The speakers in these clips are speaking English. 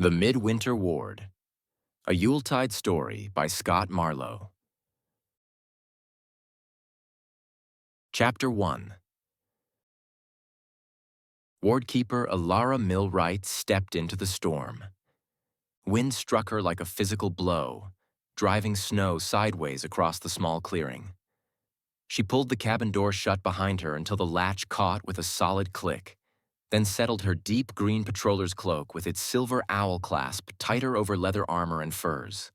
The Midwinter Ward, a Yuletide story by Scott Marlowe. Chapter 1. Wardkeeper Elara Millwright stepped into the storm. Wind struck her like a physical blow, driving snow sideways across the small clearing. She pulled the cabin door shut behind her until the latch caught with a solid click, then settled her deep green patroller's cloak with its silver owl clasp tighter over leather armor and furs.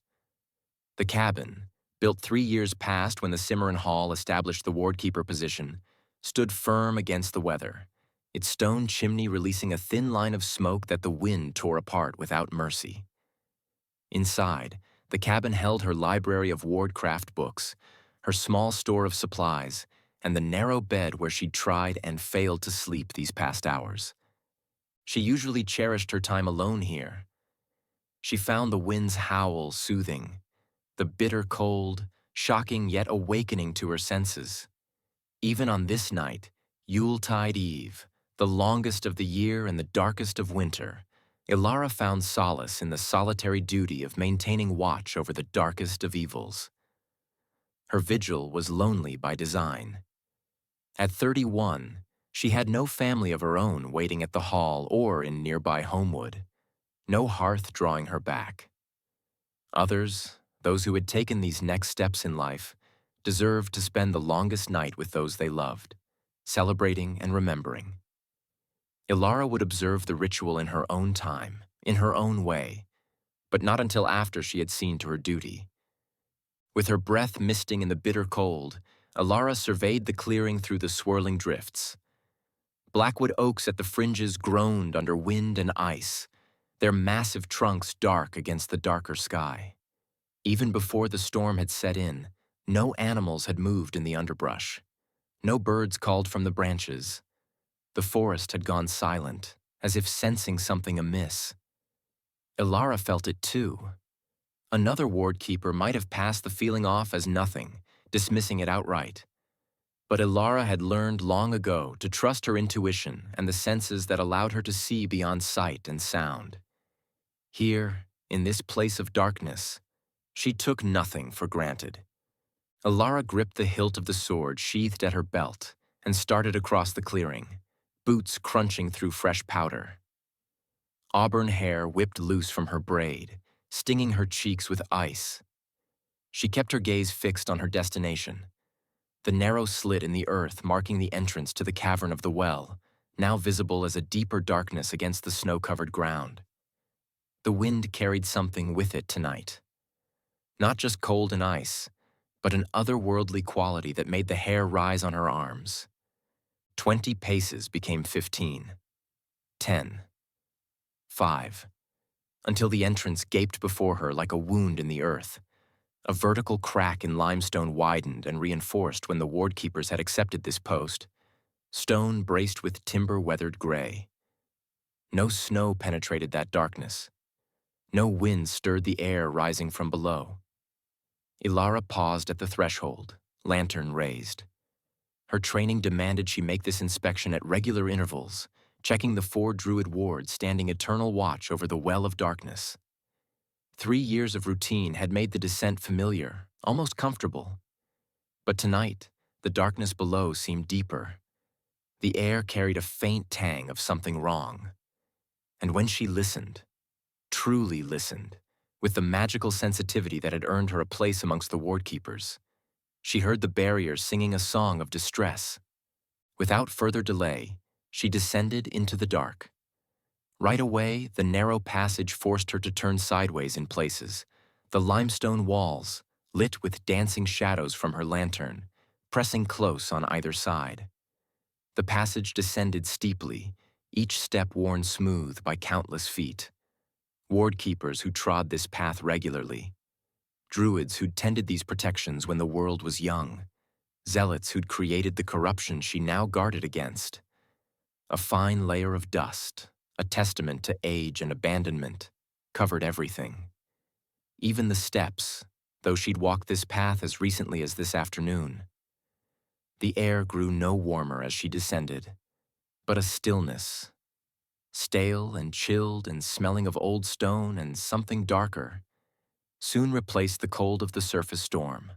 The cabin, built 3 years past when the Simmaron Hall established the wardkeeper position, stood firm against the weather, its stone chimney releasing a thin line of smoke that the wind tore apart without mercy. Inside, the cabin held her library of wardcraft books, her small store of supplies, and the narrow bed where she'd tried and failed to sleep these past hours. She usually cherished her time alone here. She found the wind's howl soothing, the bitter cold, shocking yet awakening to her senses. Even on this night, Yuletide Eve, the longest of the year and the darkest of winter, Elara found solace in the solitary duty of maintaining watch over the darkest of evils. Her vigil was lonely by design. At 31, she had no family of her own waiting at the hall or in nearby Homewood, no hearth drawing her back. Others, those who had taken these next steps in life, deserved to spend the longest night with those they loved, celebrating and remembering. Elara would observe the ritual in her own time, in her own way, but not until after she had seen to her duty. With her breath misting in the bitter cold, Elara surveyed the clearing through the swirling drifts. Blackwood oaks at the fringes groaned under wind and ice, their massive trunks dark against the darker sky. Even before the storm had set in, no animals had moved in the underbrush. No birds called from the branches. The forest had gone silent, as if sensing something amiss. Elara felt it too. Another wardkeeper might have passed the feeling off as nothing, dismissing it outright. But Elara had learned long ago to trust her intuition and the senses that allowed her to see beyond sight and sound. Here, in this place of darkness, she took nothing for granted. Elara gripped the hilt of the sword sheathed at her belt and started across the clearing, boots crunching through fresh powder. Auburn hair whipped loose from her braid, stinging her cheeks with ice. She kept her gaze fixed on her destination, the narrow slit in the earth marking the entrance to the cavern of the well, now visible as a deeper darkness against the snow-covered ground. The wind carried something with it tonight. Not just cold and ice, but an otherworldly quality that made the hair rise on her arms. 20 paces became 15, 10, 5, until the entrance gaped before her like a wound in the earth. A vertical crack in limestone widened and reinforced when the wardkeepers had accepted this post, stone braced with timber-weathered gray. No snow penetrated that darkness. No wind stirred the air rising from below. Elara paused at the threshold, lantern raised. Her training demanded she make this inspection at regular intervals, checking the 4 druid wards standing eternal watch over the well of darkness. 3 years of routine had made the descent familiar, almost comfortable. But tonight, the darkness below seemed deeper. The air carried a faint tang of something wrong. And when she listened, truly listened, with the magical sensitivity that had earned her a place amongst the wardkeepers, she heard the barrier singing a song of distress. Without further delay, she descended into the dark. Right away, the narrow passage forced her to turn sideways in places, the limestone walls, lit with dancing shadows from her lantern, pressing close on either side. The passage descended steeply, each step worn smooth by countless feet. Wardkeepers who trod this path regularly, druids who'd tended these protections when the world was young, zealots who'd created the corruption she now guarded against. A fine layer of dust, a testament to age and abandonment, covered everything. Even the steps, though she'd walked this path as recently as this afternoon. The air grew no warmer as she descended, but a stillness, stale and chilled and smelling of old stone and something darker, soon replaced the cold of the surface storm.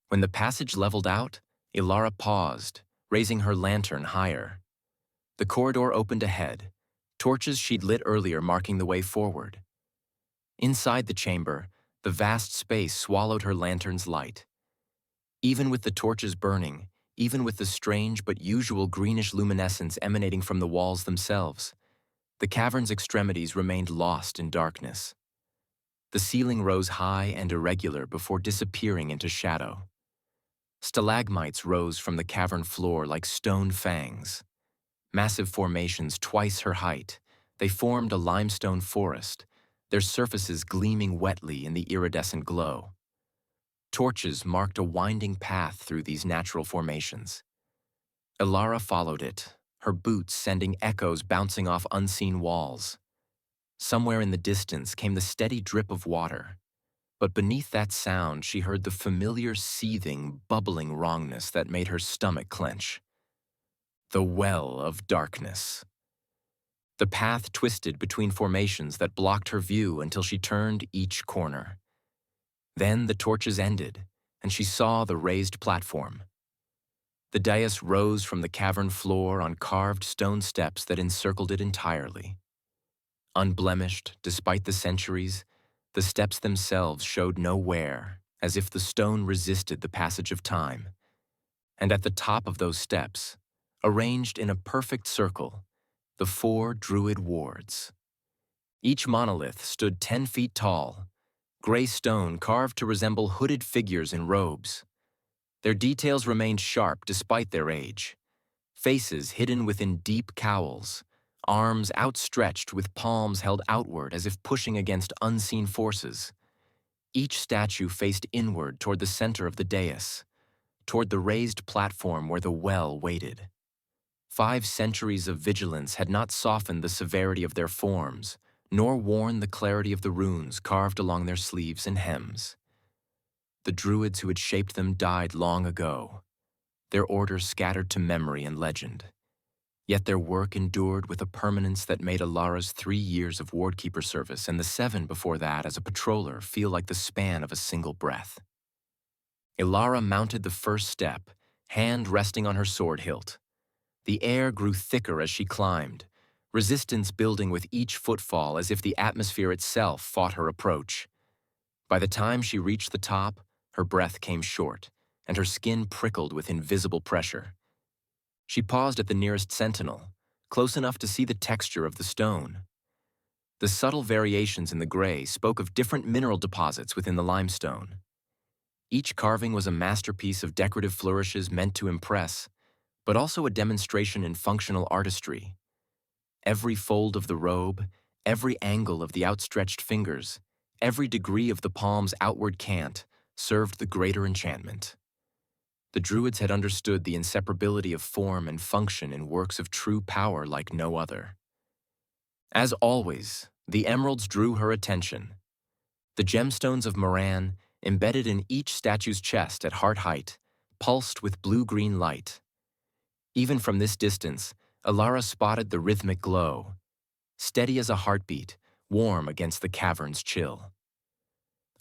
When the passage leveled out, Elara paused, raising her lantern higher. The corridor opened ahead, torches she'd lit earlier marking the way forward. Inside the chamber, the vast space swallowed her lantern's light. Even with the torches burning, even with the strange but usual greenish luminescence emanating from the walls themselves, the cavern's extremities remained lost in darkness. The ceiling rose high and irregular before disappearing into shadow. Stalagmites rose from the cavern floor like stone fangs. Massive formations twice her height, they formed a limestone forest, their surfaces gleaming wetly in the iridescent glow. Torches marked a winding path through these natural formations. Elara followed it, her boots sending echoes bouncing off unseen walls. Somewhere in the distance came the steady drip of water, but beneath that sound she heard the familiar seething, bubbling wrongness that made her stomach clench. The Well of Darkness. The path twisted between formations that blocked her view until she turned each corner. Then the torches ended, and she saw the raised platform. The dais rose from the cavern floor on carved stone steps that encircled it entirely. Unblemished, despite the centuries, the steps themselves showed no wear, as if the stone resisted the passage of time. And at the top of those steps, arranged in a perfect circle, the 4 druid wards. Each monolith stood 10 feet tall, gray stone carved to resemble hooded figures in robes. Their details remained sharp despite their age. Faces hidden within deep cowls, arms outstretched with palms held outward as if pushing against unseen forces. Each statue faced inward toward the center of the dais, toward the raised platform where the well waited. 5 centuries of vigilance had not softened the severity of their forms, nor worn the clarity of the runes carved along their sleeves and hems. The druids who had shaped them died long ago, their order scattered to memory and legend. Yet their work endured with a permanence that made Elara's 3 years of Wardkeeper service and the 7 before that as a patroller feel like the span of a single breath. Elara mounted the first step, hand resting on her sword hilt. The air grew thicker as she climbed, resistance building with each footfall as if the atmosphere itself fought her approach. By the time she reached the top, her breath came short, and her skin prickled with invisible pressure. She paused at the nearest sentinel, close enough to see the texture of the stone. The subtle variations in the gray spoke of different mineral deposits within the limestone. Each carving was a masterpiece of decorative flourishes meant to impress, but also a demonstration in functional artistry. Every fold of the robe, every angle of the outstretched fingers, every degree of the palm's outward cant served the greater enchantment. The druids had understood the inseparability of form and function in works of true power like no other. As always, the emeralds drew her attention. The gemstones of Moran, embedded in each statue's chest at heart height, pulsed with blue-green light. Even from this distance, Elara spotted the rhythmic glow, steady as a heartbeat, warm against the cavern's chill.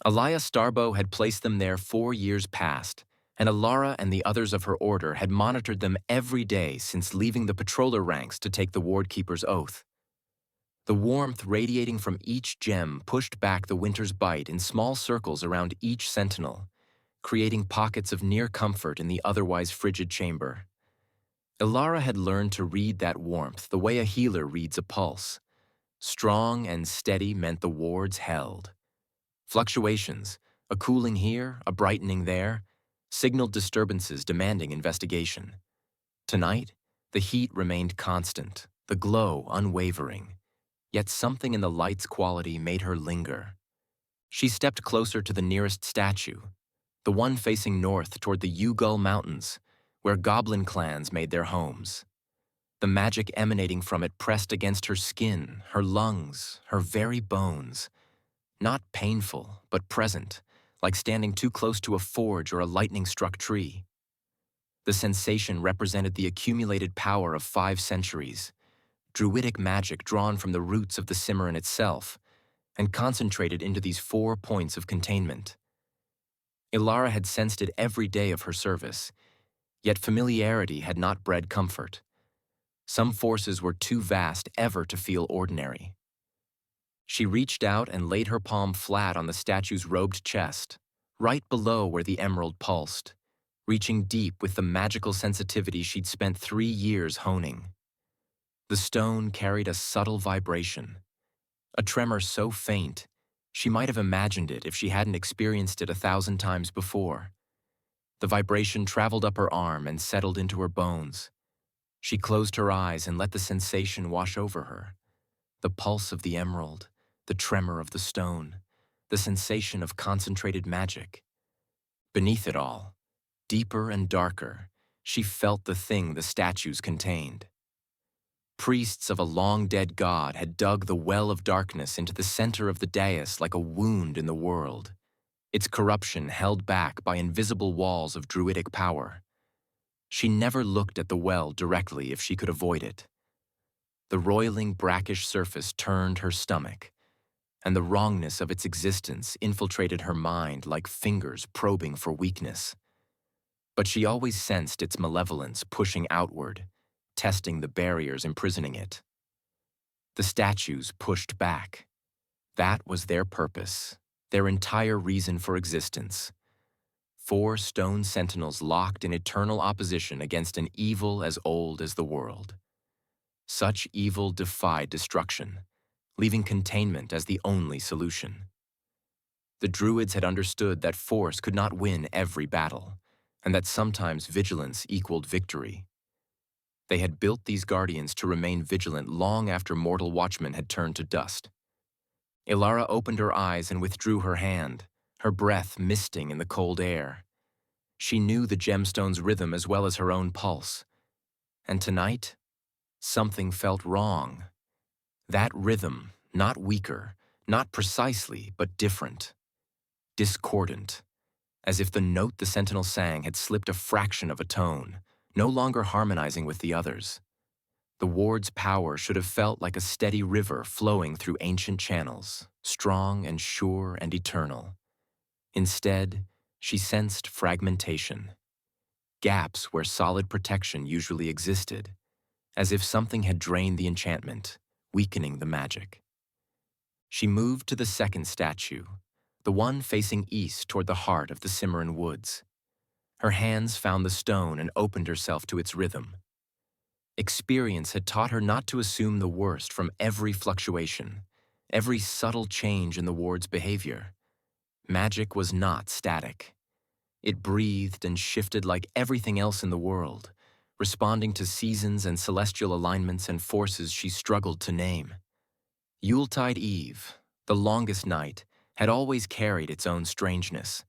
Elia Starbo had placed them there 4 years past, and Elara and the others of her order had monitored them every day since leaving the patroller ranks to take the Wardkeeper's oath. The warmth radiating from each gem pushed back the winter's bite in small circles around each sentinel, creating pockets of near comfort in the otherwise frigid chamber. Elara had learned to read that warmth the way a healer reads a pulse. Strong and steady meant the wards held. Fluctuations, a cooling here, a brightening there, signaled disturbances demanding investigation. Tonight, the heat remained constant, the glow unwavering, yet something in the light's quality made her linger. She stepped closer to the nearest statue, the one facing north toward the Ugull Mountains, where goblin clans made their homes. The magic emanating from it pressed against her skin, her lungs, her very bones. Not painful, but present, like standing too close to a forge or a lightning-struck tree. The sensation represented the accumulated power of 5 centuries, druidic magic drawn from the roots of the Simmaron itself, and concentrated into these 4 points of containment. Elara had sensed it every day of her service, yet familiarity had not bred comfort. Some forces were too vast ever to feel ordinary. She reached out and laid her palm flat on the statue's robed chest, right below where the emerald pulsed, reaching deep with the magical sensitivity she'd spent 3 years honing. The stone carried a subtle vibration, a tremor so faint, she might have imagined it if she hadn't experienced it 1,000 times before. The vibration traveled up her arm and settled into her bones. She closed her eyes and let the sensation wash over her. The pulse of the emerald, the tremor of the stone, the sensation of concentrated magic. Beneath it all, deeper and darker, she felt the thing the statues contained. Priests of a long-dead god had dug the well of darkness into the center of the dais like a wound in the world, its corruption held back by invisible walls of druidic power. She never looked at the well directly if she could avoid it. The roiling, brackish surface turned her stomach, and the wrongness of its existence infiltrated her mind like fingers probing for weakness. But she always sensed its malevolence pushing outward, testing the barriers imprisoning it. The statues pushed back. That was their purpose, their entire reason for existence. 4 stone sentinels locked in eternal opposition against an evil as old as the world. Such evil defied destruction, leaving containment as the only solution. The Druids had understood that force could not win every battle, and that sometimes vigilance equaled victory. They had built these guardians to remain vigilant long after mortal watchmen had turned to dust. Elara opened her eyes and withdrew her hand, her breath misting in the cold air. She knew the gemstone's rhythm as well as her own pulse. And tonight, something felt wrong. That rhythm, not weaker, not precisely, but different. Discordant, as if the note the sentinel sang had slipped a fraction of a tone, no longer harmonizing with the others. The ward's power should have felt like a steady river flowing through ancient channels, strong and sure and eternal. Instead, she sensed fragmentation, gaps where solid protection usually existed, as if something had drained the enchantment, weakening the magic. She moved to the second statue, the one facing east toward the heart of the Simmaron woods. Her hands found the stone and opened herself to its rhythm. Experience had taught her not to assume the worst from every fluctuation, every subtle change in the ward's behavior. Magic was not static. It breathed and shifted like everything else in the world, responding to seasons and celestial alignments and forces she struggled to name. Yuletide Eve, the longest night, had always carried its own strangeness.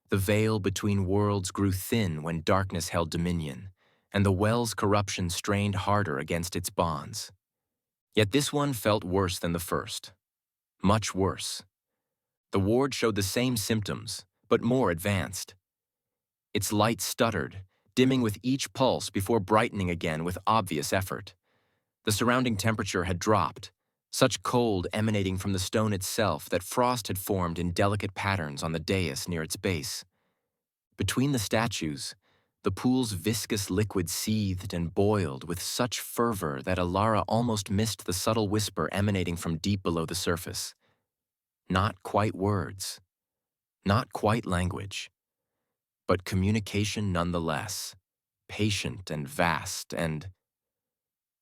The veil between worlds grew thin when darkness held dominion, and the well's corruption strained harder against its bonds. Yet this one felt worse than the first. Much worse. The ward showed the same symptoms, but more advanced. Its light stuttered, dimming with each pulse before brightening again with obvious effort. The surrounding temperature had dropped, such cold emanating from the stone itself that frost had formed in delicate patterns on the dais near its base. Between the statues, the pool's viscous liquid seethed and boiled with such fervor that Elara almost missed the subtle whisper emanating from deep below the surface. Not quite words, not quite language, but communication nonetheless, patient and vast and...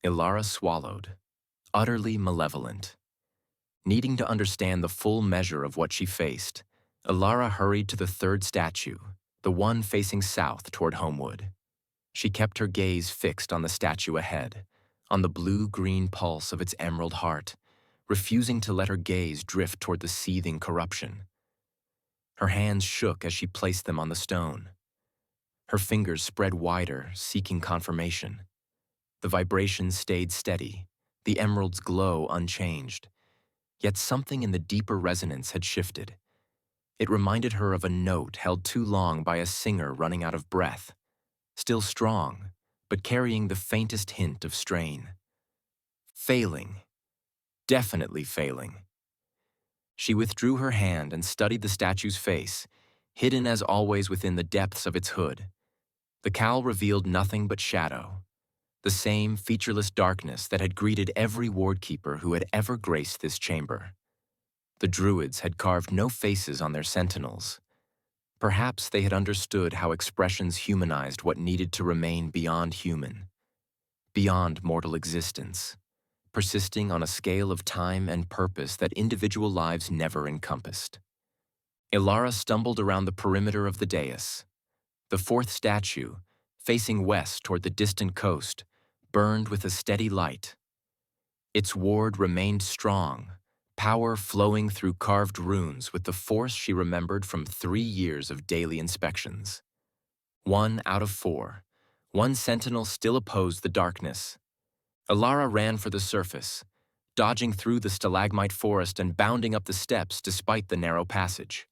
Elara swallowed, utterly malevolent. Needing to understand the full measure of what she faced, Elara hurried to the third statue, the one facing south toward Homewood. She kept her gaze fixed on the statue ahead, on the blue-green pulse of its emerald heart, refusing to let her gaze drift toward the seething corruption. Her hands shook as she placed them on the stone. Her fingers spread wider, seeking confirmation. The vibrations stayed steady, the emerald's glow unchanged. Yet something in the deeper resonance had shifted. It reminded her of a note held too long by a singer running out of breath, still strong, but carrying the faintest hint of strain. Failing. Definitely failing. She withdrew her hand and studied the statue's face, hidden as always within the depths of its hood. The cowl revealed nothing but shadow, the same featureless darkness that had greeted every wardkeeper who had ever graced this chamber. The druids had carved no faces on their sentinels. Perhaps they had understood how expressions humanized what needed to remain beyond human, beyond mortal existence, persisting on a scale of time and purpose that individual lives never encompassed. Elara stumbled around the perimeter of the dais. The fourth statue, facing west toward the distant coast, burned with a steady light. Its ward remained strong, power flowing through carved runes with the force she remembered from 3 years of daily inspections. 1 out of 4. One sentinel still opposed the darkness. Elara ran for the surface, dodging through the stalagmite forest and bounding up the steps despite the narrow passage.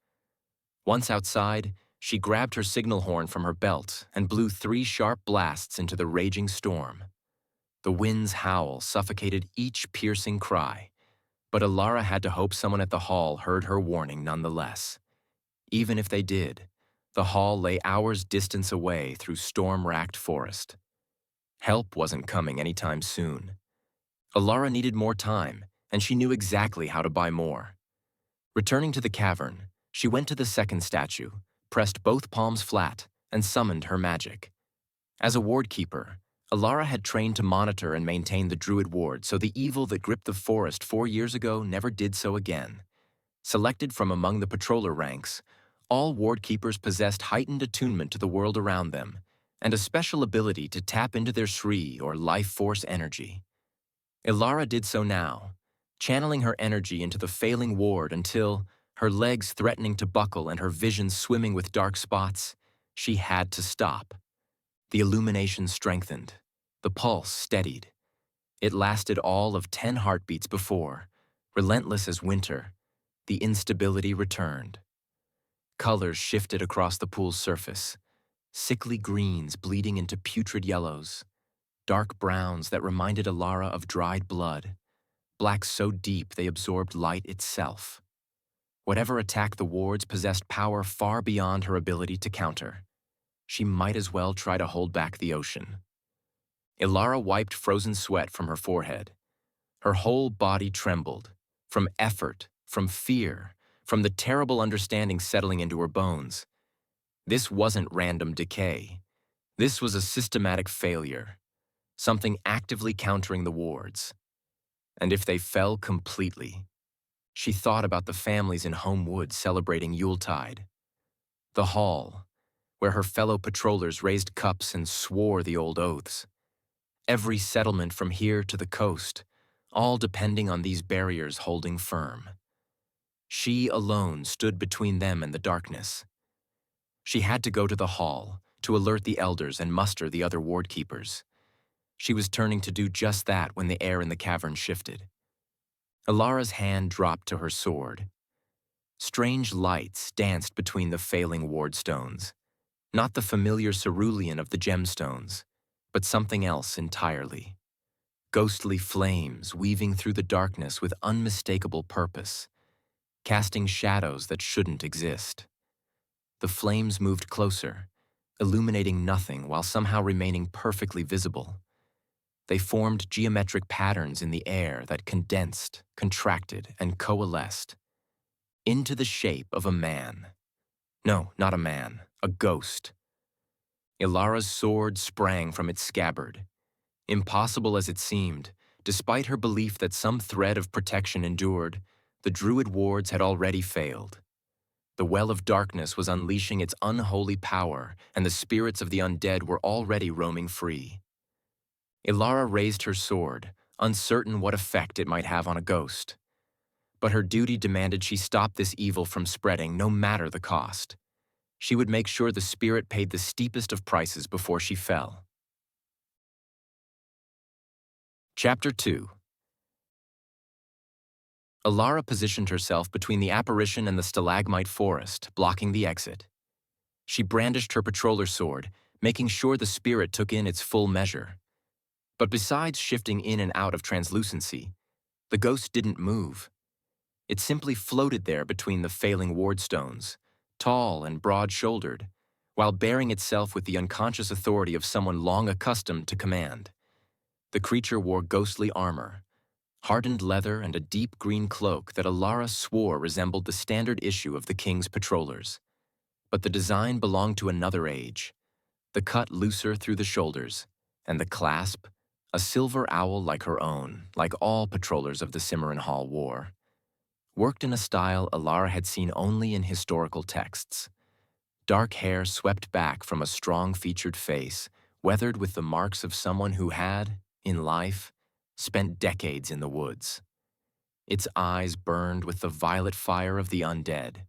Once outside, she grabbed her signal horn from her belt and blew 3 sharp blasts into the raging storm. The wind's howl suffocated each piercing cry, but Elara had to hope someone at the hall heard her warning nonetheless. Even if they did, the hall lay hours' distance away through storm-racked forest. Help wasn't coming anytime soon. Elara needed more time, and she knew exactly how to buy more. Returning to the cavern, she went to the second statue, pressed both palms flat, and summoned her magic. As a wardkeeper, Elara had trained to monitor and maintain the druid ward so the evil that gripped the forest 4 years ago never did so again. Selected from among the patroller ranks, all wardkeepers possessed heightened attunement to the world around them, and a special ability to tap into their Shri or life force energy. Elara did so now, channeling her energy into the failing ward until, her legs threatening to buckle and her vision swimming with dark spots, she had to stop. The illumination strengthened. The pulse steadied. It lasted all of 10 heartbeats before, relentless as winter, the instability returned. Colors shifted across the pool's surface, sickly greens bleeding into putrid yellows, dark browns that reminded Elara of dried blood, blacks so deep they absorbed light itself. Whatever attacked the wards possessed power far beyond her ability to counter. She might as well try to hold back the ocean. Elara wiped frozen sweat from her forehead. Her whole body trembled, from effort, from fear, from the terrible understanding settling into her bones. This wasn't random decay. This was a systematic failure, something actively countering the wards. And if they fell completely? She thought about the families in Homewood celebrating Yuletide. The hall, where her fellow patrollers raised cups and swore the old oaths. Every settlement from here to the coast, all depending on these barriers holding firm. She alone stood between them and the darkness. She had to go to the hall to alert the elders and muster the other wardkeepers. She was turning to do just that when the air in the cavern shifted. Elara's hand dropped to her sword. Strange lights danced between the failing wardstones, not the familiar cerulean of the gemstones, but something else entirely. Ghostly flames weaving through the darkness with unmistakable purpose, casting shadows that shouldn't exist. The flames moved closer, illuminating nothing while somehow remaining perfectly visible. They formed geometric patterns in the air that condensed, contracted, and coalesced into the shape of a man. No, not a man, a ghost. Elara's sword sprang from its scabbard. Impossible as it seemed, despite her belief that some thread of protection endured, the druid wards had already failed. The well of darkness was unleashing its unholy power, and the spirits of the undead were already roaming free. Elara raised her sword, uncertain what effect it might have on a ghost. But her duty demanded she stop this evil from spreading, no matter the cost. She would make sure the spirit paid the steepest of prices before she fell. Chapter 2. Elara positioned herself between the apparition and the stalagmite forest, blocking the exit. She brandished her patroller sword, making sure the spirit took in its full measure. But besides shifting in and out of translucency, the ghost didn't move. It simply floated there between the failing wardstones, tall and broad-shouldered, while bearing itself with the unconscious authority of someone long accustomed to command. The creature wore ghostly armor, hardened leather and a deep green cloak that Elara swore resembled the standard issue of the king's patrollers. But the design belonged to another age, the cut looser through the shoulders, and the clasp, a silver owl like her own, like all patrollers of the Simmaron Hall wore. Worked in a style Elara had seen only in historical texts. Dark hair swept back from a strong-featured face, weathered with the marks of someone who had, in life, spent decades in the woods. Its eyes burned with the violet fire of the undead.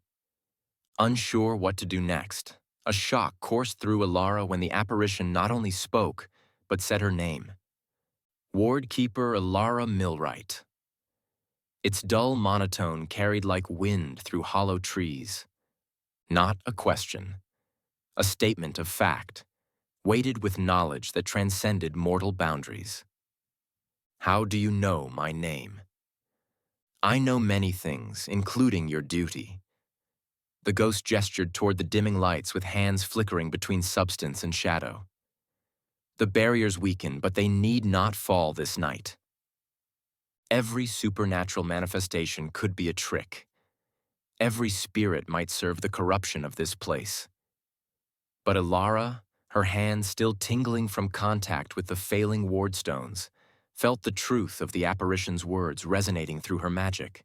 Unsure what to do next, a shock coursed through Elara when the apparition not only spoke, but said her name. Wardkeeper Elara Millwright. Its dull monotone carried like wind through hollow trees. Not a question. A statement of fact, weighted with knowledge that transcended mortal boundaries. How do you know my name? I know many things, including your duty. The ghost gestured toward the dimming lights with hands flickering between substance and shadow. The barriers weaken, but they need not fall this night. Every supernatural manifestation could be a trick. Every spirit might serve the corruption of this place. But Elara, her hands still tingling from contact with the failing wardstones, felt the truth of the apparition's words resonating through her magic.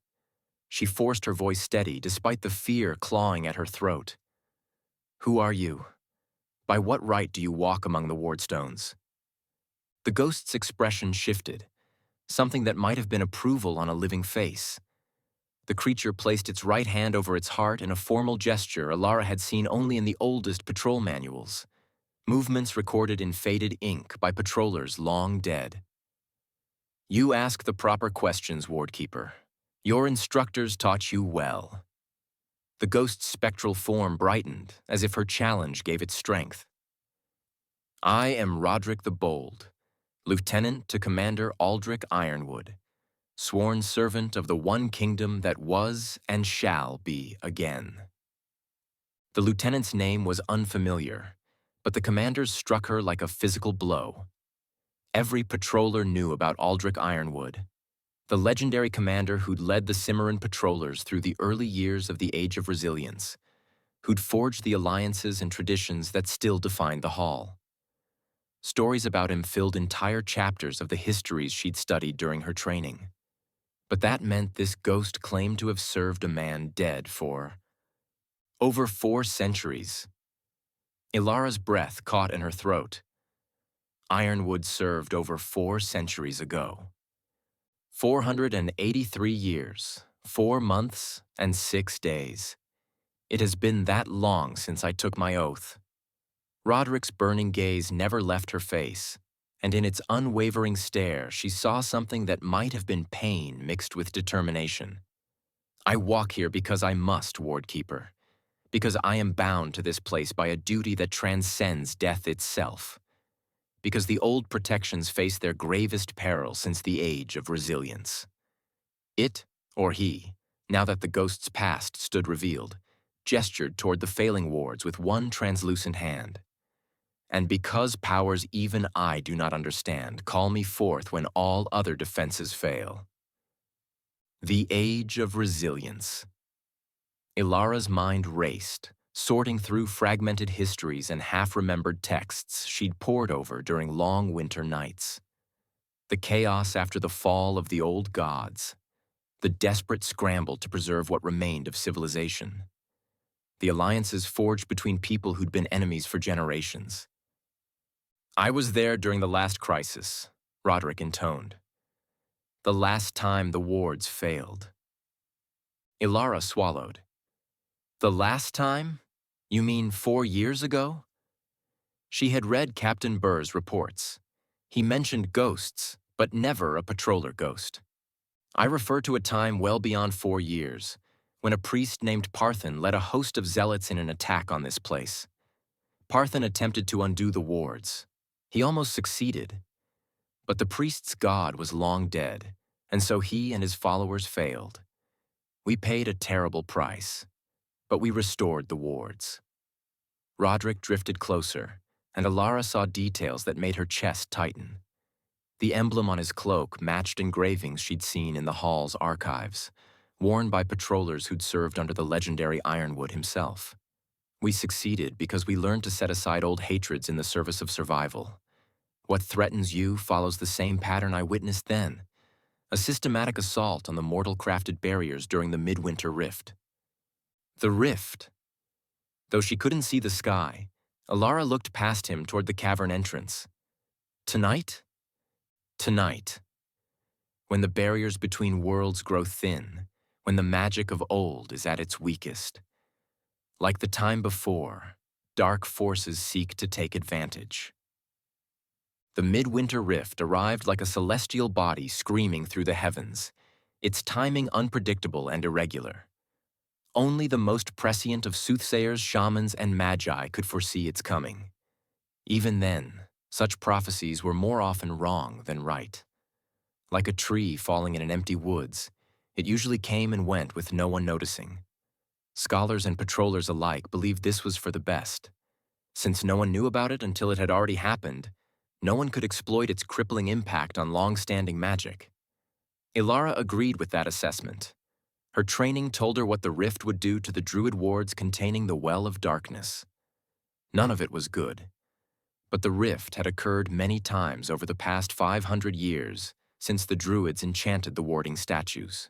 She forced her voice steady despite the fear clawing at her throat. Who are you? By what right do you walk among the wardstones? The ghost's expression shifted, something that might have been approval on a living face. The creature placed its right hand over its heart in a formal gesture Elara had seen only in the oldest patrol manuals, movements recorded in faded ink by patrollers long dead. You ask the proper questions, Wardkeeper. Your instructors taught you well. The ghost's spectral form brightened, as if her challenge gave it strength. I am Roderick the Bold, Lieutenant to Commander Aldrich Ironwood, sworn servant of the one kingdom that was and shall be again. The lieutenant's name was unfamiliar, but the commander's struck her like a physical blow. Every patroller knew about Aldrich Ironwood, the legendary commander who'd led the Simmaron patrollers through the early years of the Age of Resilience, who'd forged the alliances and traditions that still defined the Hall. Stories about him filled entire chapters of the histories she'd studied during her training. But that meant this ghost claimed to have served a man dead for over 4 centuries. Elara's breath caught in her throat. Ironwood served over 4 centuries ago. 483 years, 4 months, and 6 days. It has been that long since I took my oath. Roderick's burning gaze never left her face, and in its unwavering stare she saw something that might have been pain mixed with determination. I walk here because I must, Wardkeeper, because I am bound to this place by a duty that transcends death itself, because the old protections face their gravest peril since the Age of Resilience. It, or he, now that the ghost's past stood revealed, gestured toward the failing wards with one translucent hand. And because powers even I do not understand call me forth when all other defenses fail. The Age of Resilience. Elara's mind raced, sorting through fragmented histories and half-remembered texts she'd pored over during long winter nights. The chaos after the fall of the old gods. The desperate scramble to preserve what remained of civilization. The alliances forged between people who'd been enemies for generations. I was there during the last crisis, Roderick intoned. The last time the wards failed. Elara swallowed. The last time? You mean 4 years ago? She had read Captain Burr's reports. He mentioned ghosts, but never a patroller ghost. I refer to a time well beyond 4 years, when a priest named Parthen led a host of zealots in an attack on this place. Parthen attempted to undo the wards. He almost succeeded. But the priest's god was long dead, and so he and his followers failed. We paid a terrible price, but we restored the wards. Roderick drifted closer, and Elara saw details that made her chest tighten. The emblem on his cloak matched engravings she'd seen in the hall's archives, worn by patrollers who'd served under the legendary Ironwood himself. We succeeded because we learned to set aside old hatreds in the service of survival. What threatens you follows the same pattern I witnessed then, a systematic assault on the mortal-crafted barriers during the Midwinter Rift. The Rift. Though she couldn't see the sky, Elara looked past him toward the cavern entrance. Tonight? Tonight. When the barriers between worlds grow thin, when the magic of old is at its weakest. Like the time before, dark forces seek to take advantage. The Midwinter Rift arrived like a celestial body screaming through the heavens, its timing unpredictable and irregular. Only the most prescient of soothsayers, shamans, and magi could foresee its coming. Even then, such prophecies were more often wrong than right. Like a tree falling in an empty woods, it usually came and went with no one noticing. Scholars and patrollers alike believed this was for the best. Since no one knew about it until it had already happened, no one could exploit its crippling impact on long-standing magic. Elara agreed with that assessment. Her training told her what the rift would do to the druid wards containing the Well of Darkness. None of it was good. But the rift had occurred many times over the past 500 years since the druids enchanted the warding statues.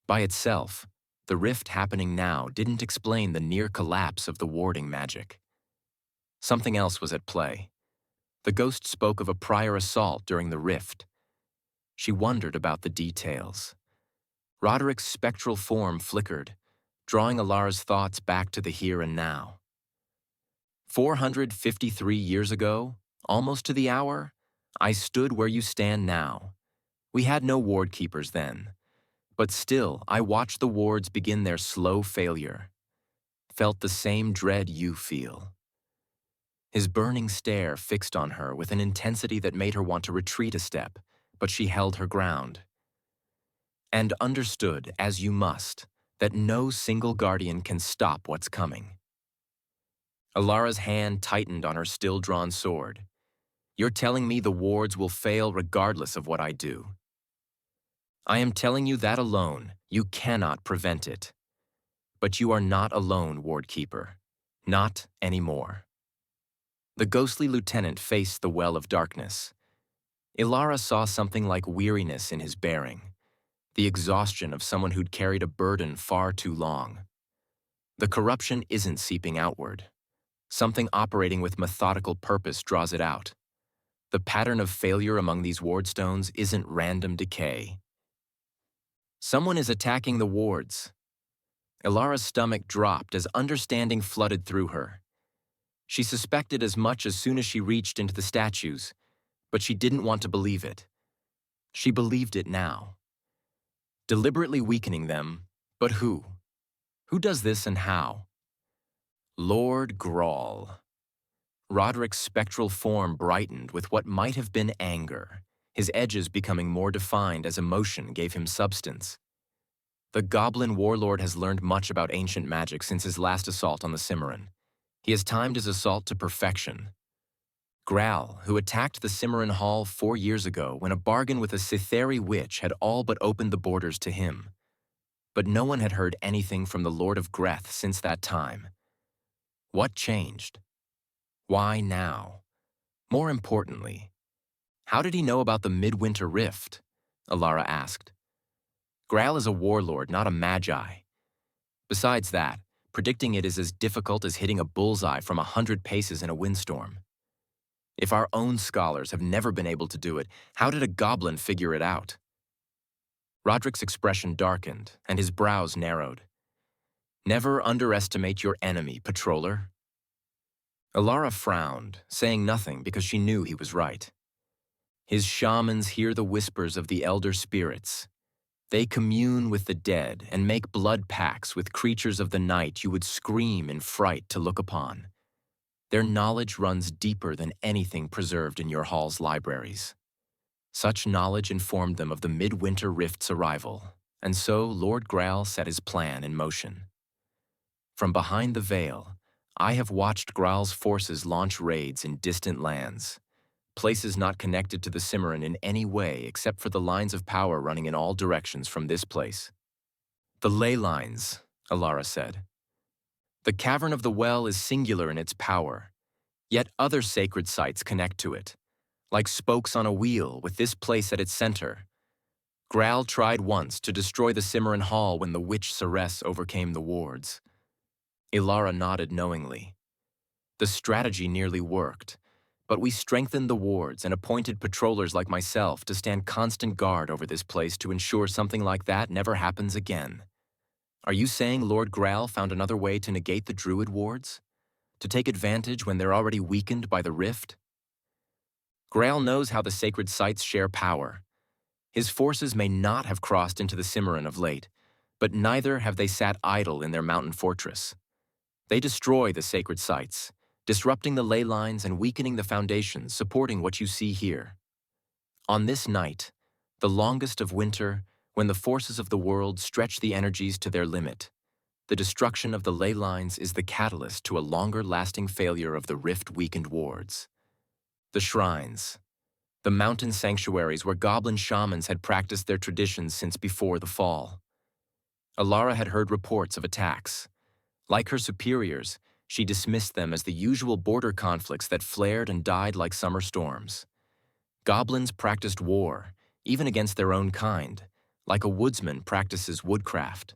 By itself, the rift happening now didn't explain the near collapse of the warding magic. Something else was at play. The ghost spoke of a prior assault during the rift. She wondered about the details. Roderick's spectral form flickered, drawing Elara's thoughts back to the here and now. 453 years ago, almost to the hour, I stood where you stand now. We had no wardkeepers then, but still I watched the wards begin their slow failure. Felt the same dread you feel. His burning stare fixed on her with an intensity that made her want to retreat a step, but she held her ground. And understood, as you must, that no single guardian can stop what's coming. Elara's hand tightened on her still-drawn sword. You're telling me the wards will fail regardless of what I do. I am telling you that alone, you cannot prevent it. But you are not alone, Wardkeeper. Not anymore. The ghostly lieutenant faced the Well of Darkness. Elara saw something like weariness in his bearing, the exhaustion of someone who'd carried a burden far too long. The corruption isn't seeping outward. Something operating with methodical purpose draws it out. The pattern of failure among these wardstones isn't random decay. Someone is attacking the wards. Elara's stomach dropped as understanding flooded through her. She suspected as much as soon as she reached into the statues, but she didn't want to believe it. She believed it now. Deliberately weakening them, but who? Who does this and how? Lord Grawl. Roderick's spectral form brightened with what might have been anger, his edges becoming more defined as emotion gave him substance. The goblin warlord has learned much about ancient magic since his last assault on the Simmaron. He has timed his assault to perfection. Grawl, who attacked the Simmaron Hall 4 years ago when a bargain with a Citheri witch had all but opened the borders to him. But no one had heard anything from the Lord of Greth since that time. What changed? Why now? More importantly, how did he know about the Midwinter Rift? Elara asked. Grawl is a warlord, not a magi. Besides that, predicting it is as difficult as hitting a bullseye from 100 paces in a windstorm. If our own scholars have never been able to do it, how did a goblin figure it out? Roderick's expression darkened, and his brows narrowed. Never underestimate your enemy, patroller. Elara frowned, saying nothing because she knew he was right. His shamans hear the whispers of the elder spirits. They commune with the dead and make blood pacts with creatures of the night you would scream in fright to look upon. Their knowledge runs deeper than anything preserved in your hall's libraries. Such knowledge informed them of the Midwinter Rift's arrival, and so Lord Graal set his plan in motion. From behind the veil, I have watched Graal's forces launch raids in distant lands, places not connected to the Simmaron in any way except for the lines of power running in all directions from this place. The ley lines, Elara said. The Cavern of the Well is singular in its power, yet other sacred sites connect to it, like spokes on a wheel with this place at its center. Graal tried once to destroy the Simmaron Hall when the witch Ceresse overcame the wards. Elara nodded knowingly. The strategy nearly worked, but we strengthened the wards and appointed patrollers like myself to stand constant guard over this place to ensure something like that never happens again. Are you saying Lord Graal found another way to negate the Druid wards? To take advantage when they're already weakened by the rift? Graal knows how the sacred sites share power. His forces may not have crossed into the Simmaron of late, but neither have they sat idle in their mountain fortress. They destroy the sacred sites, disrupting the ley lines and weakening the foundations supporting what you see here. On this night, the longest of winter, when the forces of the world stretch the energies to their limit, the destruction of the ley lines is the catalyst to a longer-lasting failure of the rift-weakened wards. The shrines, the mountain sanctuaries where goblin shamans had practiced their traditions since before the fall. Elara had heard reports of attacks. Like her superiors, she dismissed them as the usual border conflicts that flared and died like summer storms. Goblins practiced war, even against their own kind, like a woodsman practices woodcraft.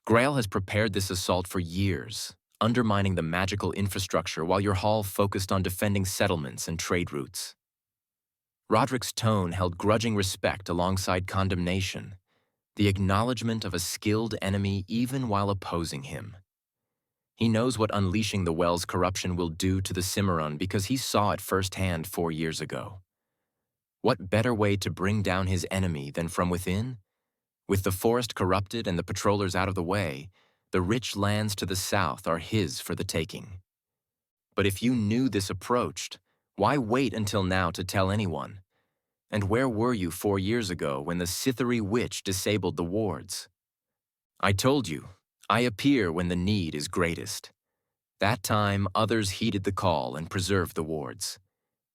Graal has prepared this assault for years, undermining the magical infrastructure while your hall focused on defending settlements and trade routes. Roderick's tone held grudging respect alongside condemnation, the acknowledgement of a skilled enemy even while opposing him. He knows what unleashing the Well's corruption will do to the Simmaron because he saw it firsthand 4 years ago. What better way to bring down his enemy than from within? With the forest corrupted and the patrollers out of the way, the rich lands to the south are his for the taking. But if you knew this approached, why wait until now to tell anyone? And where were you 4 years ago when the Sithari witch disabled the wards? I told you, I appear when the need is greatest. That time, others heeded the call and preserved the wards.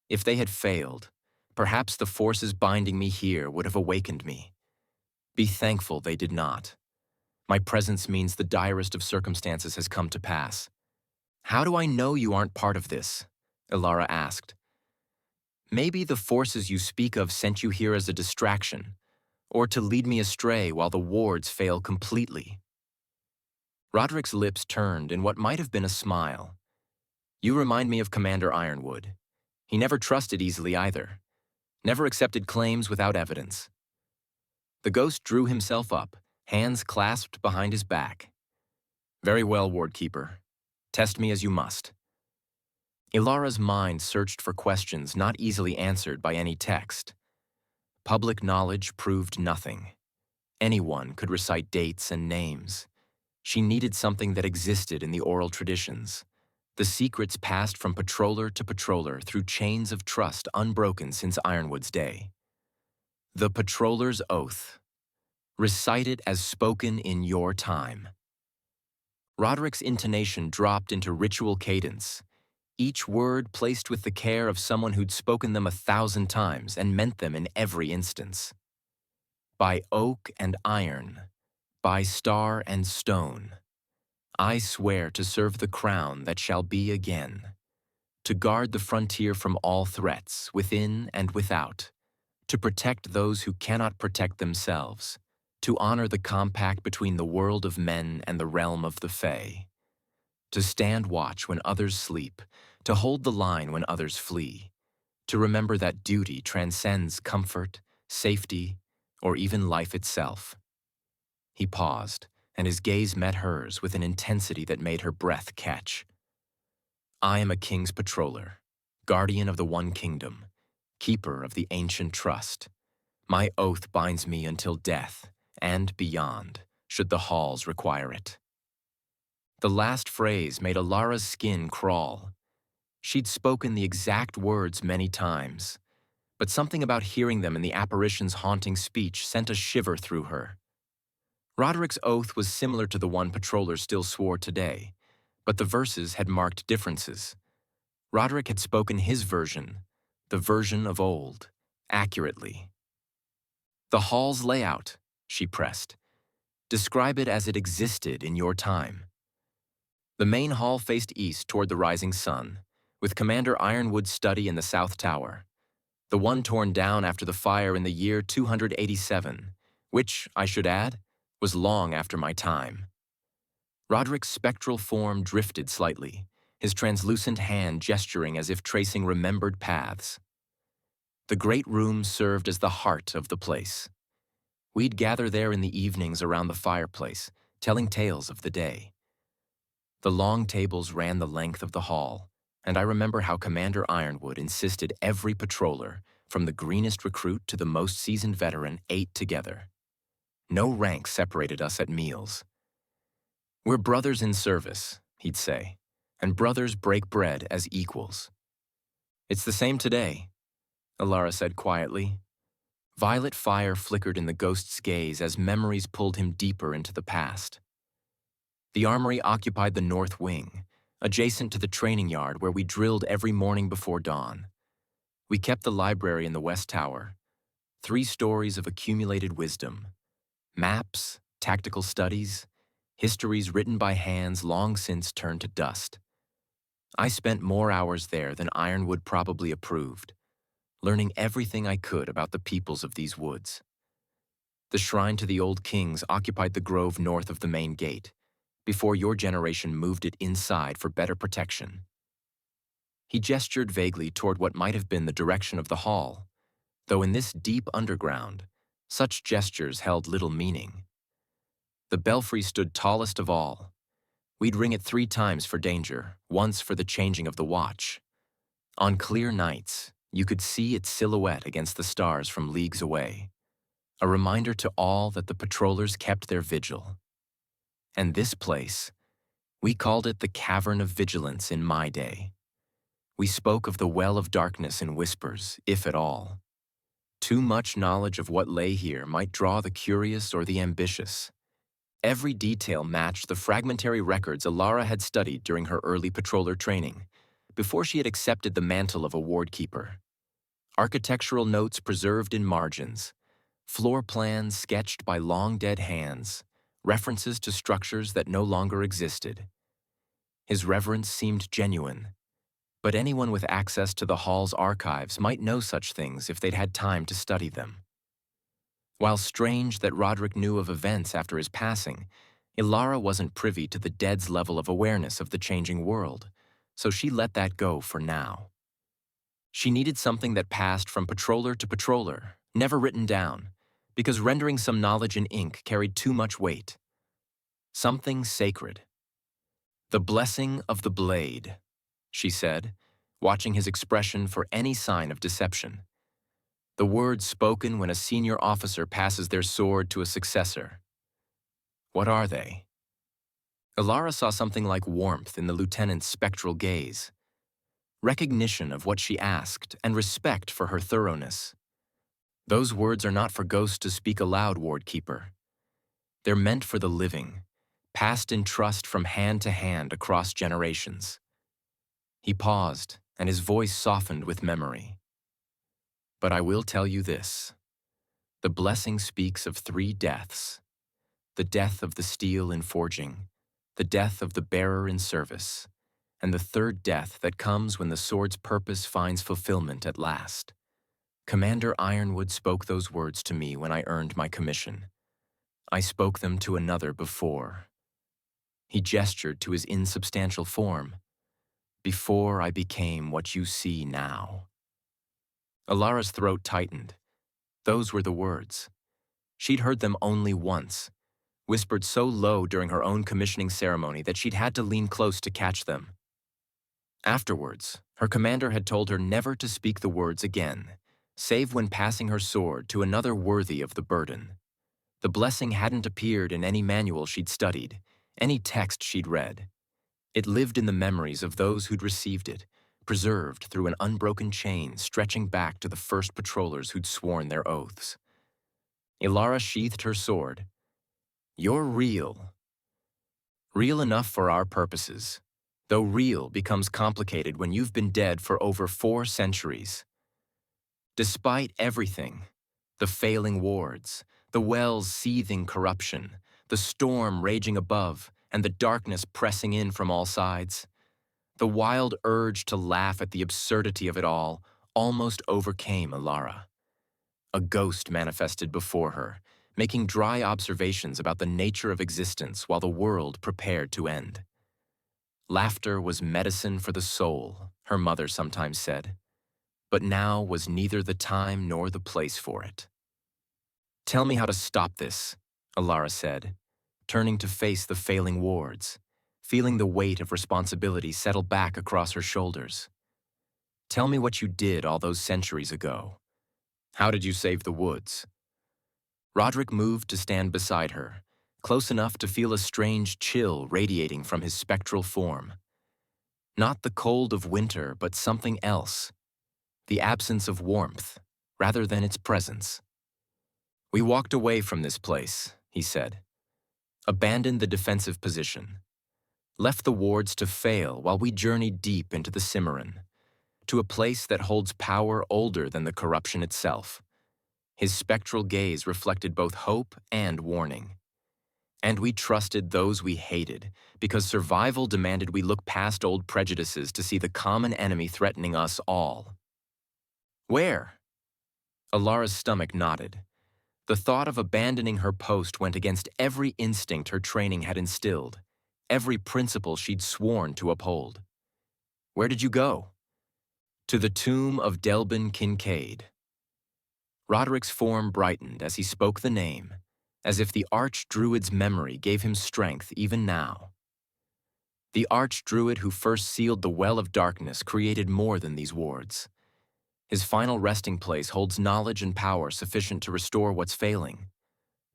If they had failed, perhaps the forces binding me here would have awakened me. Be thankful they did not. My presence means the direst of circumstances has come to pass. How do I know you aren't part of this? Elara asked. Maybe the forces you speak of sent you here as a distraction, or to lead me astray while the wards fail completely. Roderick's lips turned in what might have been a smile. You remind me of Commander Ironwood. He never trusted easily either. Never accepted claims without evidence. The ghost drew himself up, hands clasped behind his back. Very well, Wardkeeper. Test me as you must. Ilara's mind searched for questions not easily answered by any text. Public knowledge proved nothing. Anyone could recite dates and names. She needed something that existed in the oral traditions. The secrets passed from patroller to patroller through chains of trust unbroken since Ironwood's day. The Patroller's Oath. Recite it as spoken in your time. Roderick's intonation dropped into ritual cadence, each word placed with the care of someone who'd spoken them 1,000 times and meant them in every instance. By oak and iron, by star and stone, I swear to serve the crown that shall be again, to guard the frontier from all threats, within and without, to protect those who cannot protect themselves, to honor the compact between the world of men and the realm of the Fae, to stand watch when others sleep, to hold the line when others flee, to remember that duty transcends comfort, safety, or even life itself. He paused, and his gaze met hers with an intensity that made her breath catch. I am a king's patroller, guardian of the one kingdom, keeper of the ancient trust. My oath binds me until death, and beyond, should the halls require it. The last phrase made Elara's skin crawl. She'd spoken the exact words many times, but something about hearing them in the apparition's haunting speech sent a shiver through her. Roderick's oath was similar to the one patrollers still swore today, but the verses had marked differences. Roderick had spoken his version, the version of old, accurately. "The hall's layout," she pressed. "Describe it as it existed in your time." The main hall faced east toward the rising sun, with Commander Ironwood's study in the south tower, the one torn down after the fire in the year 287, which, I should add, was long after my time. Roderick's spectral form drifted slightly, his translucent hand gesturing as if tracing remembered paths. The great room served as the heart of the place. We'd gather there in the evenings around the fireplace, telling tales of the day. The long tables ran the length of the hall, and I remember how Commander Ironwood insisted every patroller, from the greenest recruit to the most seasoned veteran, ate together. No rank separated us at meals. "We're brothers in service," he'd say, "and brothers break bread as equals." "It's the same today," Elara said quietly. Violet fire flickered in the ghost's gaze as memories pulled him deeper into the past. The armory occupied the north wing, adjacent to the training yard where we drilled every morning before dawn. We kept the library in the west tower, 3 stories of accumulated wisdom, maps, tactical studies, histories written by hands long since turned to dust. I spent more hours there than Ironwood probably approved, learning everything I could about the peoples of these woods. The shrine to the old kings occupied the grove north of the main gate, before your generation moved it inside for better protection. He gestured vaguely toward what might have been the direction of the hall, though in this deep underground, such gestures held little meaning. The belfry stood tallest of all. We'd ring it 3 times for danger, once for the changing of the watch. On clear nights, you could see its silhouette against the stars from leagues away, a reminder to all that the patrollers kept their vigil. And this place, we called it the Cavern of Vigilance in my day. We spoke of the well of darkness in whispers, if at all. Too much knowledge of what lay here might draw the curious or the ambitious. Every detail matched the fragmentary records Elara had studied during her early patroller training, before she had accepted the mantle of a wardkeeper. Architectural notes preserved in margins, floor plans sketched by long-dead hands, references to structures that no longer existed. His reverence seemed genuine, but anyone with access to the hall's archives might know such things if they'd had time to study them. While strange that Roderick knew of events after his passing, Elara wasn't privy to the dead's level of awareness of the changing world, so she let that go for now. She needed something that passed from patroller to patroller, never written down, because rendering some knowledge in ink carried too much weight. Something sacred. "The blessing of the blade," she said, watching his expression for any sign of deception. The words spoken when a senior officer passes their sword to a successor. What are they? Elara saw something like warmth in the lieutenant's spectral gaze, recognition of what she asked, and respect for her thoroughness. "Those words are not for ghosts to speak aloud, Wardkeeper. They're meant for the living, passed in trust from hand to hand across generations." He paused, and his voice softened with memory. "But I will tell you this. The blessing speaks of 3 deaths. The death of the steel in forging, the death of the bearer in service, and the 3rd death that comes when the sword's purpose finds fulfillment at last. Commander Ironwood spoke those words to me when I earned my commission. I spoke them to another before." He gestured to his insubstantial form. "Before I became what you see now." Alara's throat tightened. Those were the words. She'd heard them only once, whispered so low during her own commissioning ceremony that she'd had to lean close to catch them. Afterwards, her commander had told her never to speak the words again, save when passing her sword to another worthy of the burden. The blessing hadn't appeared in any manual she'd studied, any text she'd read. It lived in the memories of those who'd received it, preserved through an unbroken chain stretching back to the first patrollers who'd sworn their oaths. Elara sheathed her sword. "You're real. Real enough for our purposes, though real becomes complicated when you've been dead for over 4 centuries. Despite everything, the failing wards, the well's seething corruption, the storm raging above, and the darkness pressing in from all sides, the wild urge to laugh at the absurdity of it all almost overcame Elara. A ghost manifested before her, making dry observations about the nature of existence while the world prepared to end. Laughter was medicine for the soul, her mother sometimes said, but now was neither the time nor the place for it. "Tell me how to stop this," Elara said, turning to face the failing wards, feeling the weight of responsibility settle back across her shoulders. "Tell me what you did all those centuries ago. How did you save the woods?" Roderick moved to stand beside her, close enough to feel a strange chill radiating from his spectral form. Not the cold of winter, but something else. The absence of warmth, rather than its presence. "We walked away from this place," he said. "Abandoned the defensive position. Left the wards to fail while we journeyed deep into the Simmaron, to a place that holds power older than the corruption itself." His spectral gaze reflected both hope and warning. "And we trusted those we hated, because survival demanded we look past old prejudices to see the common enemy threatening us all." "Where?" Alara's stomach knotted. The thought of abandoning her post went against every instinct her training had instilled, every principle she'd sworn to uphold. "Where did you go?" "To the tomb of Delbin Kincaid." Roderick's form brightened as he spoke the name, as if the archdruid's memory gave him strength even now. The archdruid who first sealed the Well of Darkness created more than these wards. His final resting place holds knowledge and power sufficient to restore what's failing,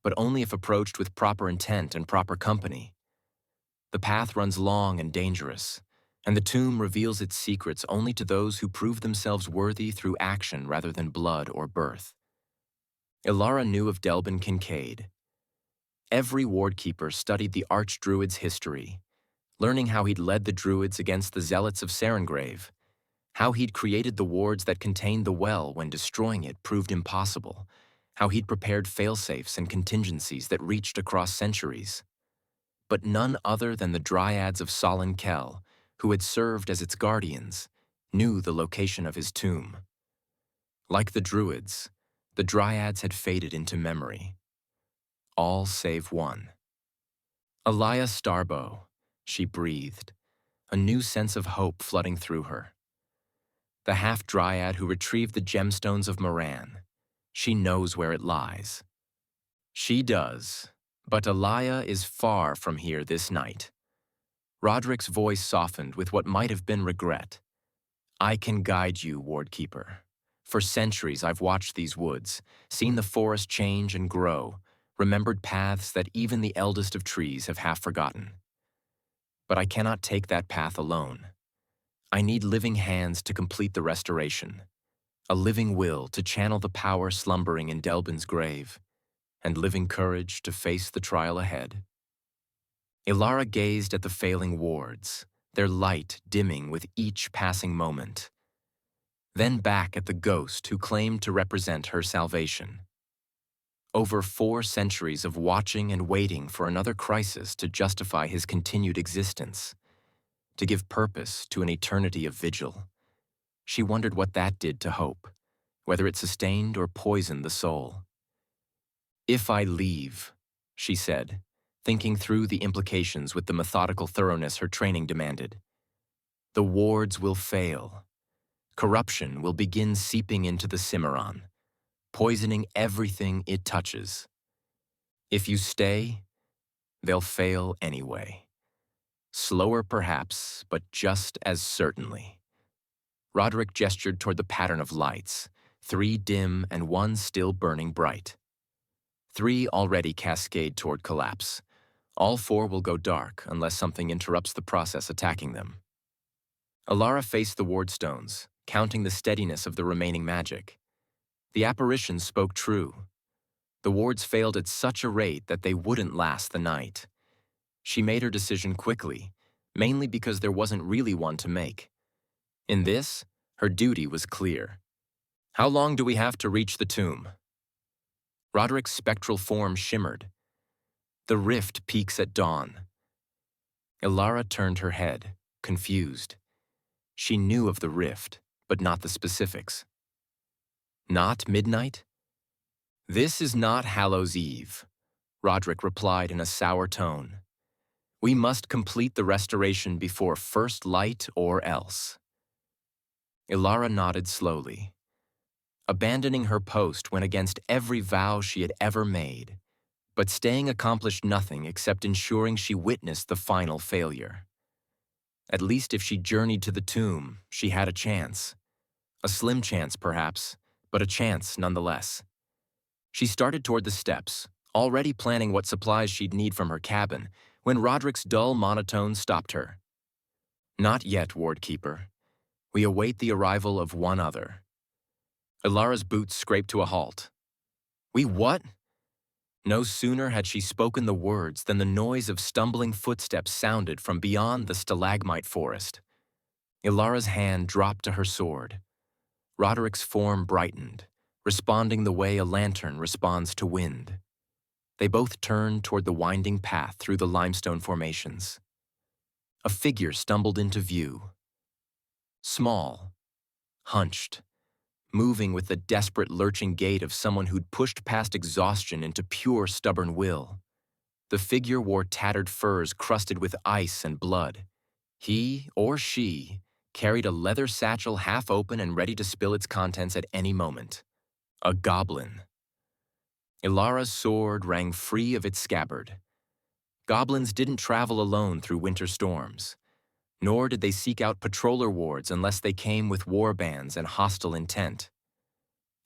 but only if approached with proper intent and proper company. The path runs long and dangerous, and the tomb reveals its secrets only to those who prove themselves worthy through action rather than blood or birth. Elara knew of Delbin Kincaid. Every Wardkeeper studied the Archdruid's history, learning how he'd led the Druids against the Zealots of Sarengrave, how he'd created the wards that contained the well when destroying it proved impossible, how he'd prepared failsafes and contingencies that reached across centuries. But none other than the Dryads of Solin Kell, who had served as its guardians, knew the location of his tomb. Like the Druids, the Dryads had faded into memory. All save one. "Elia Starbow," she breathed, a new sense of hope flooding through her. The half-Dryad who retrieved the gemstones of Moran. She knows where it lies. She does, but Elia is far from here this night. Roderick's voice softened with what might have been regret. "I can guide you, Wardkeeper. For centuries I've watched these woods, seen the forest change and grow, remembered paths that even the eldest of trees have half forgotten. But I cannot take that path alone. I need living hands to complete the restoration, a living will to channel the power slumbering in Delbin's grave, and living courage to face the trial ahead." Elara gazed at the failing wards, their light dimming with each passing moment, then back at the ghost who claimed to represent her salvation. Over 4 centuries of watching and waiting for another crisis to justify his continued existence, to give purpose to an eternity of vigil. She wondered what that did to hope, whether it sustained or poisoned the soul. "If I leave," she said, thinking through the implications with the methodical thoroughness her training demanded, "the wards will fail. Corruption will begin seeping into the Simmaron, poisoning everything it touches. If you stay, they'll fail anyway. Slower perhaps, but just as certainly." Roderick gestured toward the pattern of lights, 3 dim and 1 still burning bright. 3 already cascade toward collapse. All 4 will go dark unless something interrupts the process attacking them. Elara faced the wardstones, counting the steadiness of the remaining magic. The apparitions spoke true. The wards failed at such a rate that they wouldn't last the night. She made her decision quickly, mainly because there wasn't really one to make. In this, her duty was clear. How long do we have to reach the tomb? Roderick's spectral form shimmered. The rift peaks at dawn. Elara turned her head, confused. She knew of the rift, but not the specifics. Not midnight? This is not Hallows Eve, Roderick replied in a sour tone. We must complete the restoration before first light or else. Elara nodded slowly. Abandoning her post went against every vow she had ever made, but staying accomplished nothing except ensuring she witnessed the final failure. At least if she journeyed to the tomb, she had a chance. A slim chance, perhaps, but a chance nonetheless. She started toward the steps, already planning what supplies she'd need from her cabin, when Roderick's dull monotone stopped her. Not yet, Wardkeeper. We await the arrival of one other. Elara's boots scraped to a halt. We what? No sooner had she spoken the words than the noise of stumbling footsteps sounded from beyond the stalagmite forest. Elara's hand dropped to her sword. Roderick's form brightened, responding the way a lantern responds to wind. They both turned toward the winding path through the limestone formations. A figure stumbled into view. Small, hunched, moving with the desperate lurching gait of someone who'd pushed past exhaustion into pure stubborn will. The figure wore tattered furs crusted with ice and blood. He, or she, carried a leather satchel half open and ready to spill its contents at any moment. A goblin. Elara's sword rang free of its scabbard. Goblins didn't travel alone through winter storms, nor did they seek out patroller wards unless they came with warbands and hostile intent.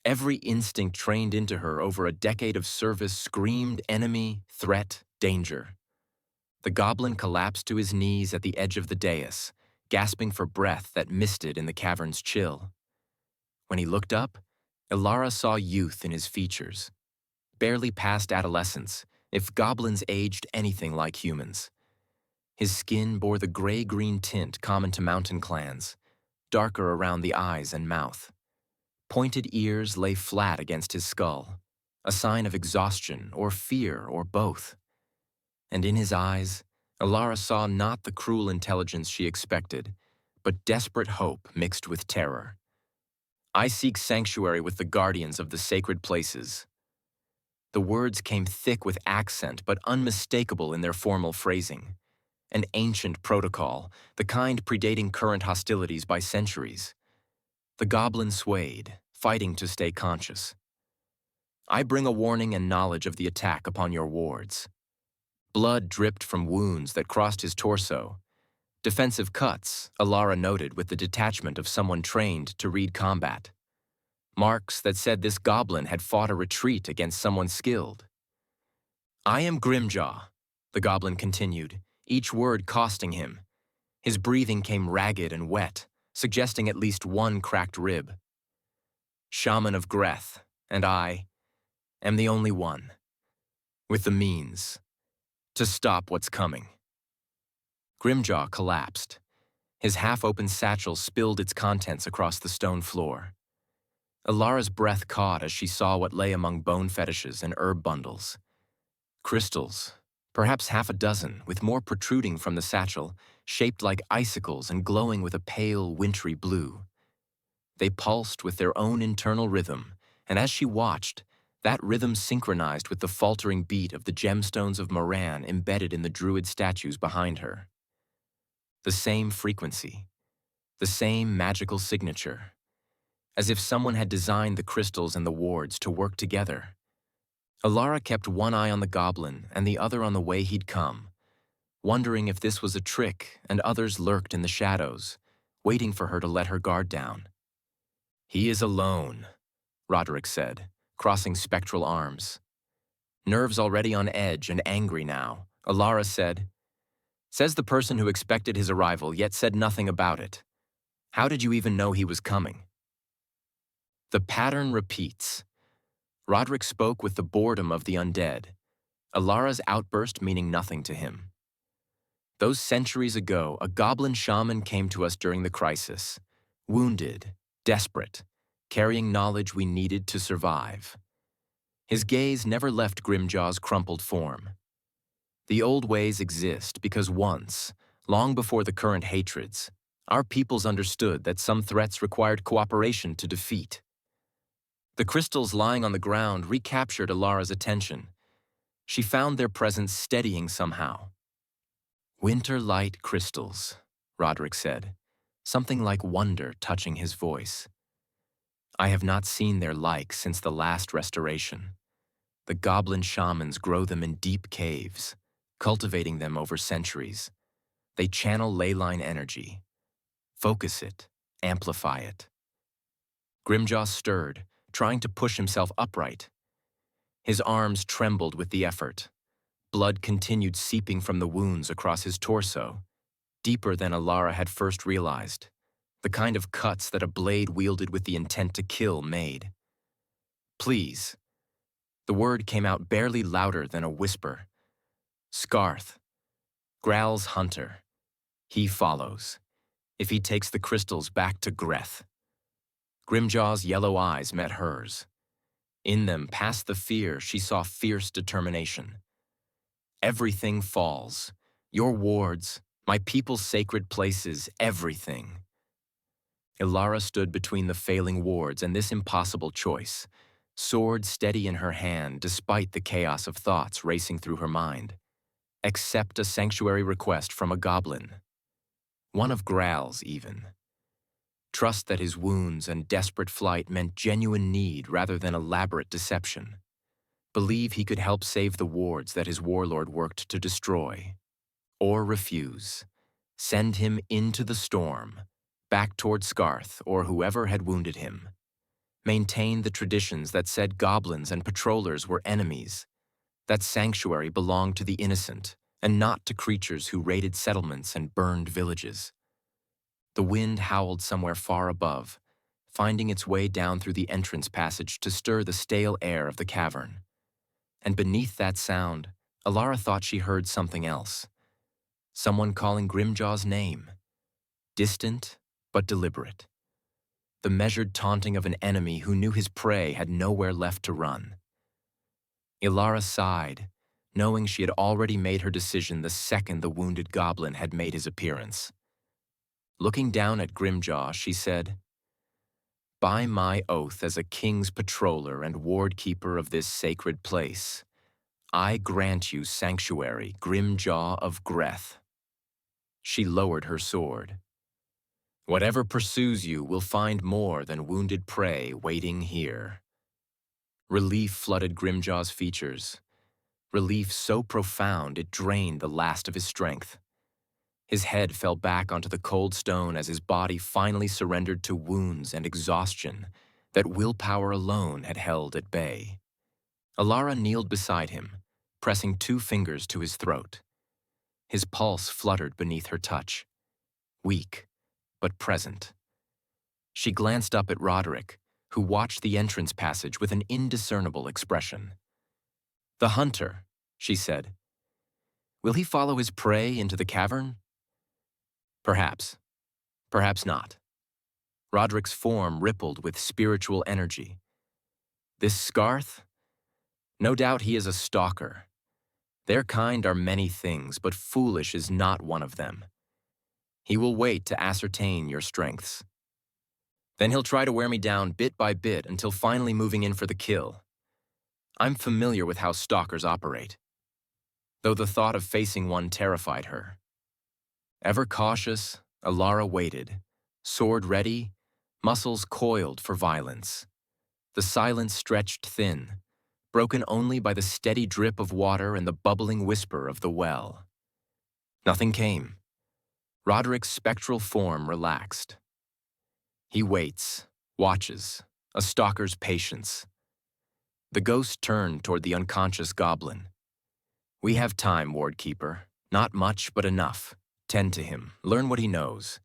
Every instinct trained into her over a decade of service screamed enemy, threat, danger. The goblin collapsed to his knees at the edge of the dais, gasping for breath that misted in the cavern's chill. When he looked up, Elara saw youth in his features. Barely past adolescence, if goblins aged anything like humans. His skin bore the gray-green tint common to mountain clans, darker around the eyes and mouth. Pointed ears lay flat against his skull, a sign of exhaustion or fear or both. And in his eyes, Elara saw not the cruel intelligence she expected, but desperate hope mixed with terror. I seek sanctuary with the guardians of the sacred places. The words came thick with accent but unmistakable in their formal phrasing. An ancient protocol, the kind predating current hostilities by centuries. The goblin swayed, fighting to stay conscious. I bring a warning and knowledge of the attack upon your wards. Blood dripped from wounds that crossed his torso. Defensive cuts, Elara noted with the detachment of someone trained to read combat. Marks that said this goblin had fought a retreat against someone skilled. I am Grimjaw, the goblin continued, each word costing him. His breathing came ragged and wet, suggesting at least one cracked rib. Shaman of Greth, and I am the only one, with the means, to stop what's coming. Grimjaw collapsed. His half-open satchel spilled its contents across the stone floor. Elara's breath caught as she saw what lay among bone fetishes and herb bundles. Crystals, perhaps half a dozen, with more protruding from the satchel, shaped like icicles and glowing with a pale, wintry blue. They pulsed with their own internal rhythm, and as she watched, that rhythm synchronized with the faltering beat of the gemstones of Moran embedded in the druid statues behind her. The same frequency, the same magical signature, as if someone had designed the crystals and the wards to work together. Elara kept one eye on the goblin and the other on the way he'd come, wondering if this was a trick, and others lurked in the shadows, waiting for her to let her guard down. He is alone, Roderick said, crossing spectral arms. Nerves already on edge and angry now, Elara said, Says the person who expected his arrival yet said nothing about it. How did you even know he was coming? The pattern repeats. Roderick spoke with the boredom of the undead, Elara's outburst meaning nothing to him. Those centuries ago, a goblin shaman came to us during the crisis, wounded, desperate, carrying knowledge we needed to survive. His gaze never left Grimjaw's crumpled form. The old ways exist because once, long before the current hatreds, our peoples understood that some threats required cooperation to defeat. The crystals lying on the ground recaptured Elara's attention. She found their presence steadying somehow. "Winter light crystals," Roderick said, something like wonder touching his voice. "I have not seen their like since the last restoration. The goblin shamans grow them in deep caves, cultivating them over centuries. They channel ley line energy, focus it, amplify it." Grimjaw stirred, trying to push himself upright. His arms trembled with the effort. Blood continued seeping from the wounds across his torso, deeper than Elara had first realized, the kind of cuts that a blade wielded with the intent to kill made. "Please." The word came out barely louder than a whisper. "Scarth. Gral's hunter. He follows. If he takes the crystals back to Greth." Grimjaw's yellow eyes met hers. In them, past the fear, she saw fierce determination. "Everything falls. Your wards, my people's sacred places, everything." Elara stood between the failing wards and this impossible choice, sword steady in her hand despite the chaos of thoughts racing through her mind. Accept a sanctuary request from a goblin. One of Gral's, even. Trust that his wounds and desperate flight meant genuine need rather than elaborate deception. Believe he could help save the wards that his warlord worked to destroy. Or refuse. Send him into the storm, back toward Scarth or whoever had wounded him. Maintain the traditions that said goblins and patrollers were enemies, that sanctuary belonged to the innocent and not to creatures who raided settlements and burned villages. The wind howled somewhere far above, finding its way down through the entrance passage to stir the stale air of the cavern. And beneath that sound, Elara thought she heard something else. Someone calling Grimjaw's name. Distant, but deliberate. The measured taunting of an enemy who knew his prey had nowhere left to run. Elara sighed, knowing she had already made her decision the second the wounded goblin had made his appearance. Looking down at Grimjaw, she said, "By my oath as a king's patroller and wardkeeper of this sacred place, I grant you sanctuary, Grimjaw of Greth." She lowered her sword. "Whatever pursues you will find more than wounded prey waiting here." Relief flooded Grimjaw's features. Relief so profound it drained the last of his strength. His head fell back onto the cold stone as his body finally surrendered to wounds and exhaustion that willpower alone had held at bay. Elara kneeled beside him, pressing 2 fingers to his throat. His pulse fluttered beneath her touch. Weak, but present. She glanced up at Roderick, who watched the entrance passage with an indiscernible expression. "The hunter," she said. "Will he follow his prey into the cavern?" "Perhaps. Perhaps not." Roderick's form rippled with spiritual energy. "This Scarth? No doubt he is a stalker. Their kind are many things, but foolish is not one of them. He will wait to ascertain your strengths. Then he'll try to wear me down bit by bit until finally moving in for the kill. I'm familiar with how stalkers operate," though the thought of facing one terrified her. Ever cautious, Elara waited, sword ready, muscles coiled for violence. The silence stretched thin, broken only by the steady drip of water and the bubbling whisper of the well. Nothing came. Roderick's spectral form relaxed. He waits, watches, a stalker's patience. The ghost turned toward the unconscious goblin. "We have time, Wardkeeper. Not much, but enough. Tend to him. Learn what he knows.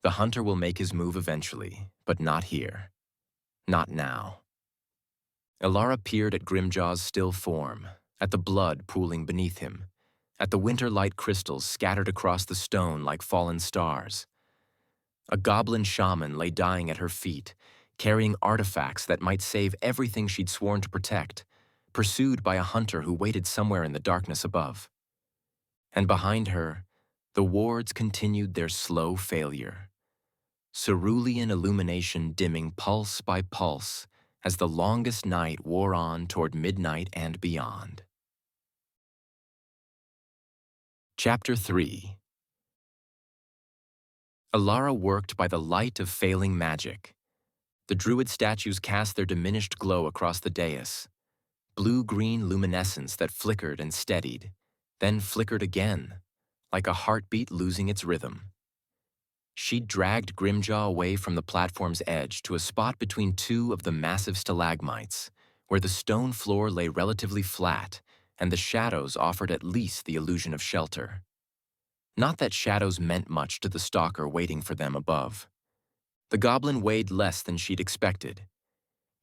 The hunter will make his move eventually, but not here. Not now. Elara peered at Grimjaw's still form, at the blood pooling beneath him, at the winter light crystals scattered across the stone like fallen stars. A goblin shaman lay dying at her feet, carrying artifacts that might save everything she'd sworn to protect, pursued by a hunter who waited somewhere in the darkness above. And behind her, the wards continued their slow failure. Cerulean illumination dimming pulse by pulse as the longest night wore on toward midnight and beyond. Chapter 3. Elara worked by the light of failing magic. The druid statues cast their diminished glow across the dais, blue-green luminescence that flickered and steadied, then flickered again, like a heartbeat losing its rhythm. She dragged Grimjaw away from the platform's edge to a spot between two of the massive stalagmites, where the stone floor lay relatively flat and the shadows offered at least the illusion of shelter. Not that shadows meant much to the stalker waiting for them above. The goblin weighed less than she'd expected.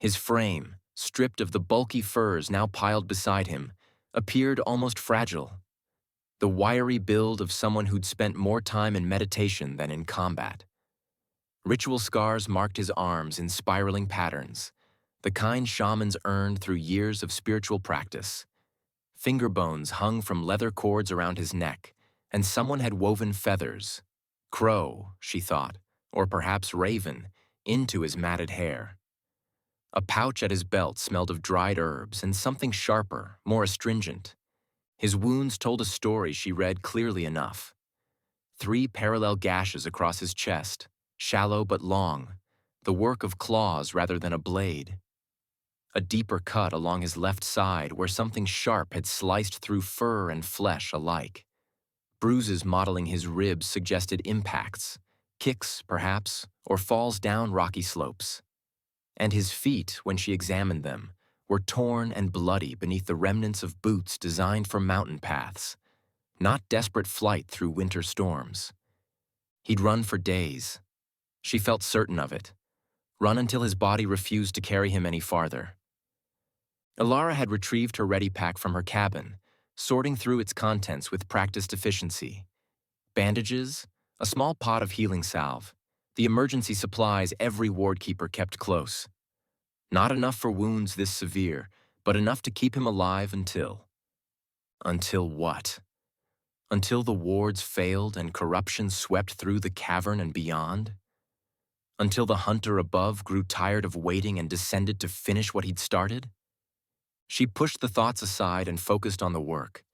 His frame, stripped of the bulky furs now piled beside him, appeared almost fragile. The wiry build of someone who'd spent more time in meditation than in combat. Ritual scars marked his arms in spiraling patterns, the kind shamans earned through years of spiritual practice. Finger bones hung from leather cords around his neck, and someone had woven feathers, crow, she thought, or perhaps raven, into his matted hair. A pouch at his belt smelled of dried herbs and something sharper, more astringent. His wounds told a story she read clearly enough. 3 parallel gashes across his chest, shallow but long, the work of claws rather than a blade. A deeper cut along his left side where something sharp had sliced through fur and flesh alike. Bruises mottling his ribs suggested impacts, kicks perhaps, or falls down rocky slopes. And his feet, when she examined them, were torn and bloody beneath the remnants of boots designed for mountain paths, not desperate flight through winter storms. He'd run for days. She felt certain of it. Run until his body refused to carry him any farther. Elara had retrieved her ready pack from her cabin, sorting through its contents with practiced efficiency. Bandages, a small pot of healing salve, the emergency supplies every wardkeeper kept close. Not enough for wounds this severe, but enough to keep him alive until... Until what? Until the wards failed and corruption swept through the cavern and beyond? Until the hunter above grew tired of waiting and descended to finish what he'd started? She pushed the thoughts aside and focused on the work.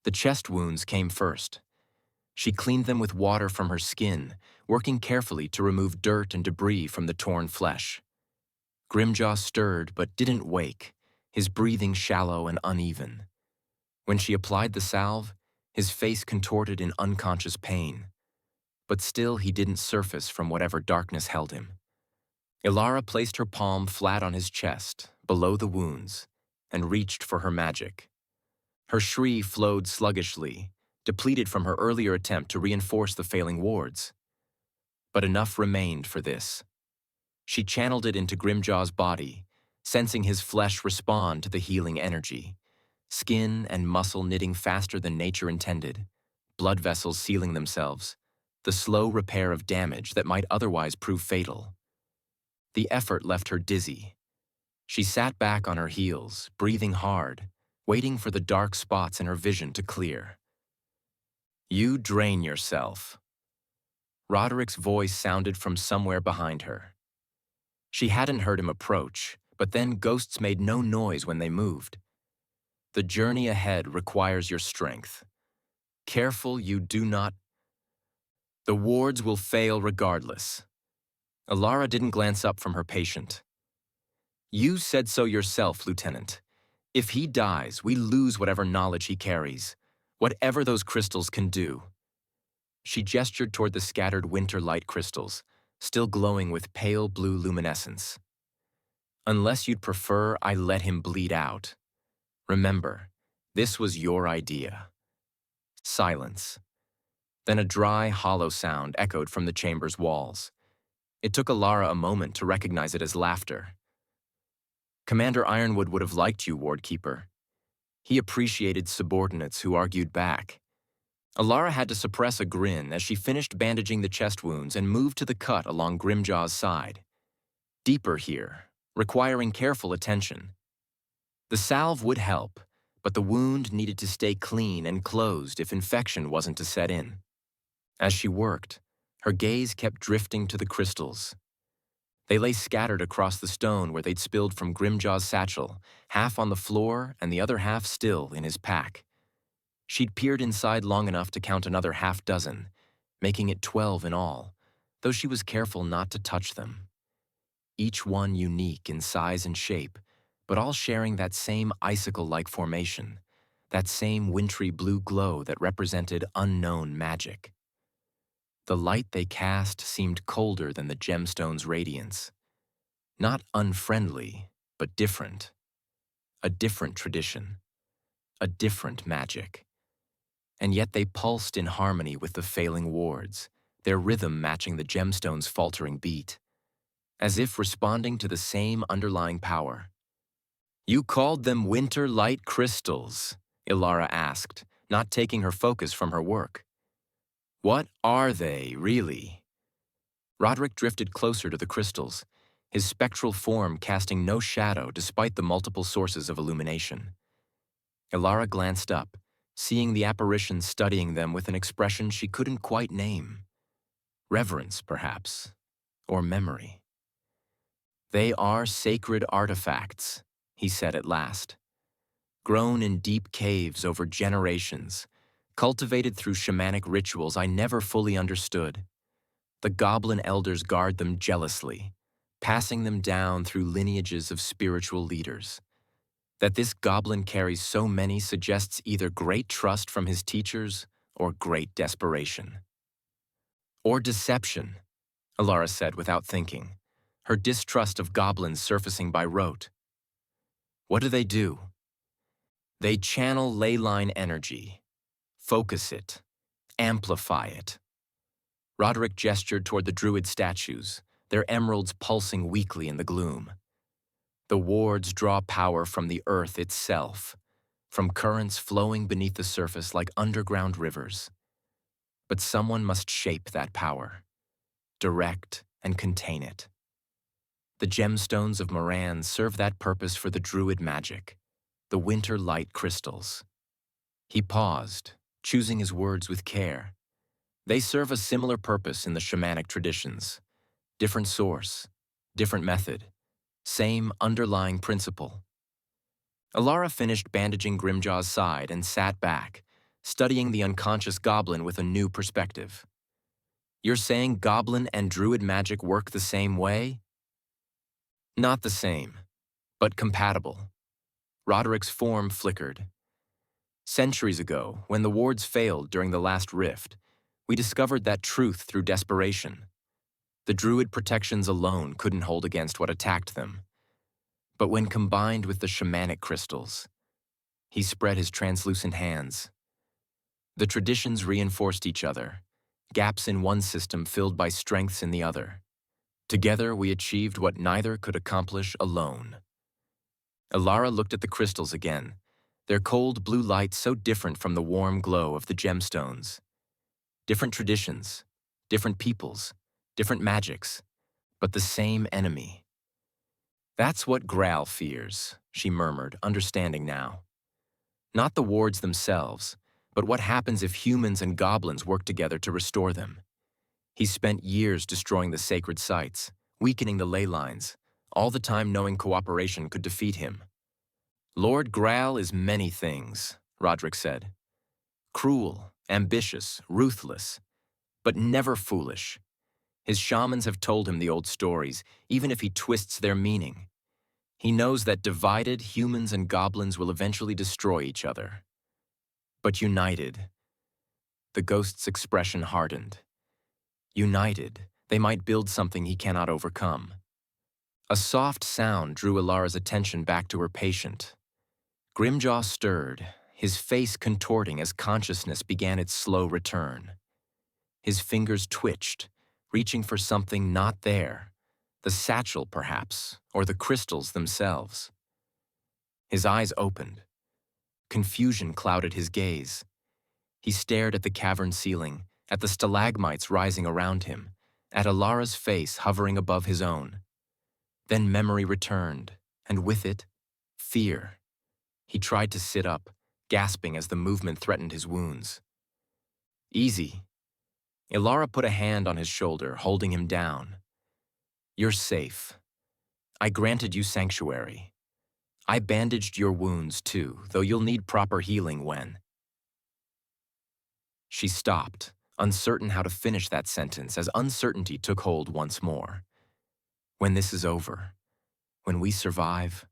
The chest wounds came first. She cleaned them with water from her skin, working carefully to remove dirt and debris from the torn flesh. Grimjaw stirred but didn't wake, his breathing shallow and uneven. When she applied the salve, his face contorted in unconscious pain. But still he didn't surface from whatever darkness held him. Elara placed her palm flat on his chest, below the wounds, and reached for her magic. Her shri flowed sluggishly, depleted from her earlier attempt to reinforce the failing wards. But enough remained for this. She channeled it into Grimjaw's body, sensing his flesh respond to the healing energy, skin and muscle knitting faster than nature intended, blood vessels sealing themselves, the slow repair of damage that might otherwise prove fatal. The effort left her dizzy. She sat back on her heels, breathing hard, waiting for the dark spots in her vision to clear. "You drain yourself." Roderick's voice sounded from somewhere behind her. She hadn't heard him approach, but then ghosts made no noise when they moved. "The journey ahead requires your strength. Careful you do not... The wards will fail regardless." Elara didn't glance up from her patient. "You said so yourself, Lieutenant. If he dies, we lose whatever knowledge he carries, whatever those crystals can do." She gestured toward the scattered winter light crystals, still glowing with pale blue luminescence. "Unless you'd prefer I let him bleed out. Remember, this was your idea." Silence. Then a dry, hollow sound echoed from the chamber's walls. It took Elara a moment to recognize it as laughter. Commander Ironwood would have liked you, Wardkeeper. He appreciated subordinates who argued back. Elara had to suppress a grin as she finished bandaging the chest wounds and moved to the cut along Grimjaw's side. Deeper here, requiring careful attention. The salve would help, but the wound needed to stay clean and closed if infection wasn't to set in. As she worked, her gaze kept drifting to the crystals. They lay scattered across the stone where they'd spilled from Grimjaw's satchel, half on the floor and the other half still in his pack. She'd peered inside long enough to count another half-dozen, making it 12 in all, though she was careful not to touch them. Each one unique in size and shape, but all sharing that same icicle-like formation, that same wintry blue glow that represented unknown magic. The light they cast seemed colder than the gemstone's radiance. Not unfriendly, but different. A different tradition. A different magic. And yet they pulsed in harmony with the failing wards, their rhythm matching the gemstone's faltering beat, as if responding to the same underlying power. "You called them winter light crystals?" Elara asked, not taking her focus from her work. "What are they, really?" Roderick drifted closer to the crystals, his spectral form casting no shadow despite the multiple sources of illumination. Elara glanced up, seeing the apparition studying them with an expression she couldn't quite name. Reverence, perhaps, or memory. "They are sacred artifacts," he said at last. "Grown in deep caves over generations, cultivated through shamanic rituals I never fully understood. The goblin elders guard them jealously, passing them down through lineages of spiritual leaders. That this goblin carries so many suggests either great trust from his teachers or great desperation." "Or deception," Elara said without thinking, her distrust of goblins surfacing by rote. "What do? They channel ley line energy, focus it, amplify it." Roderick gestured toward the druid statues, their emeralds pulsing weakly in the gloom. "The wards draw power from the earth itself, from currents flowing beneath the surface like underground rivers. But someone must shape that power, direct and contain it. The gemstones of Moran serve that purpose for the druid magic, the winter light crystals." He paused, choosing his words with care. "They serve a similar purpose in the shamanic traditions. Different source, different method, same underlying principle." Elara finished bandaging Grimjaw's side and sat back, studying the unconscious goblin with a new perspective. "You're saying goblin and druid magic work the same way?" "Not the same, but compatible." Roderick's form flickered. "Centuries ago, when the wards failed during the last rift, we discovered that truth through desperation. The druid protections alone couldn't hold against what attacked them. But when combined with the shamanic crystals," he spread his translucent hands, "the traditions reinforced each other, gaps in one system filled by strengths in the other. Together we achieved what neither could accomplish alone." Elara looked at the crystals again, their cold blue light so different from the warm glow of the gemstones. Different traditions, different peoples, different magics, but the same enemy. "That's what Graal fears," she murmured, understanding now. "Not the wards themselves, but what happens if humans and goblins work together to restore them. He's spent years destroying the sacred sites, weakening the ley lines, all the time knowing cooperation could defeat him." "Lord Graal is many things," Roderick said. "Cruel, ambitious, ruthless, but never foolish. His shamans have told him the old stories, even if he twists their meaning. He knows that divided, humans and goblins will eventually destroy each other. But united," the ghost's expression hardened. "United, they might build something he cannot overcome." A soft sound drew Elara's attention back to her patient. Grimjaw stirred, his face contorting as consciousness began its slow return. His fingers twitched, reaching for something not there. The satchel, perhaps, or the crystals themselves. His eyes opened. Confusion clouded his gaze. He stared at the cavern ceiling, at the stalagmites rising around him, at Elara's face hovering above his own. Then memory returned, and with it, fear. He tried to sit up, gasping as the movement threatened his wounds. Easy. Elara put a hand on his shoulder, holding him down. You're safe. I granted you sanctuary. I bandaged your wounds too, though you'll need proper healing when. She stopped, uncertain how to finish that sentence as uncertainty took hold once more. When this is over, when we survive,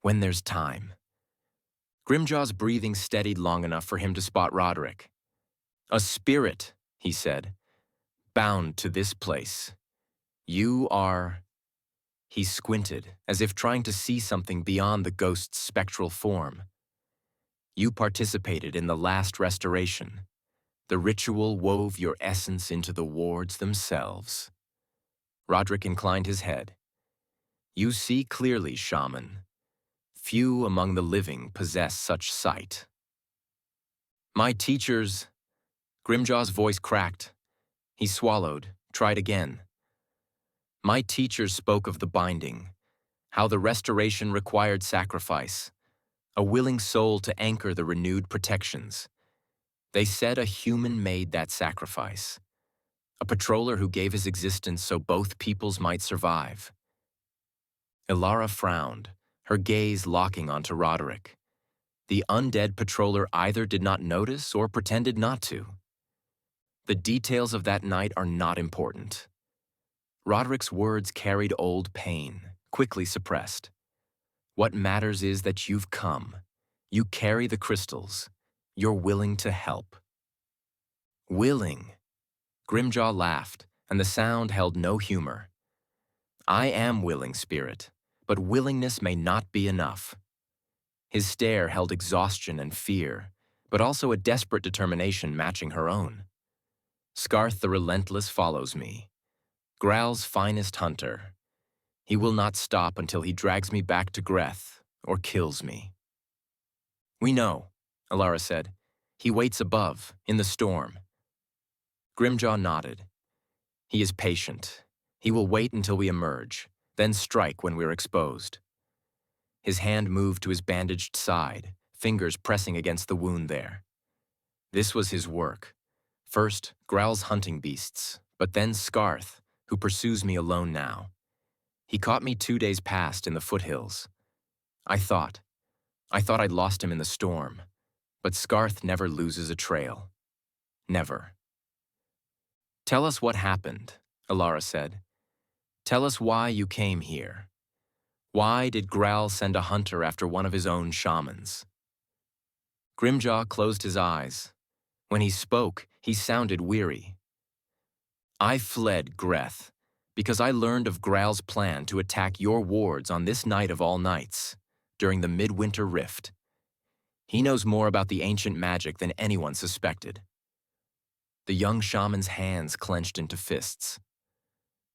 when there's time. Grimjaw's breathing steadied long enough for him to spot Roderick. A spirit, he said, bound to this place. You are... He squinted, as if trying to see something beyond the ghost's spectral form. You participated in the last restoration. The ritual wove your essence into the wards themselves. Roderick inclined his head. You see clearly, shaman. Few among the living possess such sight. My teachers... Grimjaw's voice cracked. He swallowed, tried again. My teachers spoke of the binding, how the restoration required sacrifice, a willing soul to anchor the renewed protections. They said a human made that sacrifice, a patroller who gave his existence so both peoples might survive. Elara frowned, her gaze locking onto Roderick. The undead patroller either did not notice or pretended not to. The details of that night are not important. Roderick's words carried old pain, quickly suppressed. What matters is that you've come. You carry the crystals. You're willing to help. Willing. Grimjaw laughed, and the sound held no humor. I am willing, spirit, but willingness may not be enough. His stare held exhaustion and fear, but also a desperate determination matching her own. Scarth the Relentless follows me. Growl's finest hunter. He will not stop until he drags me back to Greth or kills me. We know, Elara said. He waits above, in the storm. Grimjaw nodded. He is patient. He will wait until we emerge, then strike when we're exposed. His hand moved to his bandaged side, fingers pressing against the wound there. This was his work. First, Growl's hunting beasts, but then Scarth, who pursues me alone now. He caught me 2 days past in the foothills. I thought I'd lost him in the storm, but Scarth never loses a trail. Never. Tell us what happened, Elara said. Tell us why you came here. Why did Growl send a hunter after one of his own shamans? Grimjaw closed his eyes. When he spoke, he sounded weary. I fled Greth because I learned of Growl's plan to attack your wards on this night of all nights, during the Midwinter Rift. He knows more about the ancient magic than anyone suspected. The young shaman's hands clenched into fists.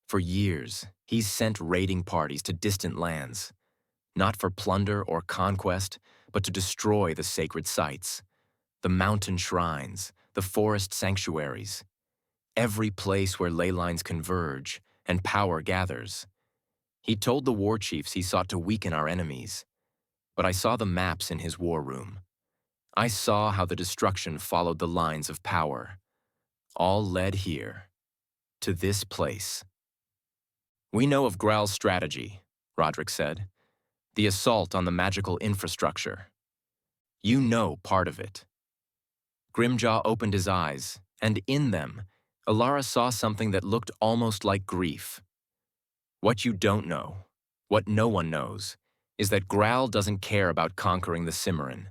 For years, he's sent raiding parties to distant lands, not for plunder or conquest, but to destroy the sacred sites, the mountain shrines, the forest sanctuaries, every place where ley lines converge and power gathers. He told the war chiefs he sought to weaken our enemies, but I saw the maps in his war room. I saw how the destruction followed the lines of power. All led here, to this place. We know of Growl's strategy, Roderick said. The assault on the magical infrastructure. You know part of it. Grimjaw opened his eyes, and in them, Elara saw something that looked almost like grief. What you don't know, what no one knows, is that Growl doesn't care about conquering the Simmaron.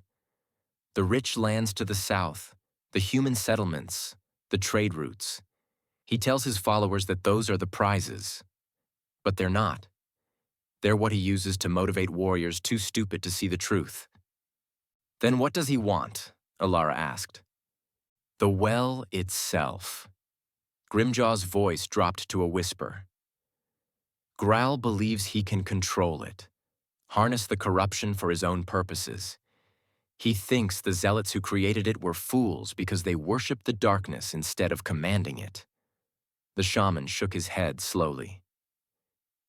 The rich lands to the south, the human settlements, the trade routes. He tells his followers that those are the prizes. But they're not. They're what he uses to motivate warriors too stupid to see the truth. Then what does he want? Elara asked. The well itself. Grimjaw's voice dropped to a whisper. Growl believes he can control it, harness the corruption for his own purposes. He thinks the zealots who created it were fools because they worshiped the darkness instead of commanding it. The shaman shook his head slowly.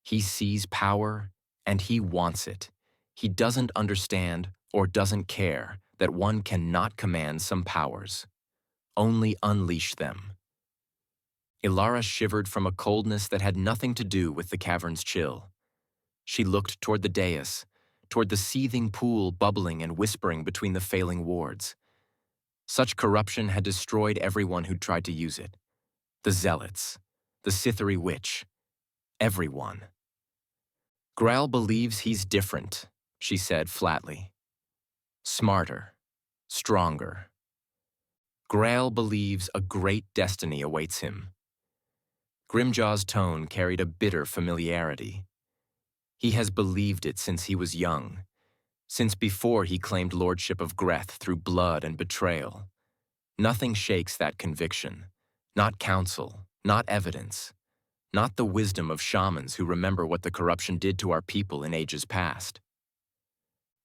He sees power, and he wants it. He doesn't understand or doesn't care that one cannot command some powers. Only unleash them. Elara shivered from a coldness that had nothing to do with the cavern's chill. She looked toward the dais, toward the seething pool bubbling and whispering between the failing wards. Such corruption had destroyed everyone who'd tried to use it. The zealots, the Sithari witch, everyone. Growl believes he's different, she said flatly. Smarter, stronger. Growl believes a great destiny awaits him. Grimjaw's tone carried a bitter familiarity. He has believed it since he was young, since before he claimed lordship of Greth through blood and betrayal. Nothing shakes that conviction. Not counsel, not evidence, not the wisdom of shamans who remember what the corruption did to our people in ages past.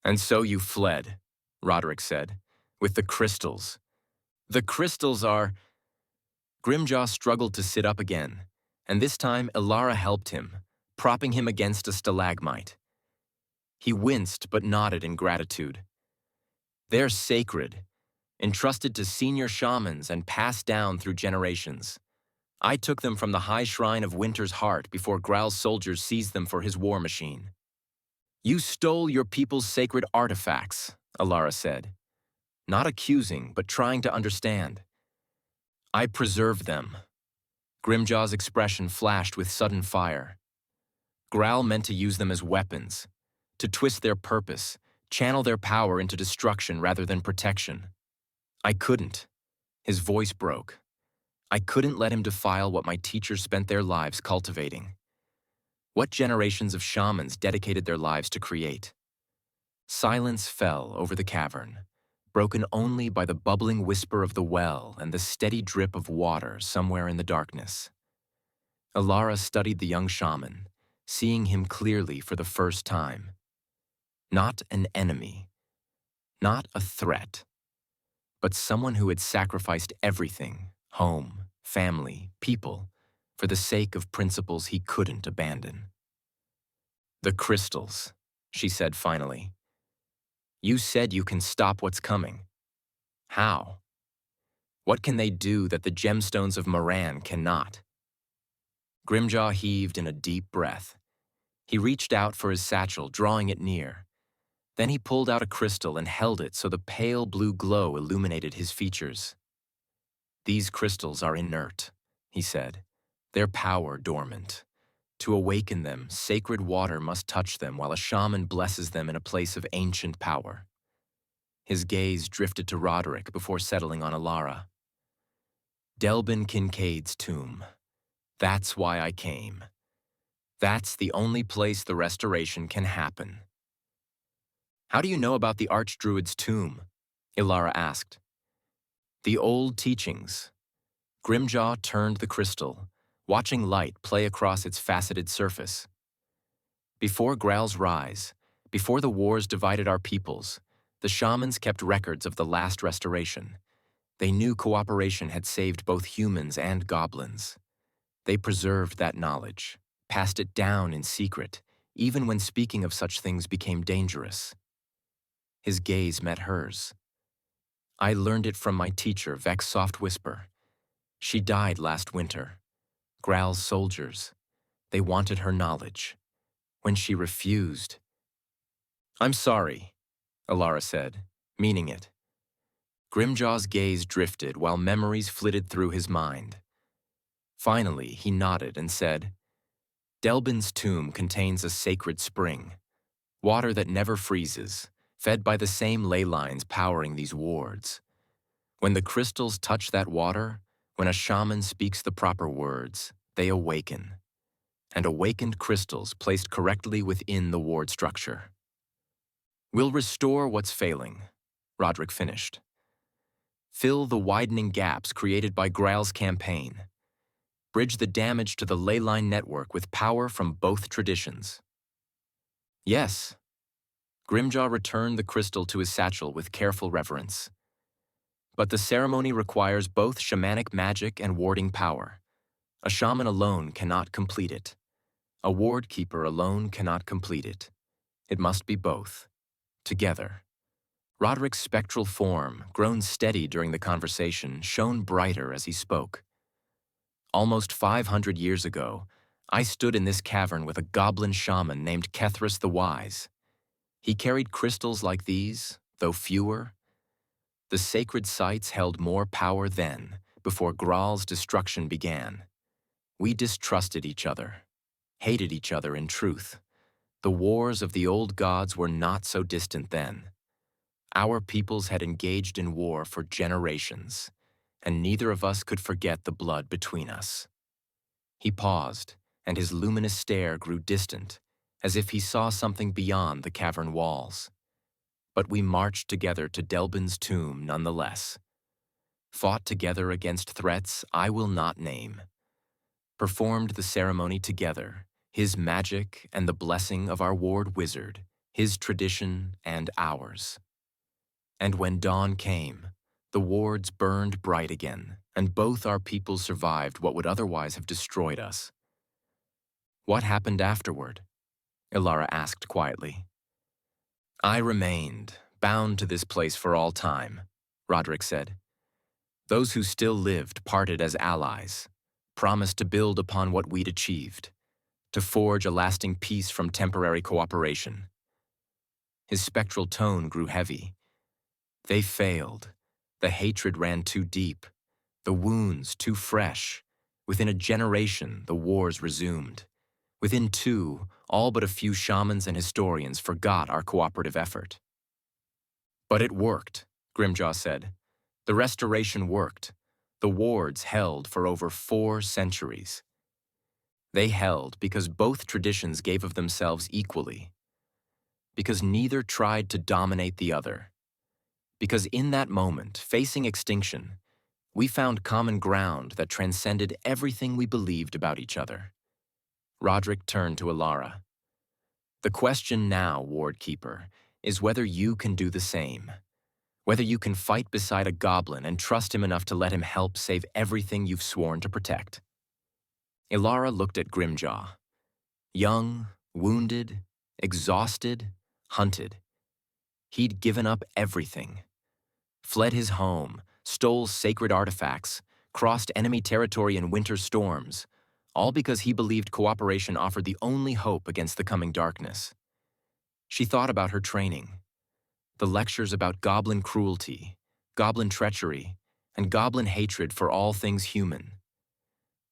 And so you fled, Roderick said, with the crystals. The crystals are... Grimjaw struggled to sit up again, and this time Elara helped him, propping him against a stalagmite. He winced but nodded in gratitude. They're sacred, entrusted to senior shamans and passed down through generations. I took them from the high shrine of Winter's heart before Growl's soldiers seized them for his war machine. You stole your people's sacred artifacts, Elara said, not accusing but trying to understand. I preserved them. Grimjaw's expression flashed with sudden fire. Growl meant to use them as weapons, to twist their purpose, channel their power into destruction rather than protection. I couldn't. His voice broke. I couldn't let him defile what my teachers spent their lives cultivating. What generations of shamans dedicated their lives to create? Silence fell over the cavern, broken only by the bubbling whisper of the well and the steady drip of water somewhere in the darkness. Elara studied the young shaman, seeing him clearly for the first time. Not an enemy, not a threat, but someone who had sacrificed everything, home, family, people, for the sake of principles he couldn't abandon. The crystals, she said finally. You said you can stop what's coming. How? What can they do that the gemstones of Moran cannot? Grimjaw heaved in a deep breath. He reached out for his satchel, drawing it near. Then he pulled out a crystal and held it so the pale blue glow illuminated his features. These crystals are inert, he said, their power dormant. To awaken them, sacred water must touch them while a shaman blesses them in a place of ancient power. His gaze drifted to Roderick before settling on Elara. Delbin Kincaid's tomb. That's why I came. That's the only place the restoration can happen. How do you know about the Archdruid's tomb? Elara asked. The old teachings. Grimjaw turned the crystal, watching light play across its faceted surface. Before Growl's rise, before the wars divided our peoples, the shamans kept records of the last restoration. They knew cooperation had saved both humans and goblins. They preserved that knowledge, passed it down in secret, even when speaking of such things became dangerous. His gaze met hers. I learned it from my teacher, Vex's soft whisper. She died last winter. Growl's soldiers. They wanted her knowledge. When she refused... I'm sorry, Elara said, meaning it. Grimjaw's gaze drifted while memories flitted through his mind. Finally, he nodded and said, Delbin's tomb contains a sacred spring, water that never freezes, fed by the same ley lines powering these wards. When the crystals touch that water, when a shaman speaks the proper words, they awaken. And awakened crystals placed correctly within the ward structure. We'll restore what's failing, Roderick finished. Fill the widening gaps created by Growl's campaign. bridge the damage to the ley line network with power from both traditions. Yes. Grimjaw returned the crystal to his satchel with careful reverence. But the ceremony requires both shamanic magic and warding power. A shaman alone cannot complete it. A wardkeeper alone cannot complete it. It must be both, together. Roderick's spectral form, grown steady during the conversation, shone brighter as he spoke. Almost 500 years ago, I stood in this cavern with a goblin shaman named Kethris the Wise. He carried crystals like these, though fewer. The sacred sites held more power then, before Graal's destruction began. We distrusted each other, hated each other in truth. The wars of the old gods were not so distant then. Our peoples had engaged in war for generations, and neither of us could forget the blood between us. He paused, and his luminous stare grew distant, as if he saw something beyond the cavern walls. But we marched together to Delbin's tomb nonetheless. Fought together against threats I will not name. Performed the ceremony together, his magic and the blessing of our ward wizard, his tradition and ours. And when dawn came, the wards burned bright again, and both our peoples survived what would otherwise have destroyed us. What happened afterward? Elara asked quietly. I remained, bound to this place for all time, Roderick said. Those who still lived parted as allies, promised to build upon what we'd achieved, to forge a lasting peace from temporary cooperation. His spectral tone grew heavy. They failed. The hatred ran too deep, the wounds too fresh. Within a generation, the wars resumed. Within 2, all but a few shamans and historians forgot our cooperative effort. But it worked, Grimjaw said. The restoration worked. The wards held for over 4 centuries. They held because both traditions gave of themselves equally. Because neither tried to dominate the other. Because in that moment, facing extinction, we found common ground that transcended everything we believed about each other. Roderick turned to Elara. The question now, Wardkeeper, is whether you can do the same. Whether you can fight beside a goblin and trust him enough to let him help save everything you've sworn to protect. Elara looked at Grimjaw. Young, wounded, exhausted, hunted. He'd given up everything. Fled his home, stole sacred artifacts, crossed enemy territory in winter storms, all because he believed cooperation offered the only hope against the coming darkness. She thought about her training. The lectures about goblin cruelty, goblin treachery, and goblin hatred for all things human.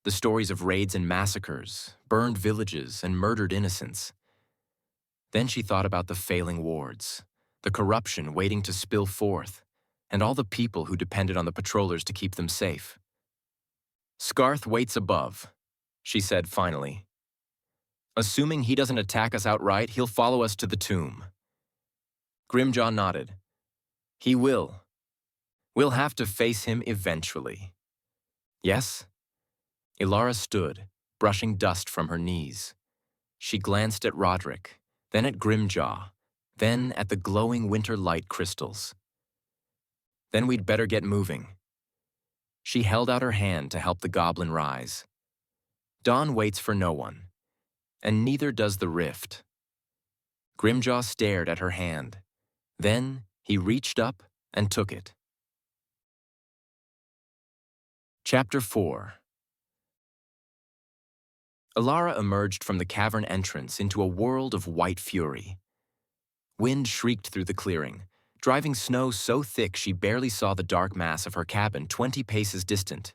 The stories of raids and massacres, burned villages, and murdered innocents. Then she thought about the failing wards, the corruption waiting to spill forth, and all the people who depended on the patrollers to keep them safe. Scarth waits above, she said finally. Assuming he doesn't attack us outright, he'll follow us to the tomb. Grimjaw nodded. He will. We'll have to face him eventually. Yes? Elara stood, brushing dust from her knees. She glanced at Roderick, then at Grimjaw, then at the glowing winter light crystals. Then we'd better get moving. She held out her hand to help the goblin rise. Dawn waits for no one, and neither does the rift. Grimjaw stared at her hand. Then he reached up and took it. Chapter 4. Elara emerged from the cavern entrance into a world of white fury. Wind shrieked through the clearing, driving snow so thick she barely saw the dark mass of her cabin 20 paces distant.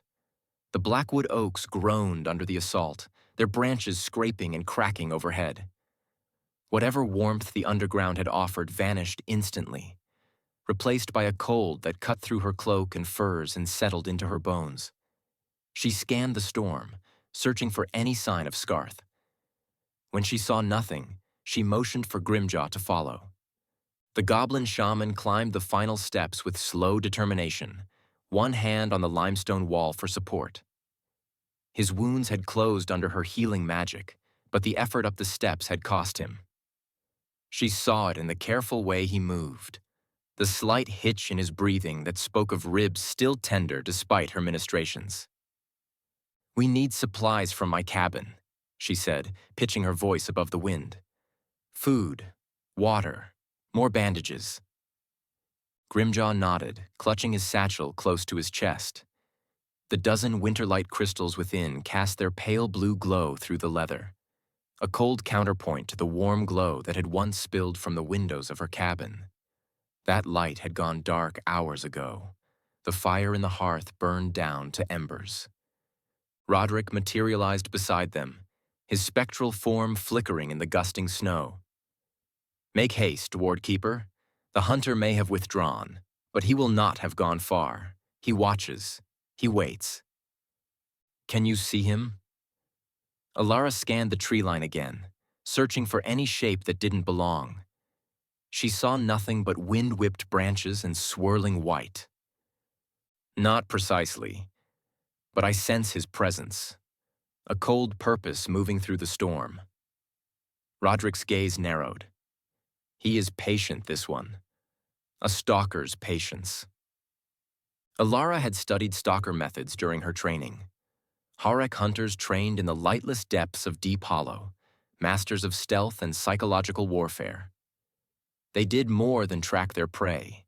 The blackwood oaks groaned under the assault, their branches scraping and cracking overhead. Whatever warmth the underground had offered vanished instantly, replaced by a cold that cut through her cloak and furs and settled into her bones. She scanned the storm, searching for any sign of Scarth. When she saw nothing, she motioned for Grimjaw to follow. The goblin shaman climbed the final steps with slow determination, one hand on the limestone wall for support. His wounds had closed under her healing magic, but the effort up the steps had cost him. She saw it in the careful way he moved, the slight hitch in his breathing that spoke of ribs still tender despite her ministrations. "We need supplies from my cabin," she said, pitching her voice above the wind. "Food, water, more bandages." Grimjaw nodded, clutching his satchel close to his chest. The dozen winterlight crystals within cast their pale blue glow through the leather, a cold counterpoint to the warm glow that had once spilled from the windows of her cabin. That light had gone dark hours ago. The fire in the hearth burned down to embers. Roderick materialized beside them, his spectral form flickering in the gusting snow. "Make haste, Wardkeeper. The hunter may have withdrawn, but he will not have gone far. He watches. He waits." "Can you see him?" Elara scanned the tree line again, searching for any shape that didn't belong. She saw nothing but wind-whipped branches and swirling white. "Not precisely, but I sense his presence, a cold purpose moving through the storm." Roderick's gaze narrowed. He is patient, this one. A stalker's patience. Elara had studied stalker methods during her training. Harek hunters trained in the lightless depths of Deep Hollow, masters of stealth and psychological warfare. They did more than track their prey.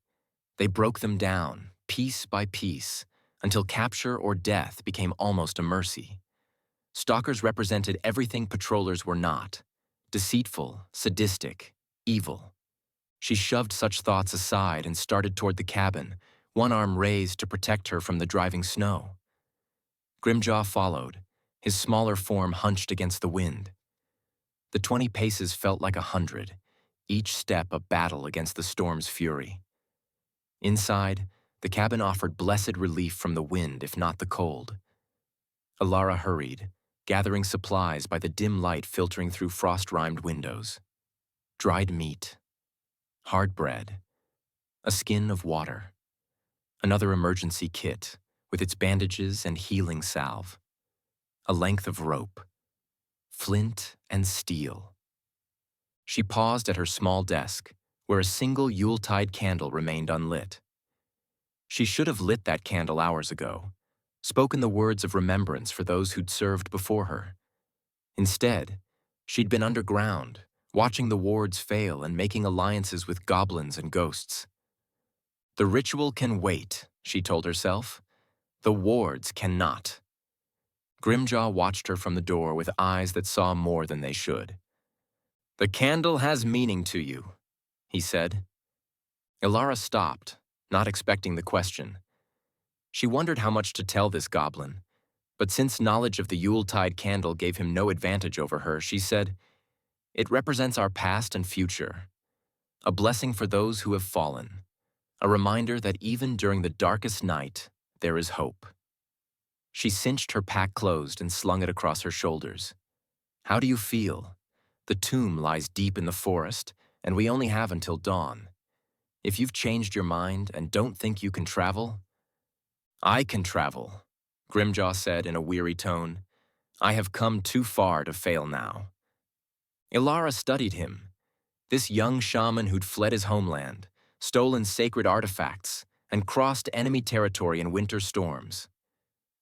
They broke them down, piece by piece, until capture or death became almost a mercy. Stalkers represented everything patrollers were not: deceitful, sadistic, evil. She shoved such thoughts aside and started toward the cabin, one arm raised to protect her from the driving snow. Grimjaw followed, his smaller form hunched against the wind. The 20 paces felt like 100, each step a battle against the storm's fury. Inside, the cabin offered blessed relief from the wind, if not the cold. Elara hurried, gathering supplies by the dim light filtering through frost-rimed windows. Dried meat, hard bread, a skin of water, another emergency kit with its bandages and healing salve, a length of rope, flint and steel. She paused at her small desk, where a single Yuletide candle remained unlit. She should have lit that candle hours ago, spoken the words of remembrance for those who'd served before her. Instead, she'd been underground, watching the wards fail and making alliances with goblins and ghosts. The ritual can wait, she told herself. The wards cannot. Grimjaw watched her from the door with eyes that saw more than they should. "The candle has meaning to you," he said. Elara stopped, not expecting the question. She wondered how much to tell this goblin, but since knowledge of the Yuletide candle gave him no advantage over her, she said, "It represents our past and future, a blessing for those who have fallen, a reminder that even during the darkest night, there is hope." She cinched her pack closed and slung it across her shoulders. "How do you feel? The tomb lies deep in the forest, and we only have until dawn. If you've changed your mind and don't think you can travel—" "I can travel," Grimjaw said in a weary tone. "I have come too far to fail now." Elara studied him, this young shaman who'd fled his homeland, stolen sacred artifacts, and crossed enemy territory in winter storms.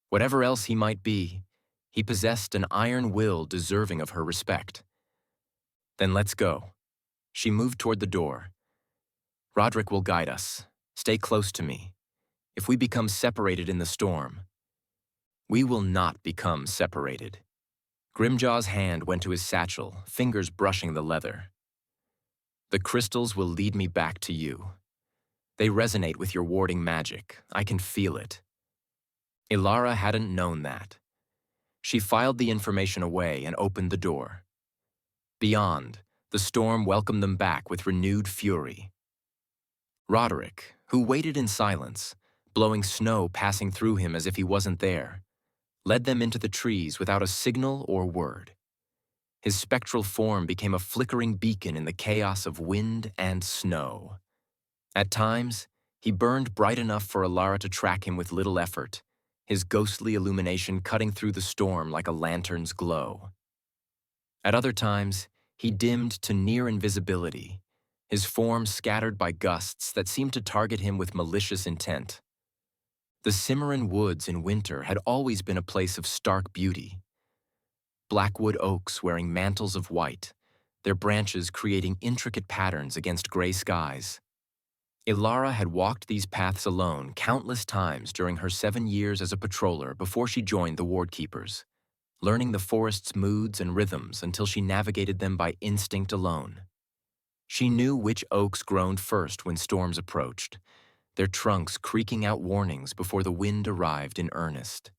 Whatever else he might be, he possessed an iron will deserving of her respect. "Then let's go." She moved toward the door. "Roderick will guide us. Stay close to me. If we become separated in the storm—" "We will not become separated." Grimjaw's hand went to his satchel, fingers brushing the leather. "The crystals will lead me back to you. They resonate with your warding magic. I can feel it." Elara hadn't known that. She filed the information away and opened the door. Beyond, the storm welcomed them back with renewed fury. Roderick, who waited in silence, blowing snow passing through him as if he wasn't there, led them into the trees without a signal or word. His spectral form became a flickering beacon in the chaos of wind and snow. At times, he burned bright enough for Elara to track him with little effort, his ghostly illumination cutting through the storm like a lantern's glow. At other times, he dimmed to near invisibility, his form scattered by gusts that seemed to target him with malicious intent. The Simmaron woods in winter had always been a place of stark beauty. Blackwood oaks wearing mantles of white, their branches creating intricate patterns against gray skies. Elara had walked these paths alone countless times during her 7 years as a patroller before she joined the Wardkeepers, learning the forest's moods and rhythms until she navigated them by instinct alone. She knew which oaks groaned first when storms approached, their trunks creaking out warnings before the wind arrived in earnest.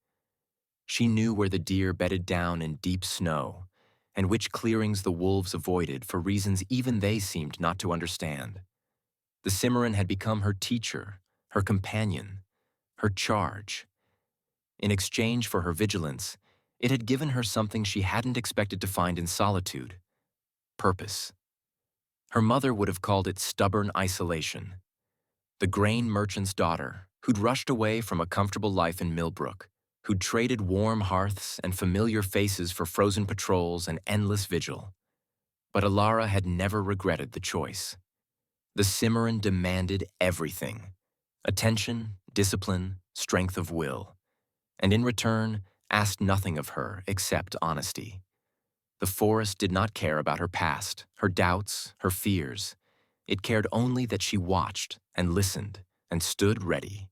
She knew where the deer bedded down in deep snow, and which clearings the wolves avoided for reasons even they seemed not to understand. The Simmaron had become her teacher, her companion, her charge. In exchange for her vigilance, it had given her something she hadn't expected to find in solitude: purpose. Her mother would have called it stubborn isolation. The grain merchant's daughter, who'd rushed away from a comfortable life in Millbrook, who'd traded warm hearths and familiar faces for frozen patrols and endless vigil. But Elara had never regretted the choice. The Simmaron demanded everything: attention, discipline, strength of will, and in return asked nothing of her except honesty. The forest did not care about her past, her doubts, her fears. It cared only that she watched and listened and stood ready.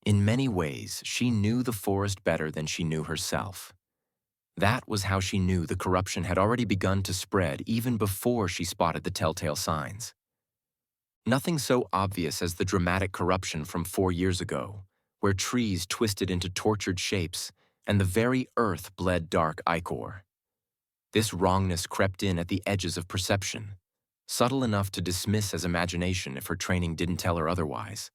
In many ways, she knew the forest better than she knew herself. That was how she knew the corruption had already begun to spread even before she spotted the telltale signs. Nothing so obvious as the dramatic corruption from 4 years ago, where trees twisted into tortured shapes and the very earth bled dark ichor. This wrongness crept in at the edges of perception, subtle enough to dismiss as imagination if her training didn't tell her otherwise.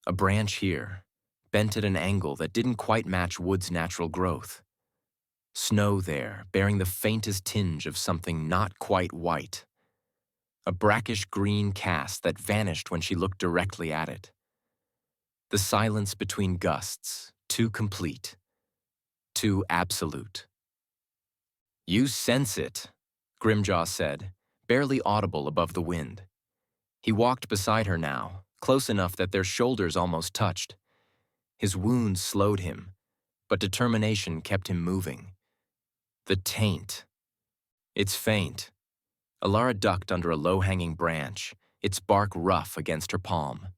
A branch here, bent at an angle that didn't quite match wood's natural growth. Snow there, bearing the faintest tinge of something not quite white. A brackish green cast that vanished when she looked directly at it. The silence between gusts, too complete, too absolute. "You sense it," Grimjaw said, barely audible above the wind. He walked beside her now, close enough that their shoulders almost touched. His wounds slowed him, but determination kept him moving. The taint. It's faint. Elara ducked under a low-hanging branch, its bark rough against her palm.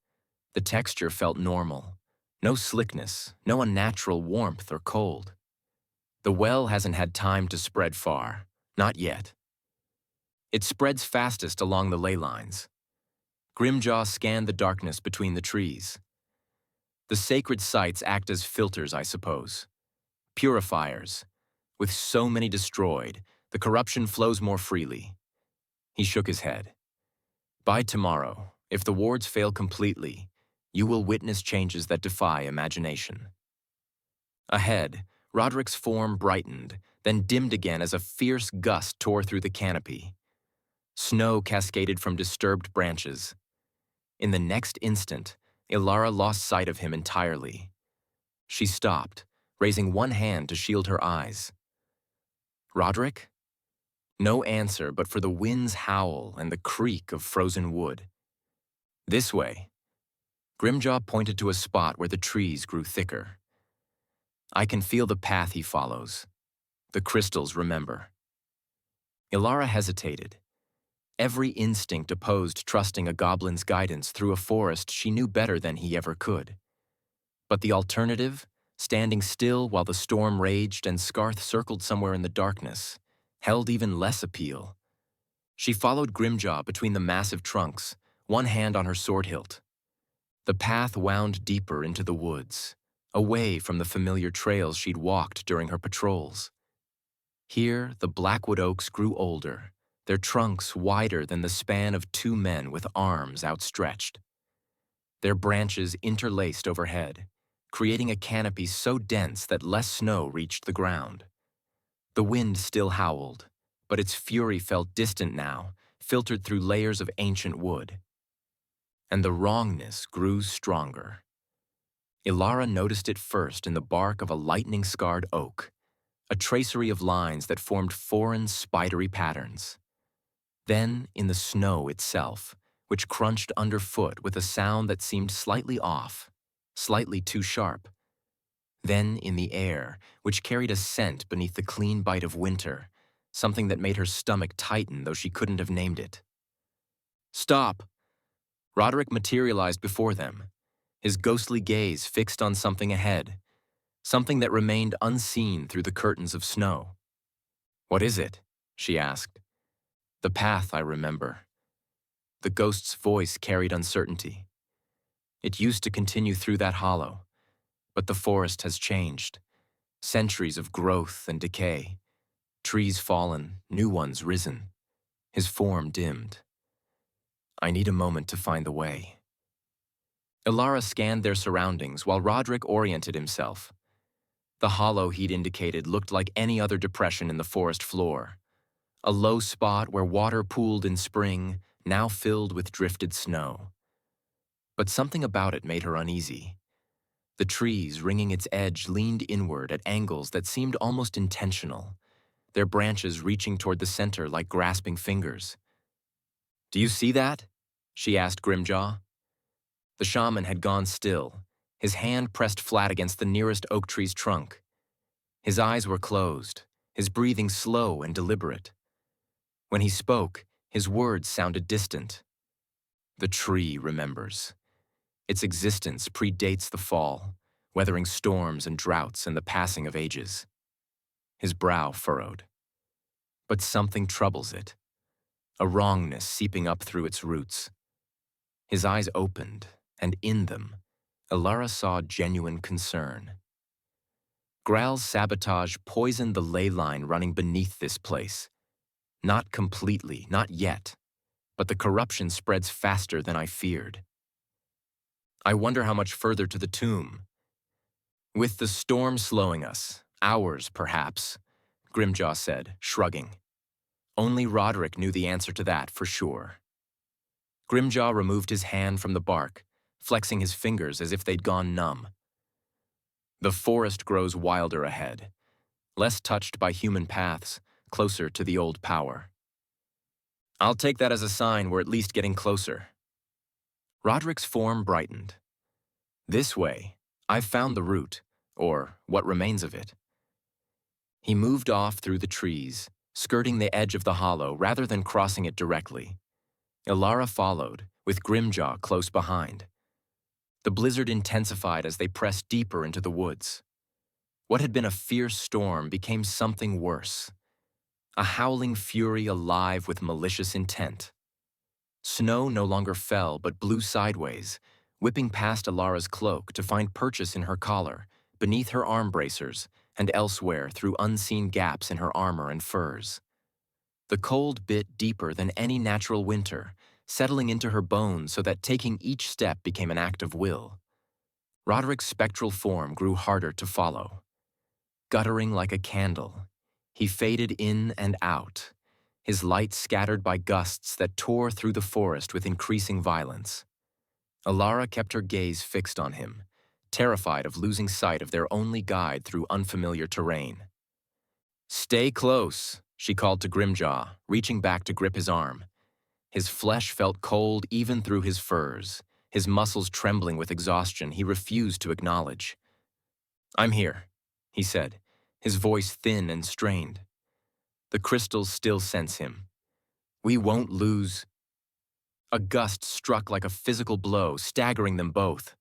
The texture felt normal. No slickness, no unnatural warmth or cold. The well hasn't had time to spread far. Not yet. It spreads fastest along the ley lines. Grimjaw scanned the darkness between the trees. The sacred sites act as filters, I suppose. Purifiers. With so many destroyed, the corruption flows more freely. He shook his head. By tomorrow, if the wards fail completely, you will witness changes that defy imagination. Ahead, Roderick's form brightened, then dimmed again as a fierce gust tore through the canopy. Snow cascaded from disturbed branches. In the next instant, Elara lost sight of him entirely. She stopped, raising one hand to shield her eyes. Roderick? No answer but for the wind's howl and the creak of frozen wood. This way. Grimjaw pointed to a spot where the trees grew thicker. I can feel the path he follows. The crystals remember. Elara hesitated. Every instinct opposed trusting a goblin's guidance through a forest she knew better than he ever could. But the alternative, standing still while the storm raged and Scarth circled somewhere in the darkness, held even less appeal. She followed Grimjaw between the massive trunks, one hand on her sword hilt. The path wound deeper into the woods, away from the familiar trails she'd walked during her patrols. Here, the blackwood oaks grew older, their trunks wider than the span of 2 men with arms outstretched. Their branches interlaced overhead, creating a canopy so dense that less snow reached the ground. The wind still howled, but its fury felt distant now, filtered through layers of ancient wood. And the wrongness grew stronger. Elara noticed it first in the bark of a lightning-scarred oak, a tracery of lines that formed foreign, spidery patterns. Then in the snow itself, which crunched underfoot with a sound that seemed slightly off, slightly too sharp. Then in the air, which carried a scent beneath the clean bite of winter, something that made her stomach tighten though she couldn't have named it. Stop! Roderick materialized before them, his ghostly gaze fixed on something ahead, something that remained unseen through the curtains of snow. What is it? She asked. The path, I remember. The ghost's voice carried uncertainty. It used to continue through that hollow, but the forest has changed. Centuries of growth and decay. Trees fallen, new ones risen. His form dimmed. I need a moment to find the way. Elara scanned their surroundings while Roderick oriented himself. The hollow he'd indicated looked like any other depression in the forest floor. A low spot where water pooled in spring, now filled with drifted snow. But something about it made her uneasy. The trees, ringing its edge, leaned inward at angles that seemed almost intentional, their branches reaching toward the center like grasping fingers. Do you see that? She asked Grimjaw. The shaman had gone still, his hand pressed flat against the nearest oak tree's trunk. His eyes were closed, his breathing slow and deliberate. When he spoke, his words sounded distant. The tree remembers. Its existence predates the fall, weathering storms and droughts and the passing of ages. His brow furrowed. But something troubles it, a wrongness seeping up through its roots. His eyes opened, and in them, Elara saw genuine concern. Graal's sabotage poisoned the ley line running beneath this place. Not completely, not yet, but the corruption spreads faster than I feared. I wonder how much further to the tomb. With the storm slowing us, hours perhaps, Grimjaw said, shrugging. Only Roderick knew the answer to that for sure. Grimjaw removed his hand from the bark, flexing his fingers as if they'd gone numb. The forest grows wilder ahead, less touched by human paths, closer to the old power. I'll take that as a sign we're at least getting closer. Roderick's form brightened. This way, I've found the route, or what remains of it. He moved off through the trees, skirting the edge of the hollow rather than crossing it directly. Elara followed, with Grimjaw close behind. The blizzard intensified as they pressed deeper into the woods. What had been a fierce storm became something worse. A howling fury alive with malicious intent. Snow no longer fell but blew sideways, whipping past Elara's cloak to find purchase in her collar, beneath her arm bracers, and elsewhere through unseen gaps in her armor and furs. The cold bit deeper than any natural winter, settling into her bones so that taking each step became an act of will. Roderick's spectral form grew harder to follow. Guttering like a candle, he faded in and out, his light scattered by gusts that tore through the forest with increasing violence. Elara kept her gaze fixed on him, terrified of losing sight of their only guide through unfamiliar terrain. Stay close, she called to Grimjaw, reaching back to grip his arm. His flesh felt cold even through his furs, his muscles trembling with exhaustion he refused to acknowledge. I'm here, he said, his voice thin and strained. The crystals still sense him. We won't lose. A gust struck like a physical blow, staggering them both.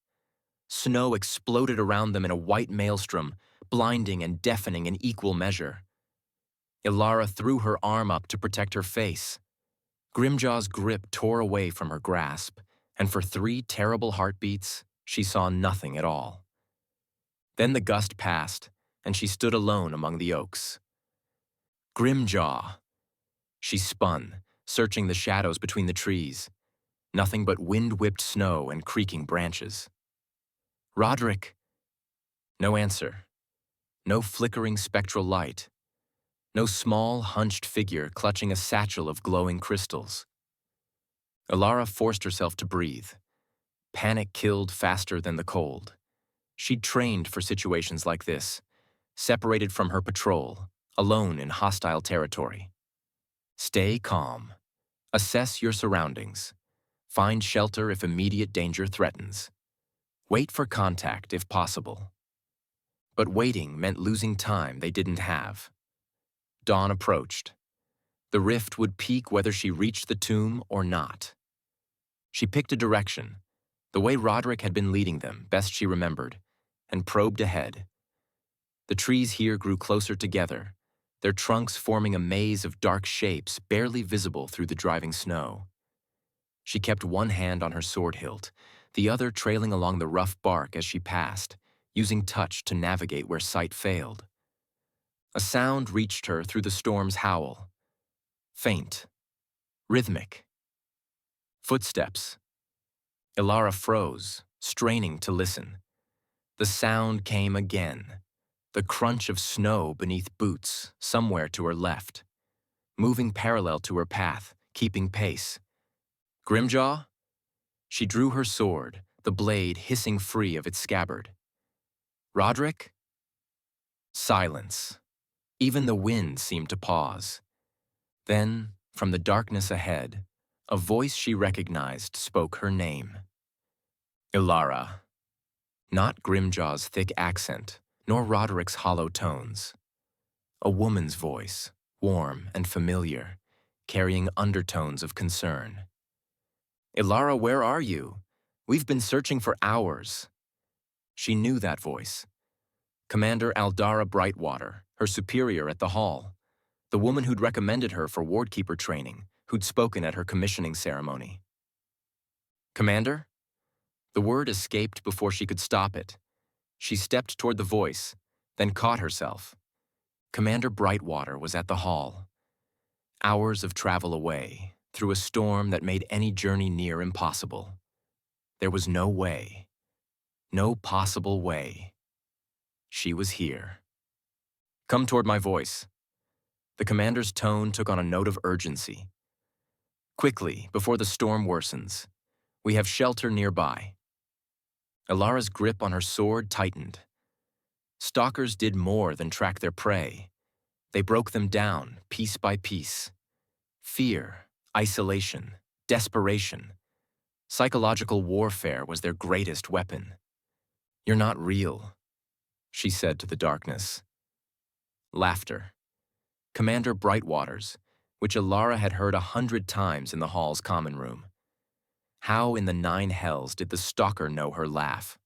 Snow exploded around them in a white maelstrom, blinding and deafening in equal measure. Elara threw her arm up to protect her face. Grimjaw's grip tore away from her grasp, and for 3 terrible heartbeats, she saw nothing at all. Then the gust passed, and she stood alone among the oaks. Grimjaw! She spun, searching the shadows between the trees. Nothing but wind-whipped snow and creaking branches. Roderick! No answer. No flickering spectral light. No small, hunched figure clutching a satchel of glowing crystals. Elara forced herself to breathe. Panic killed faster than the cold. She'd trained for situations like this, separated from her patrol, alone in hostile territory. Stay calm. Assess your surroundings. Find shelter if immediate danger threatens. Wait for contact if possible. But waiting meant losing time they didn't have. Dawn approached. The rift would peak whether she reached the tomb or not. She picked a direction, the way Roderick had been leading them, best she remembered, and probed ahead. The trees here grew closer together, their trunks forming a maze of dark shapes barely visible through the driving snow. She kept one hand on her sword hilt, the other trailing along the rough bark as she passed, using touch to navigate where sight failed. A sound reached her through the storm's howl. Faint. Rhythmic. Footsteps. Elara froze, straining to listen. The sound came again. The crunch of snow beneath boots, somewhere to her left. Moving parallel to her path, keeping pace. Grimjaw? She drew her sword, the blade hissing free of its scabbard. Roderick? Silence. Even the wind seemed to pause. Then, from the darkness ahead, a voice she recognized spoke her name. Elara. Not Grimjaw's thick accent, nor Roderick's hollow tones. A woman's voice, warm and familiar, carrying undertones of concern. Elara, where are you? We've been searching for hours. She knew that voice. Commander Aldara Brightwater, her superior at the hall. The woman who'd recommended her for Wardkeeper training, who'd spoken at her commissioning ceremony. Commander? The word escaped before she could stop it. She stepped toward the voice, then caught herself. Commander Brightwater was at the hall. Hours of travel away, through a storm that made any journey near impossible. There was no way. No possible way. She was here. Come toward my voice. The commander's tone took on a note of urgency. Quickly, before the storm worsens. We have shelter nearby. Elara's grip on her sword tightened. Stalkers did more than track their prey. They broke them down, piece by piece. Fear, isolation, desperation. Psychological warfare was their greatest weapon. You're not real, she said to the darkness. Laughter. Commander Brightwater's, which Elara had heard 100 times in the hall's common room. How in the 9 hells did the stalker know her laugh?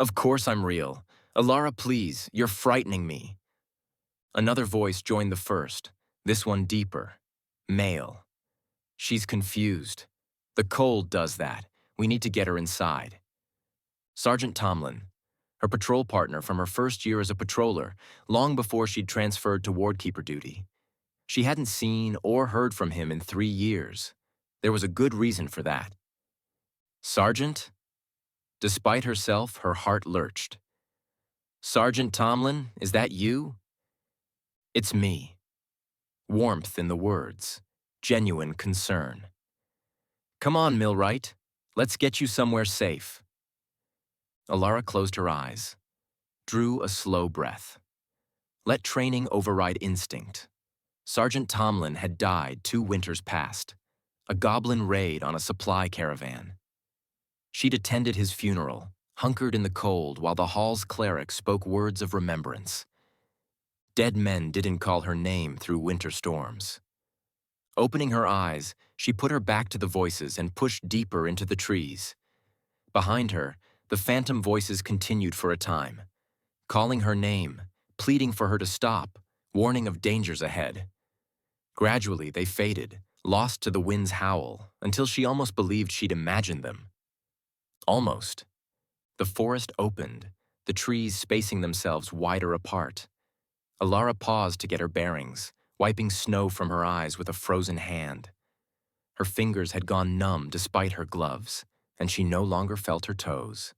Of course I'm real. Elara, please, you're frightening me. Another voice joined the first, this one deeper. Male. She's confused. The cold does that. We need to get her inside. Sergeant Tomlin, her patrol partner from her first year as a patroller, long before she'd transferred to Wardkeeper duty. She hadn't seen or heard from him in 3 years. There was a good reason for that. Sergeant? Despite herself, her heart lurched. Sergeant Tomlin, is that you? It's me. Warmth in the words, genuine concern. Come on, Millwright. Let's get you somewhere safe. Elara closed her eyes, drew a slow breath. Let training override instinct. Sergeant Tomlin had died 2 winters past, a goblin raid on a supply caravan. She'd attended his funeral, hunkered in the cold while the hall's cleric spoke words of remembrance. Dead men didn't call her name through winter storms. Opening her eyes, she put her back to the voices and pushed deeper into the trees. Behind her, the phantom voices continued for a time, calling her name, pleading for her to stop, warning of dangers ahead. Gradually, they faded, lost to the wind's howl, until she almost believed she'd imagined them. Almost. The forest opened, the trees spacing themselves wider apart. Elara paused to get her bearings, wiping snow from her eyes with a frozen hand. Her fingers had gone numb despite her gloves, and she no longer felt her toes.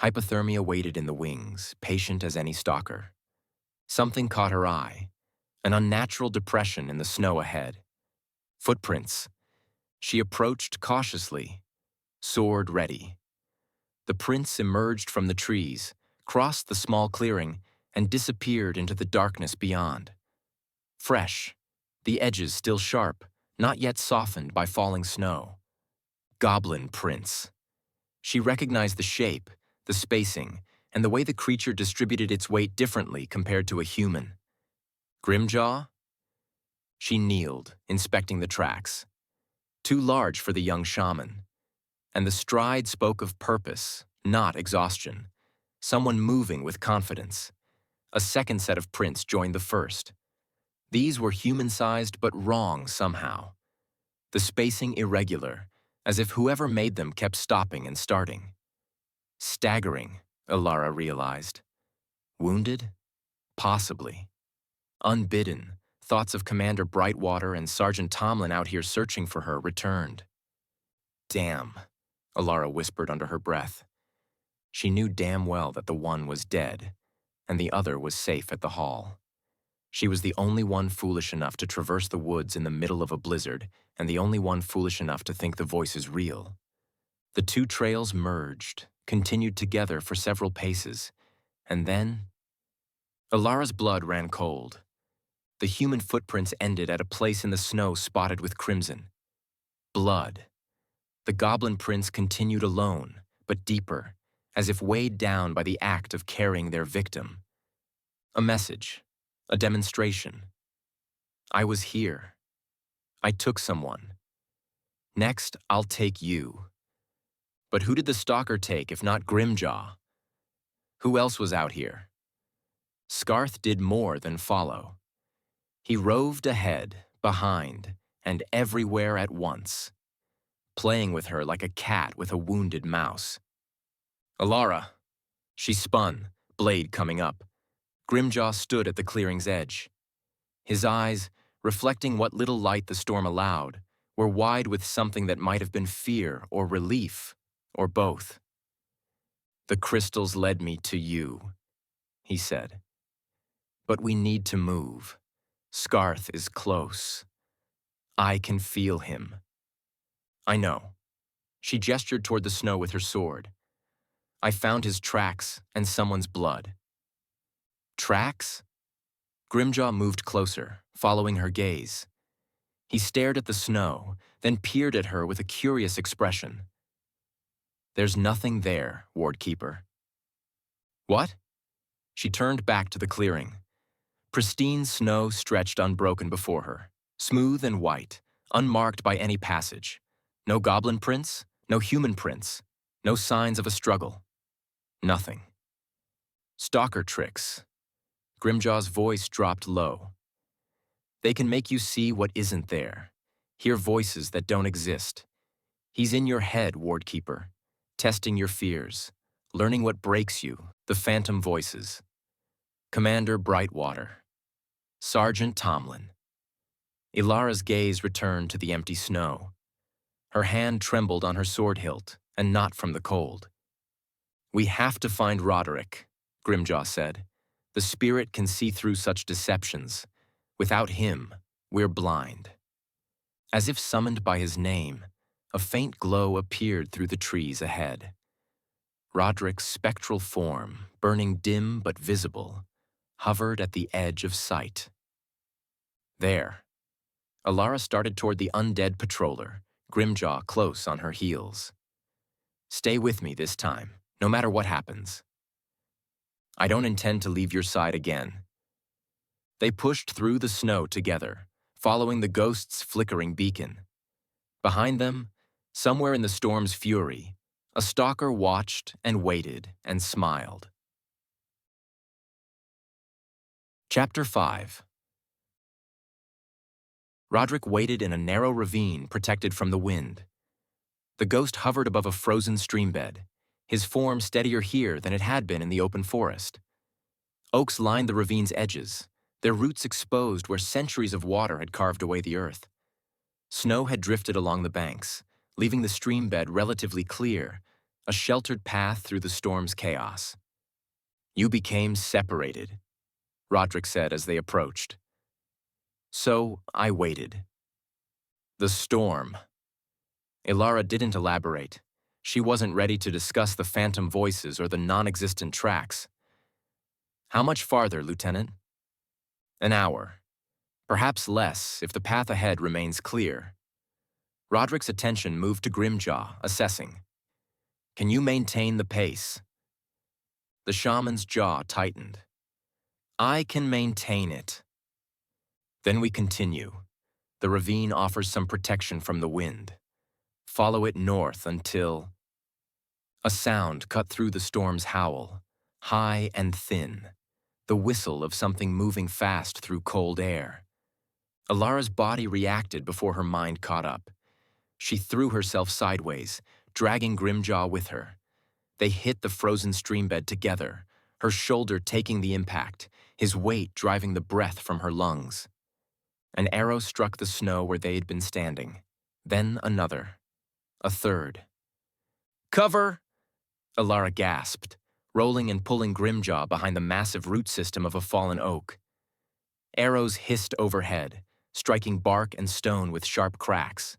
Hypothermia waited in the wings, patient as any stalker. Something caught her eye, an unnatural depression in the snow ahead. Footprints. She approached cautiously, sword ready. The prince emerged from the trees, crossed the small clearing, and disappeared into the darkness beyond. Fresh, the edges still sharp, not yet softened by falling snow. Goblin Prince. She recognized the shape, the spacing, and the way the creature distributed its weight differently compared to a human. Grimjaw? She kneeled, inspecting the tracks. Too large for the young shaman. And the stride spoke of purpose, not exhaustion. Someone moving with confidence. A second set of prints joined the first. These were human-sized but wrong somehow. The spacing irregular, as if whoever made them kept stopping and starting. Staggering, Elara realized. Wounded? Possibly. Unbidden, thoughts of Commander Brightwater and Sergeant Tomlin out here searching for her returned. Damn, Elara whispered under her breath. She knew damn well that the one was dead, and the other was safe at the hall. She was the only one foolish enough to traverse the woods in the middle of a blizzard, and the only one foolish enough to think the voices real. The two trails merged, continued together for several paces, and then... Elara's blood ran cold. The human footprints ended at a place in the snow spotted with crimson. Blood. The goblin prince continued alone, but deeper, as if weighed down by the act of carrying their victim. A message. A demonstration. I was here. I took someone. Next, I'll take you. But who did the stalker take if not Grimjaw? Who else was out here? Scarth did more than follow. He roved ahead, behind, and everywhere at once, playing with her like a cat with a wounded mouse. Elara. She spun, blade coming up. Grimjaw stood at the clearing's edge. His eyes, reflecting what little light the storm allowed, were wide with something that might have been fear or relief, or both. The crystals led me to you, he said. But we need to move. Scarth is close. I can feel him. I know. She gestured toward the snow with her sword. I found his tracks and someone's blood. Tracks? Grimjaw moved closer, following her gaze. He stared at the snow, then peered at her with a curious expression. There's nothing there, Wardkeeper. What? She turned back to the clearing. Pristine snow stretched unbroken before her, smooth and white, unmarked by any passage. No goblin prints, no human prints, no signs of a struggle. Nothing. Stalker tricks. Grimjaw's voice dropped low. They can make you see what isn't there, hear voices that don't exist. He's in your head, Wardkeeper, testing your fears, learning what breaks you, the phantom voices. Commander Brightwater. Sergeant Tomlin. Elara's gaze returned to the empty snow. Her hand trembled on her sword hilt, and not from the cold. We have to find Roderick, Grimjaw said. The spirit can see through such deceptions. Without him, we're blind. As if summoned by his name, a faint glow appeared through the trees ahead. Roderick's spectral form, burning dim but visible, hovered at the edge of sight. There. Elara started toward the undead patroller, Grimjaw close on her heels. Stay with me this time, no matter what happens. I don't intend to leave your side again. They pushed through the snow together, following the ghost's flickering beacon. Behind them, somewhere in the storm's fury, a stalker watched and waited and smiled. Chapter 5. Roderick waited in a narrow ravine protected from the wind. The ghost hovered above a frozen streambed, his form steadier here than it had been in the open forest. Oaks lined the ravine's edges, their roots exposed where centuries of water had carved away the earth. Snow had drifted along the banks, leaving the streambed relatively clear, a sheltered path through the storm's chaos. You became separated, Roderick said as they approached. So I waited. The storm. Elara didn't elaborate. She wasn't ready to discuss the phantom voices or the non-existent tracks. "How much farther, Lieutenant?" "An hour. Perhaps less if the path ahead remains clear." Roderick's attention moved to Grimjaw, assessing. "Can you maintain the pace?" The shaman's jaw tightened. "I can maintain it." "Then we continue. The ravine offers some protection from the wind. Follow it north until—" A sound cut through the storm's howl, high and thin, the whistle of something moving fast through cold air. Elara's body reacted before her mind caught up. She threw herself sideways, dragging Grimjaw with her. They hit the frozen streambed together, her shoulder taking the impact, his weight driving the breath from her lungs. An arrow struck the snow where they had been standing. Then another. A third. "Cover!" Elara gasped, rolling and pulling Grimjaw behind the massive root system of a fallen oak. Arrows hissed overhead, striking bark and stone with sharp cracks.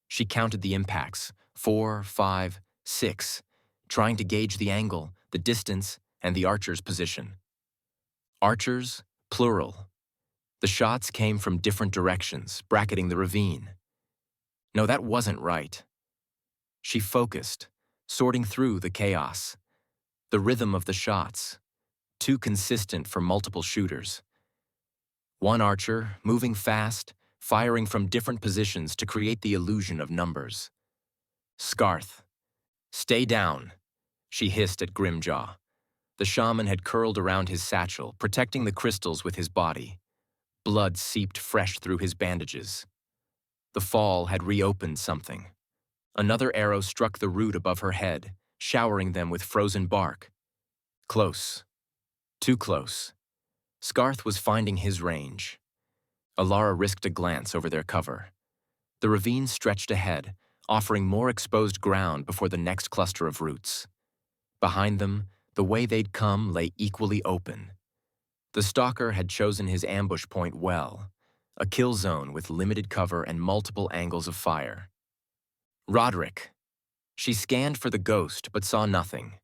She counted the impacts, 4, 5, 6, trying to gauge the angle, the distance, and the archer's position. Archers, plural. The shots came from different directions, bracketing the ravine. No, that wasn't right. She focused, sorting through the chaos. The rhythm of the shots, too consistent for multiple shooters. One archer, moving fast, firing from different positions to create the illusion of numbers. "Scarth, stay down," she hissed at Grimjaw. The shaman had curled around his satchel, protecting the crystals with his body. Blood seeped fresh through his bandages. The fall had reopened something. Another arrow struck the root above her head, showering them with frozen bark. Close. Too close. Scarth was finding his range. Elara risked a glance over their cover. The ravine stretched ahead, offering more exposed ground before the next cluster of roots. Behind them, the way they'd come lay equally open. The stalker had chosen his ambush point well, a kill zone with limited cover and multiple angles of fire. Roderick. She scanned for the ghost but saw nothing.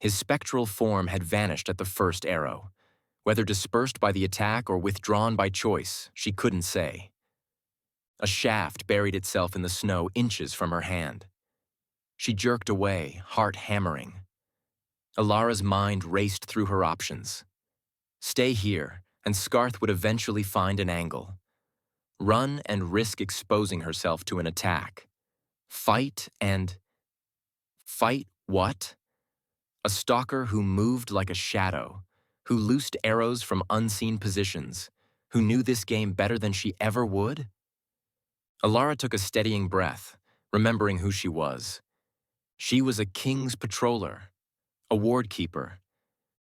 His spectral form had vanished at the first arrow. Whether dispersed by the attack or withdrawn by choice, she couldn't say. A shaft buried itself in the snow inches from her hand. She jerked away, heart hammering. Elara's mind raced through her options. Stay here, and Scarth would eventually find an angle. Run and risk exposing herself to an attack. Fight and... Fight what? A stalker who moved like a shadow, who loosed arrows from unseen positions, who knew this game better than she ever would? Elara took a steadying breath, remembering who she was. She was a king's patroller, a wardkeeper.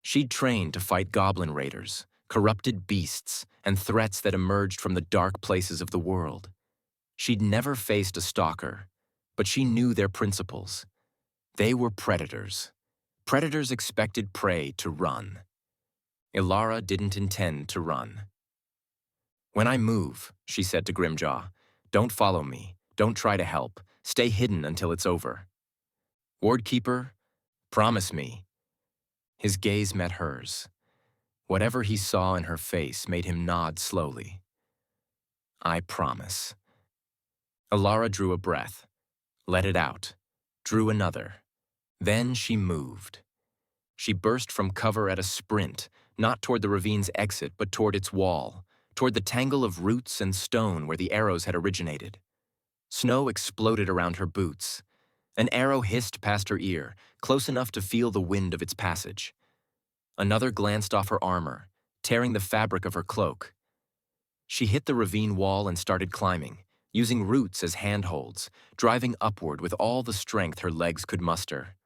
She'd trained to fight goblin raiders, corrupted beasts, and threats that emerged from the dark places of the world. She'd never faced a stalker, but she knew their principles. They were predators. Predators expected prey to run. Elara didn't intend to run. "When I move," she said to Grimjaw, "don't follow me, don't try to help, stay hidden until it's over." "Wardkeeper, promise me." His gaze met hers. Whatever he saw in her face made him nod slowly. "I promise." Elara drew a breath, let it out, drew another. Then she moved. She burst from cover at a sprint, not toward the ravine's exit, but toward its wall, toward the tangle of roots and stone where the arrows had originated. Snow exploded around her boots. An arrow hissed past her ear, close enough to feel the wind of its passage. Another glanced off her armor, tearing the fabric of her cloak. She hit the ravine wall and started climbing, using roots as handholds, driving upward with all the strength her legs could muster.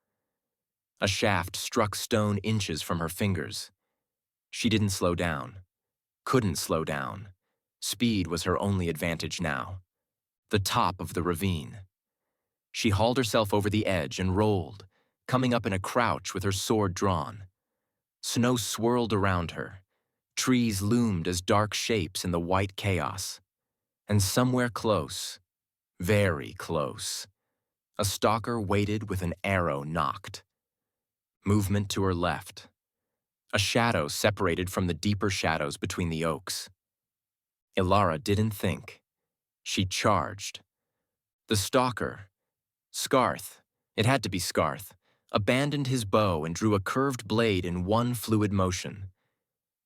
A shaft struck stone inches from her fingers. She didn't slow down. Couldn't slow down. Speed was her only advantage now. The top of the ravine. She hauled herself over the edge and rolled, coming up in a crouch with her sword drawn. Snow swirled around her. Trees loomed as dark shapes in the white chaos. And somewhere close, very close, A stalker waited with an arrow nocked. Movement to her left. A shadow separated from the deeper shadows between the oaks. Elara didn't think. She charged. The stalker, Scarth, it had to be Scarth, abandoned his bow and drew a curved blade in one fluid motion.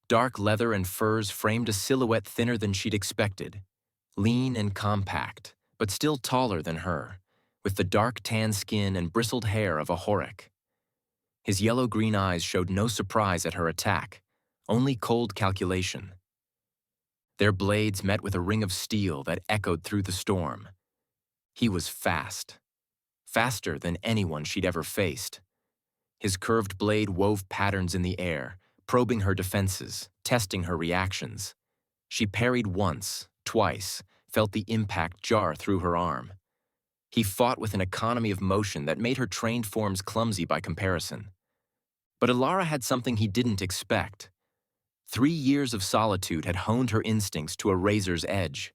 Dark leather and furs framed a silhouette thinner than she'd expected, lean and compact, but still taller than her, with the dark tan skin and bristled hair of a Horik. His yellow-green eyes showed no surprise at her attack, only cold calculation. Their blades met with a ring of steel that echoed through the storm. He was fast. Faster than anyone she'd ever faced. His curved blade wove patterns in the air, probing her defenses, testing her reactions. She parried once, twice, felt the impact jar through her arm. He fought with an economy of motion that made her trained forms clumsy by comparison. But Elara had something he didn't expect. 3 years of solitude had honed her instincts to a razor's edge.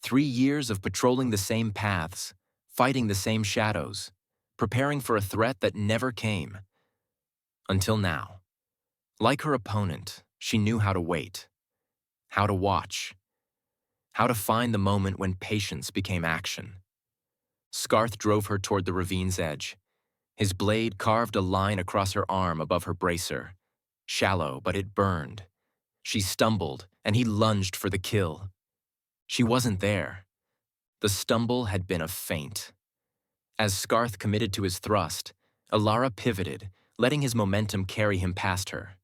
3 years of patrolling the same paths, fighting the same shadows, preparing for a threat that never came. Until now. Like her opponent, she knew how to wait, how to watch, how to find the moment when patience became action. Scarth drove her toward the ravine's edge. His blade carved a line across her arm above her bracer. Shallow, but it burned. She stumbled, and he lunged for the kill. She wasn't there. The stumble had been a feint. As Scarth committed to his thrust, Elara pivoted, letting his momentum carry him past her.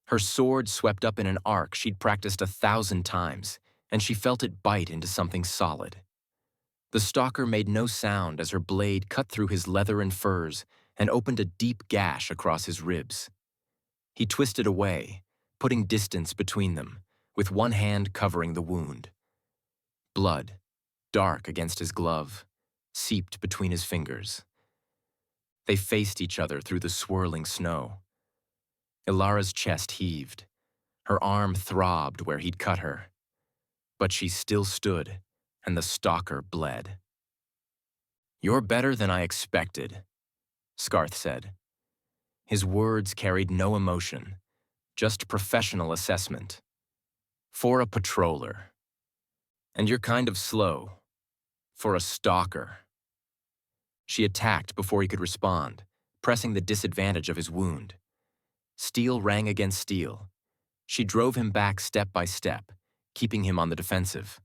Her sword swept up in an arc she'd practiced 1,000 times, and she felt it bite into something solid. The stalker made no sound as her blade cut through his leather and furs and opened a deep gash across his ribs. He twisted away, putting distance between them, with one hand covering the wound. Blood, dark against his glove, seeped between his fingers. They faced each other through the swirling snow. Elara's chest heaved. Her arm throbbed where he'd cut her. But she still stood, and the stalker bled. "You're better than I expected," Scarth said. His words carried no emotion, just professional assessment. "For a patroller. And you're kind of slow. For a stalker." She attacked before he could respond, pressing the disadvantage of his wound. Steel rang against steel. She drove him back step by step, keeping him on the defensive.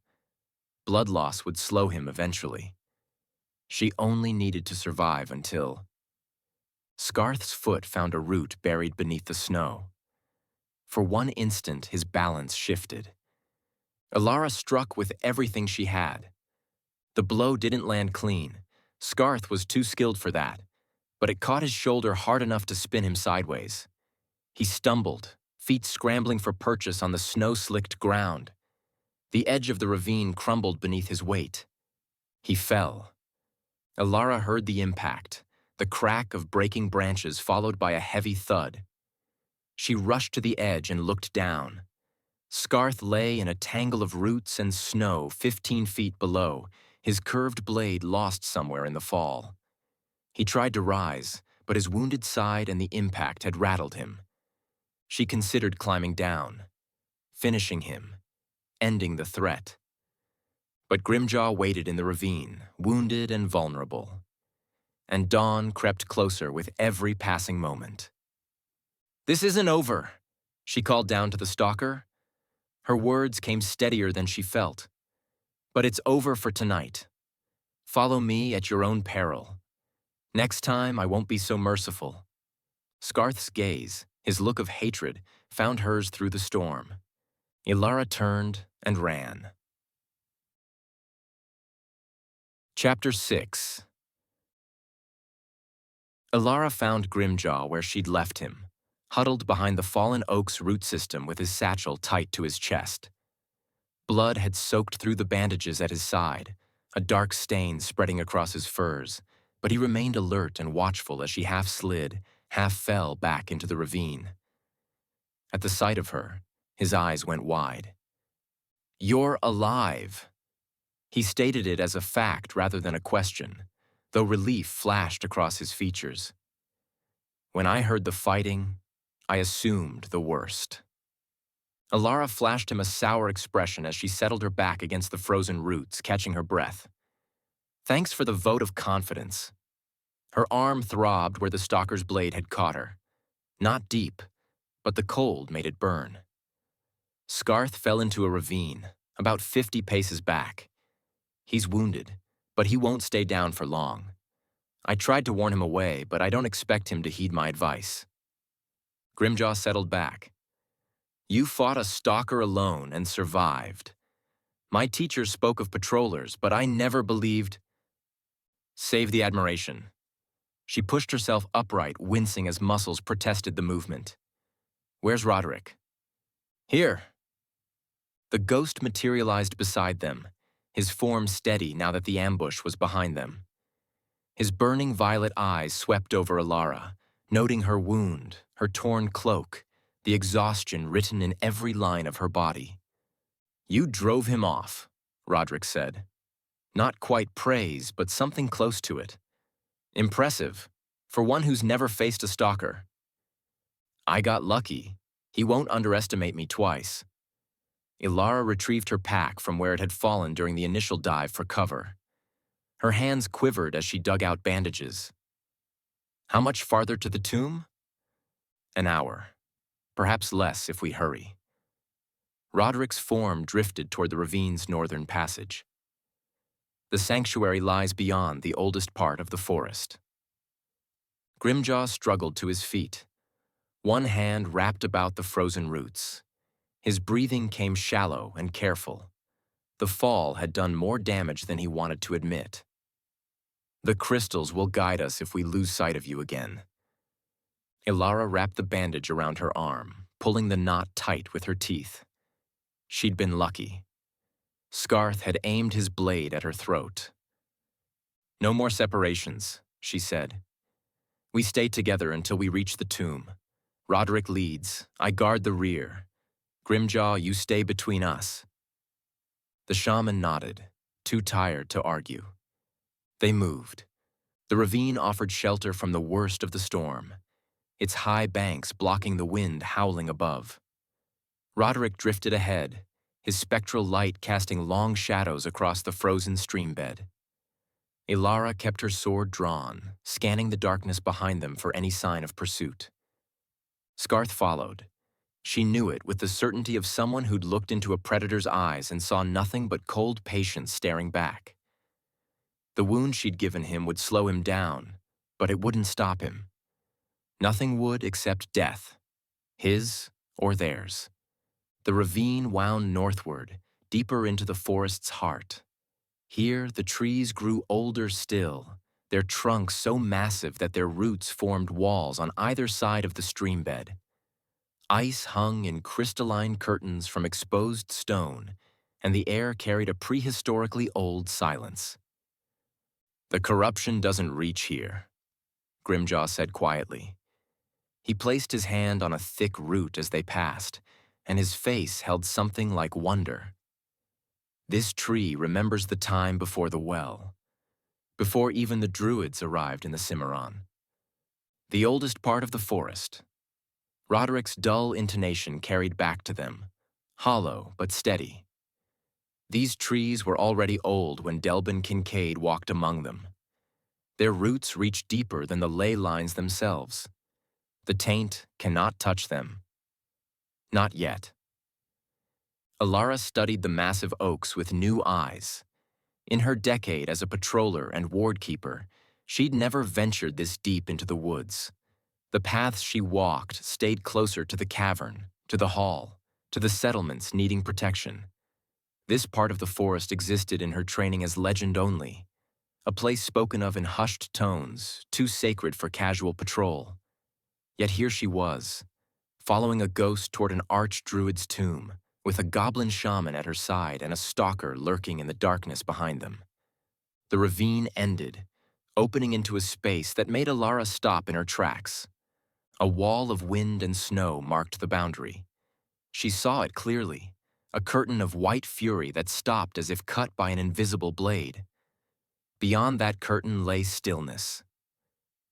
Blood loss would slow him eventually. She only needed to survive until... Scarth's foot found a root buried beneath the snow. For one instant, his balance shifted. Elara struck with everything she had. The blow didn't land clean. Scarth was too skilled for that, but it caught his shoulder hard enough to spin him sideways. He stumbled, feet scrambling for purchase on the snow-slicked ground. The edge of the ravine crumbled beneath his weight. He fell. Elara heard the impact, the crack of breaking branches followed by a heavy thud. She rushed to the edge and looked down. Scarth lay in a tangle of roots and snow 15 feet below, his curved blade lost somewhere in the fall. He tried to rise, but his wounded side and the impact had rattled him. She considered climbing down, finishing him, ending the threat. But Grimjaw waited in the ravine, wounded and vulnerable. And dawn crept closer with every passing moment. "This isn't over," she called down to the stalker. Her words came steadier than she felt. "But it's over for tonight. Follow me at your own peril. Next time, I won't be so merciful." Scarth's gaze, his look of hatred, found hers through the storm. Elara turned and ran. Chapter 6. Elara found Grimjaw where she'd left him, huddled behind the fallen oak's root system with his satchel tight to his chest. Blood had soaked through the bandages at his side, a dark stain spreading across his furs, but he remained alert and watchful as she half slid, half fell back into the ravine. At the sight of her, his eyes went wide. "You're alive." He stated it as a fact rather than a question. though relief flashed across his features. When I heard the fighting, I assumed the worst. Elara flashed him a sour expression as she settled her back against the frozen roots, catching her breath. Thanks for the vote of confidence. Her arm throbbed where the stalker's blade had caught her. Not deep, but the cold made it burn. Scarth fell into a ravine, about 50 paces back. He's wounded, but he won't stay down for long. I tried to warn him away, but I don't expect him to heed my advice. Grimjaw settled back. You fought a stalker alone and survived. My teacher spoke of patrollers, but I never believed. Save the admiration. She pushed herself upright, wincing as muscles protested the movement. Where's Roderick? Here. The ghost materialized beside them, his form steady now that the ambush was behind them. His burning violet eyes swept over Elara, noting her wound, her torn cloak, the exhaustion written in every line of her body. You drove him off, Roderick said. Not quite praise, but something close to it. Impressive, for one who's never faced a stalker. I got lucky. He won't underestimate me twice. Elara retrieved her pack from where it had fallen during the initial dive for cover. Her hands quivered as she dug out bandages. How much farther to the tomb? An hour. Perhaps less if we hurry. Roderick's form drifted toward the ravine's northern passage. The sanctuary lies beyond the oldest part of the forest. Grimjaw struggled to his feet, one hand wrapped about the frozen roots. His breathing came shallow and careful. The fall had done more damage than he wanted to admit. The crystals will guide us if we lose sight of you again. Elara wrapped the bandage around her arm, pulling the knot tight with her teeth. She'd been lucky. Scarth had aimed his blade at her throat. No more separations, she said. We stay together until we reach the tomb. Roderick leads. I guard the rear. Grimjaw, you stay between us. The shaman nodded, too tired to argue. They moved. The ravine offered shelter from the worst of the storm, its high banks blocking the wind howling above. Roderick drifted ahead, his spectral light casting long shadows across the frozen streambed. Elara kept her sword drawn, scanning the darkness behind them for any sign of pursuit. Scarth followed. She knew it with the certainty of someone who'd looked into a predator's eyes and saw nothing but cold patience staring back. The wound she'd given him would slow him down, but it wouldn't stop him. Nothing would except death, his or theirs. The ravine wound northward, deeper into the forest's heart. Here, the trees grew older still, their trunks so massive that their roots formed walls on either side of the streambed. Ice hung in crystalline curtains from exposed stone, and the air carried a prehistorically old silence. The corruption doesn't reach here, Grimjaw said quietly. He placed his hand on a thick root as they passed, and his face held something like wonder. This tree remembers the time before the well, before even the druids arrived in the Simmaron. The oldest part of the forest. Roderick's dull intonation carried back to them, hollow but steady. These trees were already old when Delbin Kincaid walked among them. Their roots reached deeper than the ley lines themselves. The taint cannot touch them. Not yet. Elara studied the massive oaks with new eyes. In her decade as a patroller and wardkeeper, she'd never ventured this deep into the woods. The paths she walked stayed closer to the cavern, to the hall, to the settlements needing protection. This part of the forest existed in her training as legend only, a place spoken of in hushed tones, too sacred for casual patrol. Yet here she was, following a ghost toward an archdruid's tomb, with a goblin shaman at her side and a stalker lurking in the darkness behind them. The ravine ended, opening into a space that made Elara stop in her tracks. A wall of wind and snow marked the boundary. She saw it clearly, a curtain of white fury that stopped as if cut by an invisible blade. Beyond that curtain lay stillness.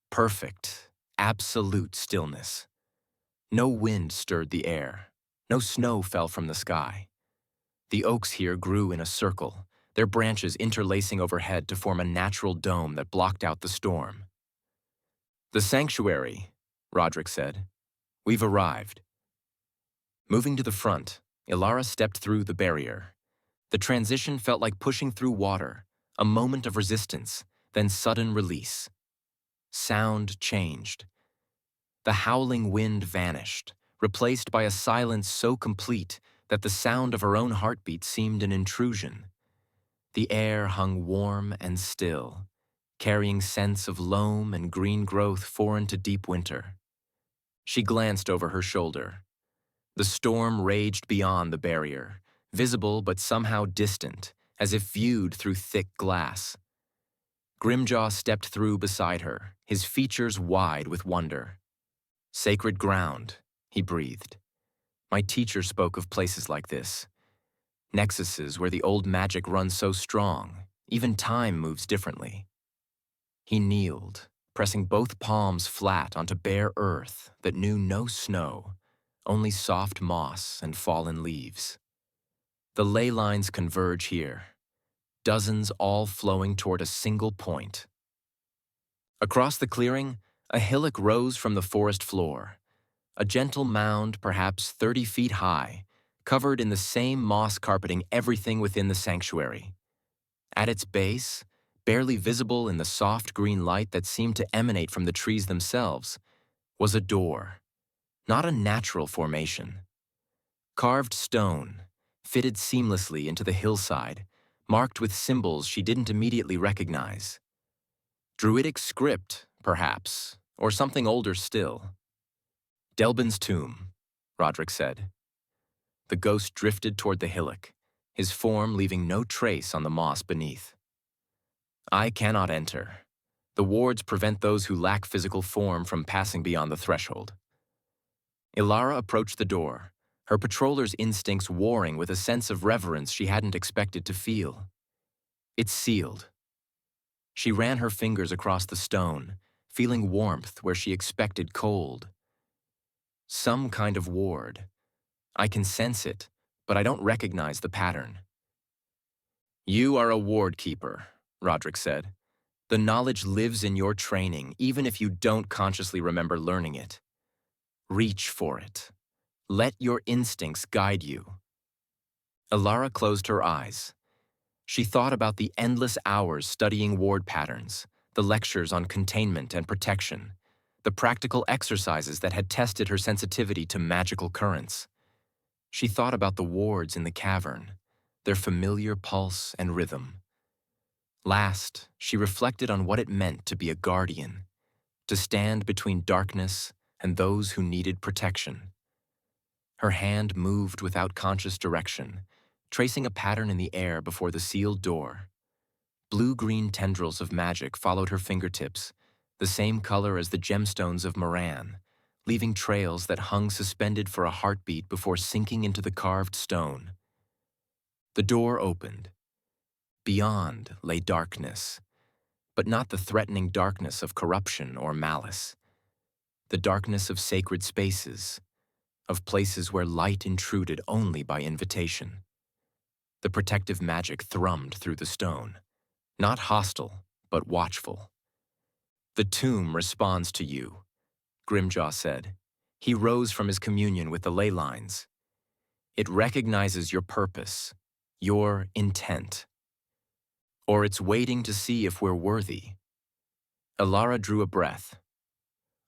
Perfect, absolute stillness. No wind stirred the air. No snow fell from the sky. The oaks here grew in a circle, their branches interlacing overhead to form a natural dome that blocked out the storm. "The sanctuary," Roderick said. "We've arrived." Moving to the front, Elara stepped through the barrier. The transition felt like pushing through water, a moment of resistance, then sudden release. Sound changed. The howling wind vanished, replaced by a silence so complete that the sound of her own heartbeat seemed an intrusion. The air hung warm and still, carrying scents of loam and green growth foreign to deep winter. She glanced over her shoulder. The storm raged beyond the barrier, visible but somehow distant, as if viewed through thick glass. Grimjaw stepped through beside her, his features wide with wonder. "Sacred ground," he breathed. "My teacher spoke of places like this. Nexuses where the old magic runs so strong, even time moves differently." He kneeled, pressing both palms flat onto bare earth that knew no snow, only soft moss and fallen leaves. The ley lines converge here, dozens all flowing toward a single point. Across the clearing, a hillock rose from the forest floor, a gentle mound perhaps 30 feet high, covered in the same moss carpeting everything within the sanctuary. At its base, barely visible in the soft green light that seemed to emanate from the trees themselves, was a door, not a natural formation. Carved stone, fitted seamlessly into the hillside, marked with symbols she didn't immediately recognize. Druidic script, perhaps, or something older still. "Delbin's tomb," Roderick said. The ghost drifted toward the hillock, his form leaving no trace on the moss beneath. "I cannot enter. The wards prevent those who lack physical form from passing beyond the threshold." Elara approached the door, her patroller's instincts warring with a sense of reverence she hadn't expected to feel. "It's sealed." She ran her fingers across the stone, feeling warmth where she expected cold. "Some kind of ward. I can sense it, but I don't recognize the pattern." "You are a wardkeeper," Roderick said. "The knowledge lives in your training, even if you don't consciously remember learning it. Reach for it. Let your instincts guide you." Elara closed her eyes. She thought about the endless hours studying ward patterns, the lectures on containment and protection, the practical exercises that had tested her sensitivity to magical currents. She thought about the wards in the cavern, their familiar pulse and rhythm. Last, she reflected on what it meant to be a guardian, to stand between darkness and those who needed protection. Her hand moved without conscious direction, tracing a pattern in the air before the sealed door. Blue-green tendrils of magic followed her fingertips, the same color as the gemstones of Moran, leaving trails that hung suspended for a heartbeat before sinking into the carved stone. The door opened. Beyond lay darkness, but not the threatening darkness of corruption or malice. The darkness of sacred spaces, of places where light intruded only by invitation. The protective magic thrummed through the stone, not hostile, but watchful. "The tomb responds to you," Grimjaw said. He rose from his communion with the ley lines. "It recognizes your purpose, your intent. Or it's waiting to see if we're worthy." Elara drew a breath.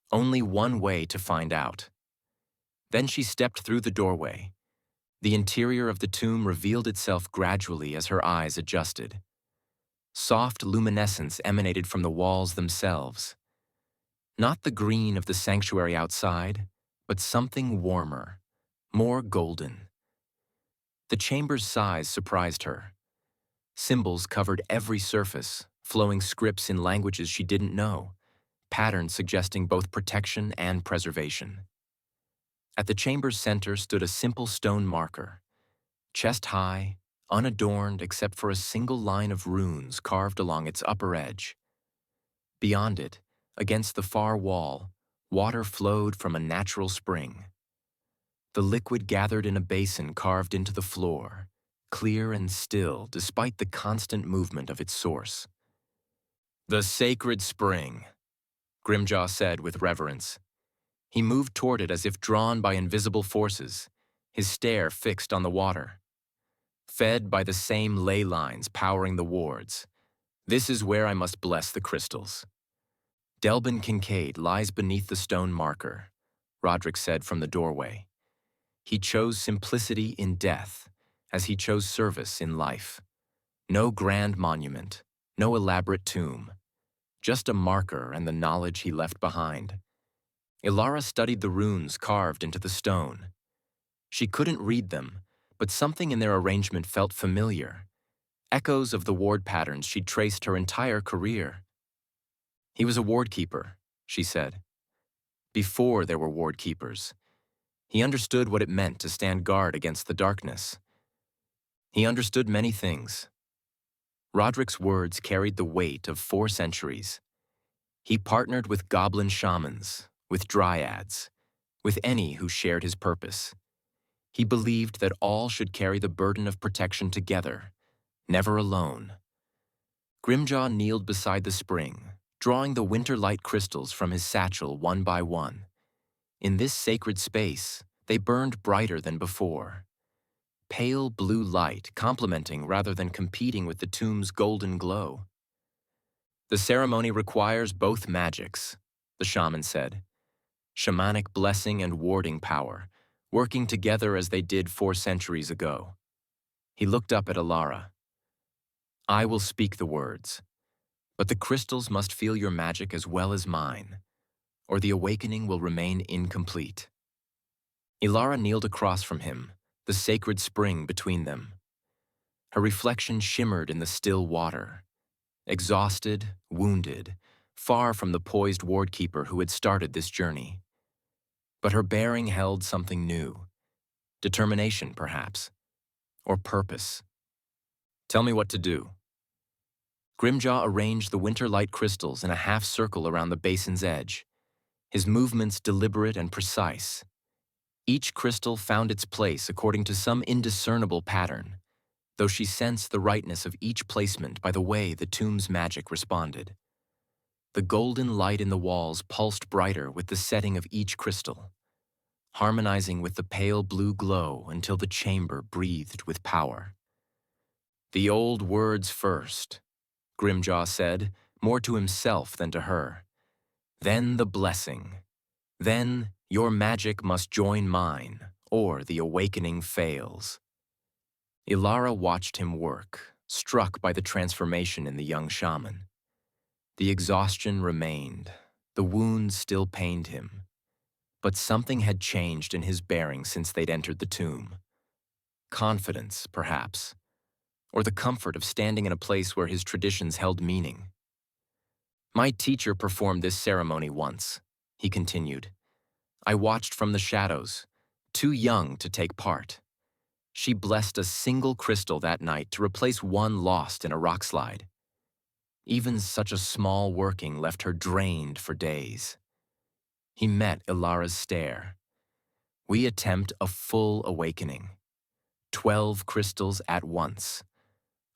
Only one way to find out. Then she stepped through the doorway. The interior of the tomb revealed itself gradually as her eyes adjusted. Soft luminescence emanated from the walls themselves. Not the green of the sanctuary outside, but something warmer, more golden. The chamber's size surprised her. Symbols covered every surface, flowing scripts in languages she didn't know, patterns suggesting both protection and preservation. At the chamber's center stood a simple stone marker, chest high, unadorned except for a single line of runes carved along its upper edge. Beyond it, against the far wall, water flowed from a natural spring. The liquid gathered in a basin carved into the floor, clear and still despite the constant movement of its source. "The sacred spring," Grimjaw said with reverence. He moved toward it as if drawn by invisible forces, his stare fixed on the water. Fed by the same ley lines powering the wards, this is where I must bless the crystals. "Delbin Kincaid lies beneath the stone marker," Roderick said from the doorway. "He chose simplicity in death, as he chose service in life. No grand monument, no elaborate tomb, just a marker and the knowledge he left behind." Elara studied the runes carved into the stone. She couldn't read them, but something in their arrangement felt familiar, echoes of the ward patterns she'd traced her entire career. "He was a wardkeeper," she said. "Before there were wardkeepers. He understood what it meant to stand guard against the darkness. He understood many things." Roderick's words carried the weight of 4 centuries. He partnered with goblin shamans, with dryads, with any who shared his purpose. He believed that all should carry the burden of protection together, never alone. Grimjaw kneeled beside the spring, drawing the winter light crystals from his satchel one by one. In this sacred space, they burned brighter than before. Pale blue light complementing rather than competing with the tomb's golden glow. "The ceremony requires both magics," the shaman said. "Shamanic blessing and warding power, working together as they did 4 centuries ago." He looked up at Elara. "I will speak the words, but the crystals must feel your magic as well as mine, or the awakening will remain incomplete." Elara kneeled across from him, the sacred spring between them. Her reflection shimmered in the still water. Exhausted, wounded, far from the poised wardkeeper who had started this journey. But her bearing held something new. Determination, perhaps. Or purpose. "Tell me what to do." Grimjaw arranged the winter light crystals in a half circle around the basin's edge, his movements deliberate and precise. Each crystal found its place according to some indiscernible pattern, though she sensed the rightness of each placement by the way the tomb's magic responded. The golden light in the walls pulsed brighter with the setting of each crystal, harmonizing with the pale blue glow until the chamber breathed with power. "The old words first," Grimjaw said, more to himself than to her. "Then the blessing. Then your magic must join mine, or the awakening fails." Elara watched him work, struck by the transformation in the young shaman. The exhaustion remained, the wounds still pained him. But something had changed in his bearing since they'd entered the tomb. Confidence, perhaps, or the comfort of standing in a place where his traditions held meaning. "My teacher performed this ceremony once," he continued. "I watched from the shadows, too young to take part. She blessed a single crystal that night to replace one lost in a rockslide. Even such a small working left her drained for days." He met Elara's stare. "We attempt a full awakening. 12 crystals at once.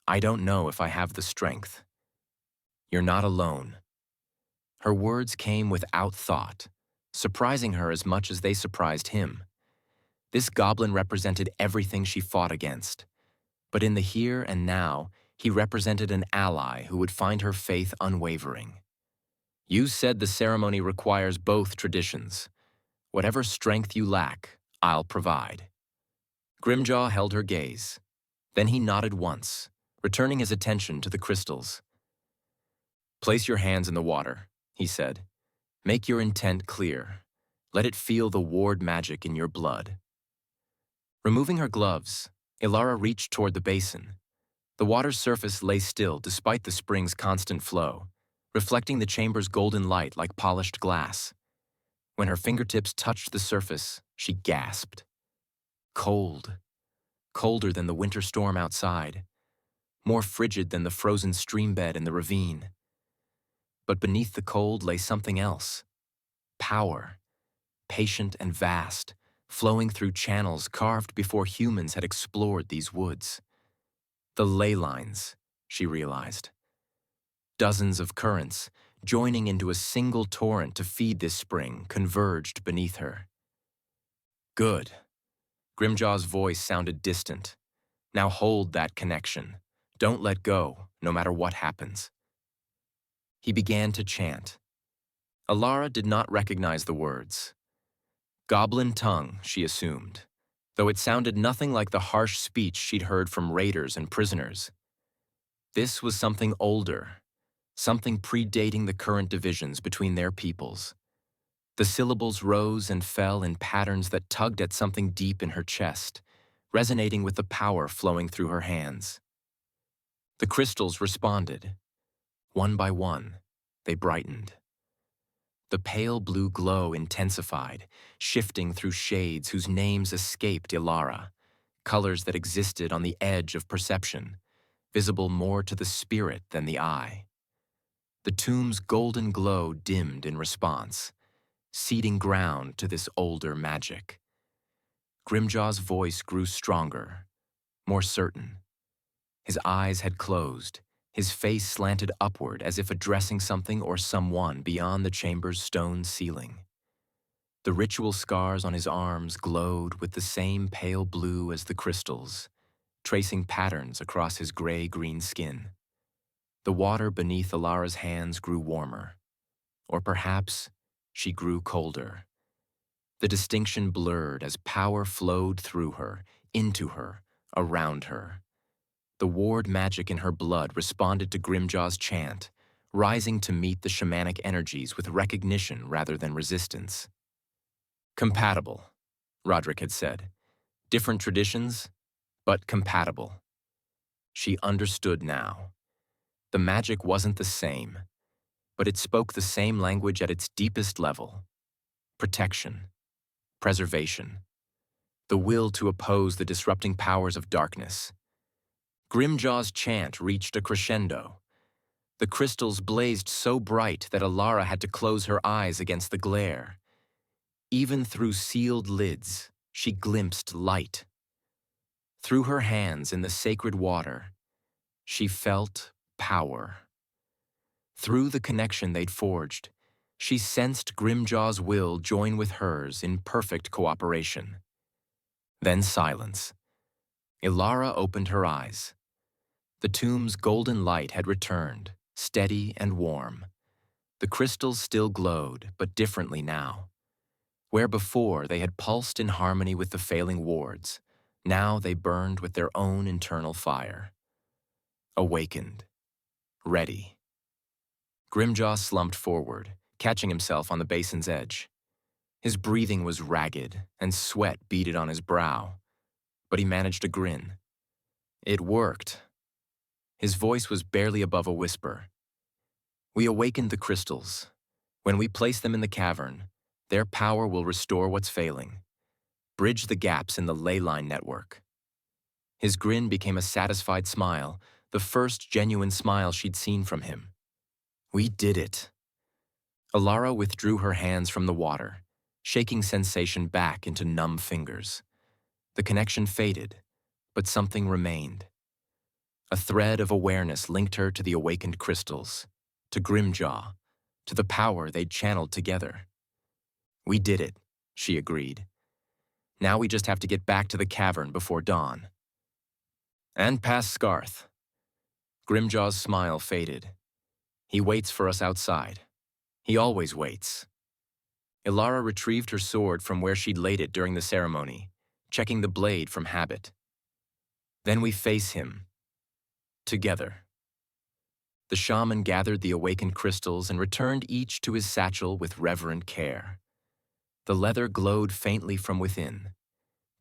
I don't know if I have the strength." "You're not alone." Her words came without thought, surprising her as much as they surprised him. This goblin represented everything she fought against. But in the here and now, he represented an ally who would find her faith unwavering. "You said the ceremony requires both traditions. Whatever strength you lack, I'll provide." Grimjaw held her gaze. Then he nodded once, returning his attention to the crystals. "Place your hands in the water," he said. "Make your intent clear. Let it feel the ward magic in your blood." Removing her gloves, Elara reached toward the basin. The water's surface lay still despite the spring's constant flow, reflecting the chamber's golden light like polished glass. When her fingertips touched the surface, she gasped. Cold. colder than the winter storm outside, more frigid than the frozen stream bed in the ravine. But beneath the cold lay something else. Power, patient and vast, flowing through channels carved before humans had explored these woods. The ley lines, she realized. Dozens of currents, joining into a single torrent to feed this spring, converged beneath her. Good. Grimjaw's voice sounded distant. Now hold that connection. Don't let go, no matter what happens. He began to chant. Elara did not recognize the words. Goblin tongue, she assumed, though it sounded nothing like the harsh speech she'd heard from raiders and prisoners. This was something older, something predating the current divisions between their peoples. The syllables rose and fell in patterns that tugged at something deep in her chest, resonating with the power flowing through her hands. The crystals responded. One by one, they brightened. The pale blue glow intensified, shifting through shades whose names escaped Elara, colors that existed on the edge of perception, visible more to the spirit than the eye. The tomb's golden glow dimmed in response, ceding ground to this older magic. Grimjaw's voice grew stronger, more certain. His eyes had closed, his face slanted upward as if addressing something or someone beyond the chamber's stone ceiling. The ritual scars on his arms glowed with the same pale blue as the crystals, tracing patterns across his gray-green skin. The water beneath Elara's hands grew warmer. Or perhaps she grew colder. The distinction blurred as power flowed through her, into her, around her. The ward magic in her blood responded to Grimjaw's chant, rising to meet the shamanic energies with recognition rather than resistance. Compatible, Roderick had said. Different traditions, but compatible. She understood now. The magic wasn't the same, but it spoke the same language at its deepest level. Protection, preservation, the will to oppose the disrupting powers of darkness. Grimjaw's chant reached a crescendo. The crystals blazed so bright that Elara had to close her eyes against the glare. Even through sealed lids, she glimpsed light. Through her hands in the sacred water, she felt power. Through the connection they'd forged, she sensed Grimjaw's will join with hers in perfect cooperation. Then silence. Elara opened her eyes. The tomb's golden light had returned, steady and warm. The crystals still glowed, but differently now. Where before they had pulsed in harmony with the failing wards, now they burned with their own internal fire. Awakened. Ready. Grimjaw slumped forward, catching himself on the basin's edge. His breathing was ragged, and sweat beaded on his brow, but he managed a grin. It worked. His voice was barely above a whisper. We awakened the crystals. When we place them in the cavern, their power will restore what's failing, bridge the gaps in the ley line network. His grin became a satisfied smile, the first genuine smile she'd seen from him. We did it. Elara withdrew her hands from the water, shaking sensation back into numb fingers. The connection faded, but something remained. A thread of awareness linked her to the awakened crystals, to Grimjaw, to the power they'd channeled together. We did it, she agreed. Now we just have to get back to the cavern before dawn. And past Scarth. Grimjaw's smile faded. He waits for us outside. He always waits. Elara retrieved her sword from where she'd laid it during the ceremony, checking the blade from habit. Then we face him. Together. The shaman gathered the awakened crystals and returned each to his satchel with reverent care. The leather glowed faintly from within,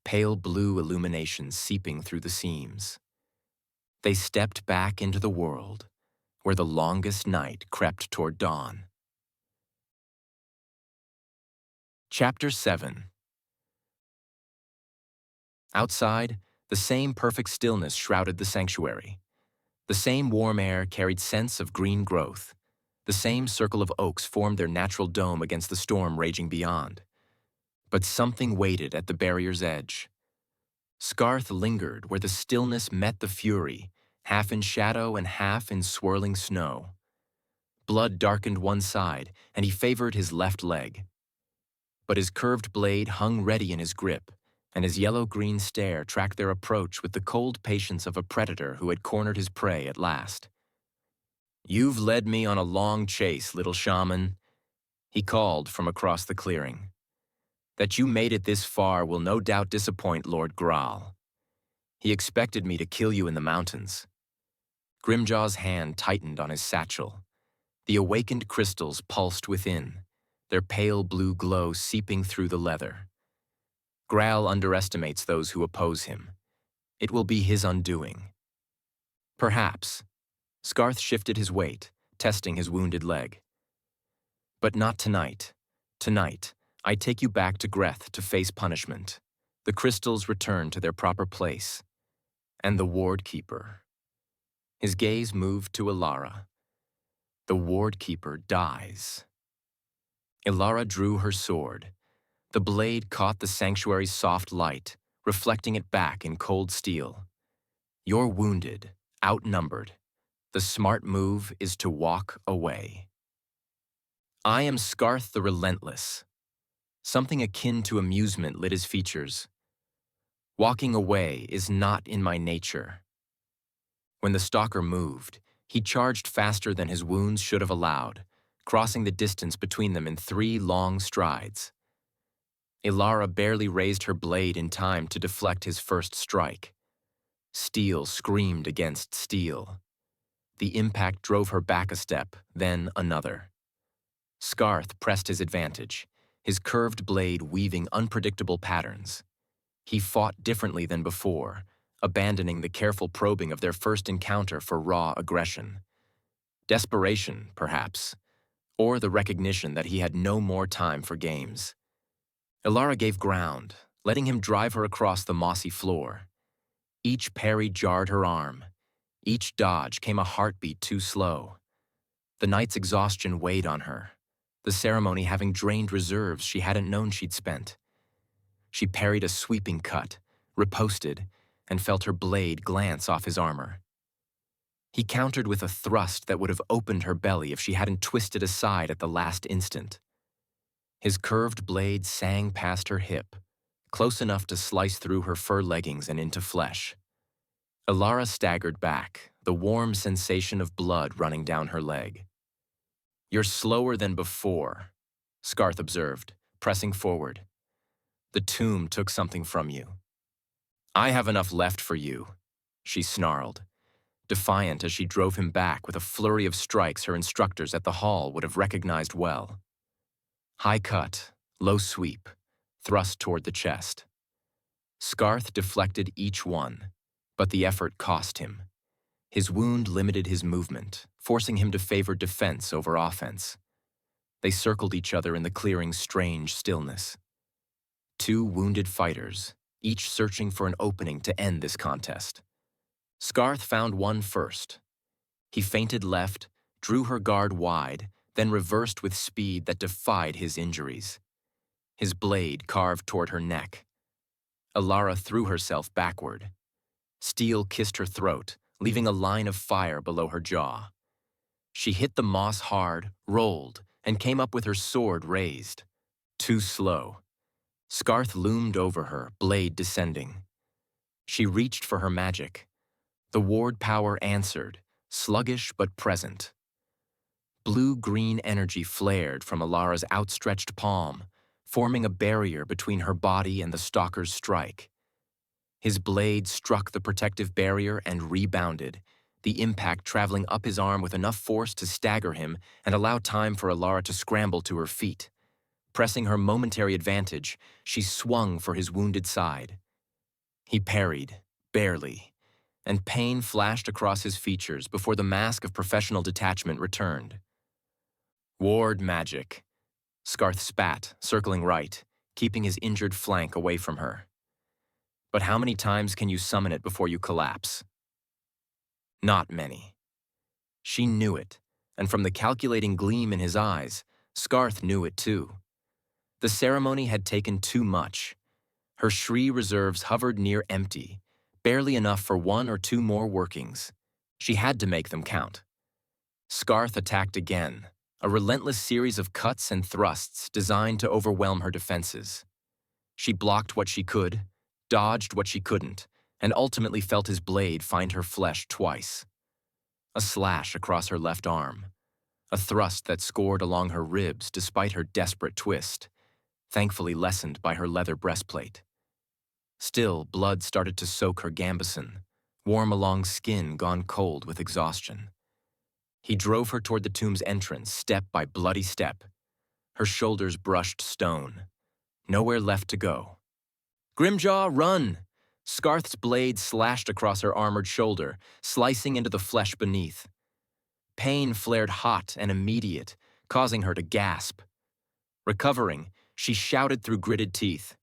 pale blue illumination seeping through the seams. They stepped back into the world, where the longest night crept toward dawn. Chapter 7. Outside, The same perfect stillness shrouded the sanctuary. The same warm air carried scents of green growth. The same circle of oaks formed their natural dome against the storm raging beyond. But something waited at the barrier's edge. Scarth lingered where the stillness met the fury, half in shadow and half in swirling snow. Blood darkened one side, and he favored his left leg. But his curved blade hung ready in his grip, and his yellow-green stare tracked their approach with the cold patience of a predator who had cornered his prey at last. "You've led me on a long chase, little shaman," he called from across the clearing. "That you made it this far will no doubt disappoint Lord Graal. He expected me to kill you in the mountains." Grimjaw's hand tightened on his satchel. The awakened crystals pulsed within, their pale blue glow seeping through the leather. Graal underestimates those who oppose him. It will be his undoing. Perhaps. Scarth shifted his weight, testing his wounded leg. "But not tonight. Tonight, I take you back to Greth to face punishment." The crystals return to their proper place. And the Wardkeeper. His gaze moved to Elara. The Wardkeeper dies. Elara drew her sword. The blade caught the sanctuary's soft light, reflecting it back in cold steel. "You're wounded, outnumbered. The smart move is to walk away." "I am Scarth the Relentless." Something akin to amusement lit his features. "Walking away is not in my nature." When the stalker moved, he charged faster than his wounds should have allowed, crossing the distance between them in 3 long strides. Elara barely raised her blade in time to deflect his first strike. Steel screamed against steel. The impact drove her back a step, then another. Scarth pressed his advantage, his curved blade weaving unpredictable patterns. He fought differently than before, abandoning the careful probing of their first encounter for raw aggression. Desperation, perhaps, or the recognition that he had no more time for games. Elara gave ground, letting him drive her across the mossy floor. Each parry jarred her arm. Each dodge came a heartbeat too slow. The night's exhaustion weighed on her, the ceremony having drained reserves she hadn't known she'd spent. She parried a sweeping cut, riposted, and felt her blade glance off his armor. He countered with a thrust that would have opened her belly if she hadn't twisted aside at the last instant. His curved blade sang past her hip, close enough to slice through her fur leggings and into flesh. Elara staggered back, the warm sensation of blood running down her leg. "You're slower than before," Scarth observed, pressing forward. "The tomb took something from you." "I have enough left for you," she snarled, defiant as she drove him back with a flurry of strikes her instructors at the hall would have recognized well. High cut, low sweep, thrust toward the chest. Scarth deflected each one, but the effort cost him. His wound limited his movement, forcing him to favor defense over offense. They circled each other in the clearing's strange stillness. 2 wounded fighters, each searching for an opening to end this contest. Scarth found one first. He feinted left, drew her guard wide, then reversed with speed that defied his injuries. His blade carved toward her neck. Elara threw herself backward. Steel kissed her throat, leaving a line of fire below her jaw. She hit the moss hard, rolled, and came up with her sword raised. Too slow. Scarth loomed over her, blade descending. She reached for her magic. The ward power answered, sluggish but present. Blue-green energy flared from Elara's outstretched palm, forming a barrier between her body and the stalker's strike. His blade struck the protective barrier and rebounded, the impact traveling up his arm with enough force to stagger him and allow time for Elara to scramble to her feet. Pressing her momentary advantage, she swung for his wounded side. He parried, barely, and pain flashed across his features before the mask of professional detachment returned. "Ward magic," Scarth spat, circling right, keeping his injured flank away from her. But how many times can you summon it before you collapse? Not many. She knew it, and from the calculating gleam in his eyes, Scarth knew it too. The ceremony had taken too much. Her Shri reserves hovered near empty, barely enough for one or two more workings. She had to make them count. Scarth attacked again, a relentless series of cuts and thrusts designed to overwhelm her defenses. She blocked what she could, dodged what she couldn't, and ultimately felt his blade find her flesh twice. A slash across her left arm, a thrust that scored along her ribs despite her desperate twist, thankfully lessened by her leather breastplate. Still, blood started to soak her gambeson, warm along skin gone cold with exhaustion. He drove her toward the tomb's entrance, step by bloody step. Her shoulders brushed stone. Nowhere left to go. "Grimjaw, run!" Scarth's blade slashed across her armored shoulder, slicing into the flesh beneath. Pain flared hot and immediate, causing her to gasp. Recovering, she shouted through gritted teeth,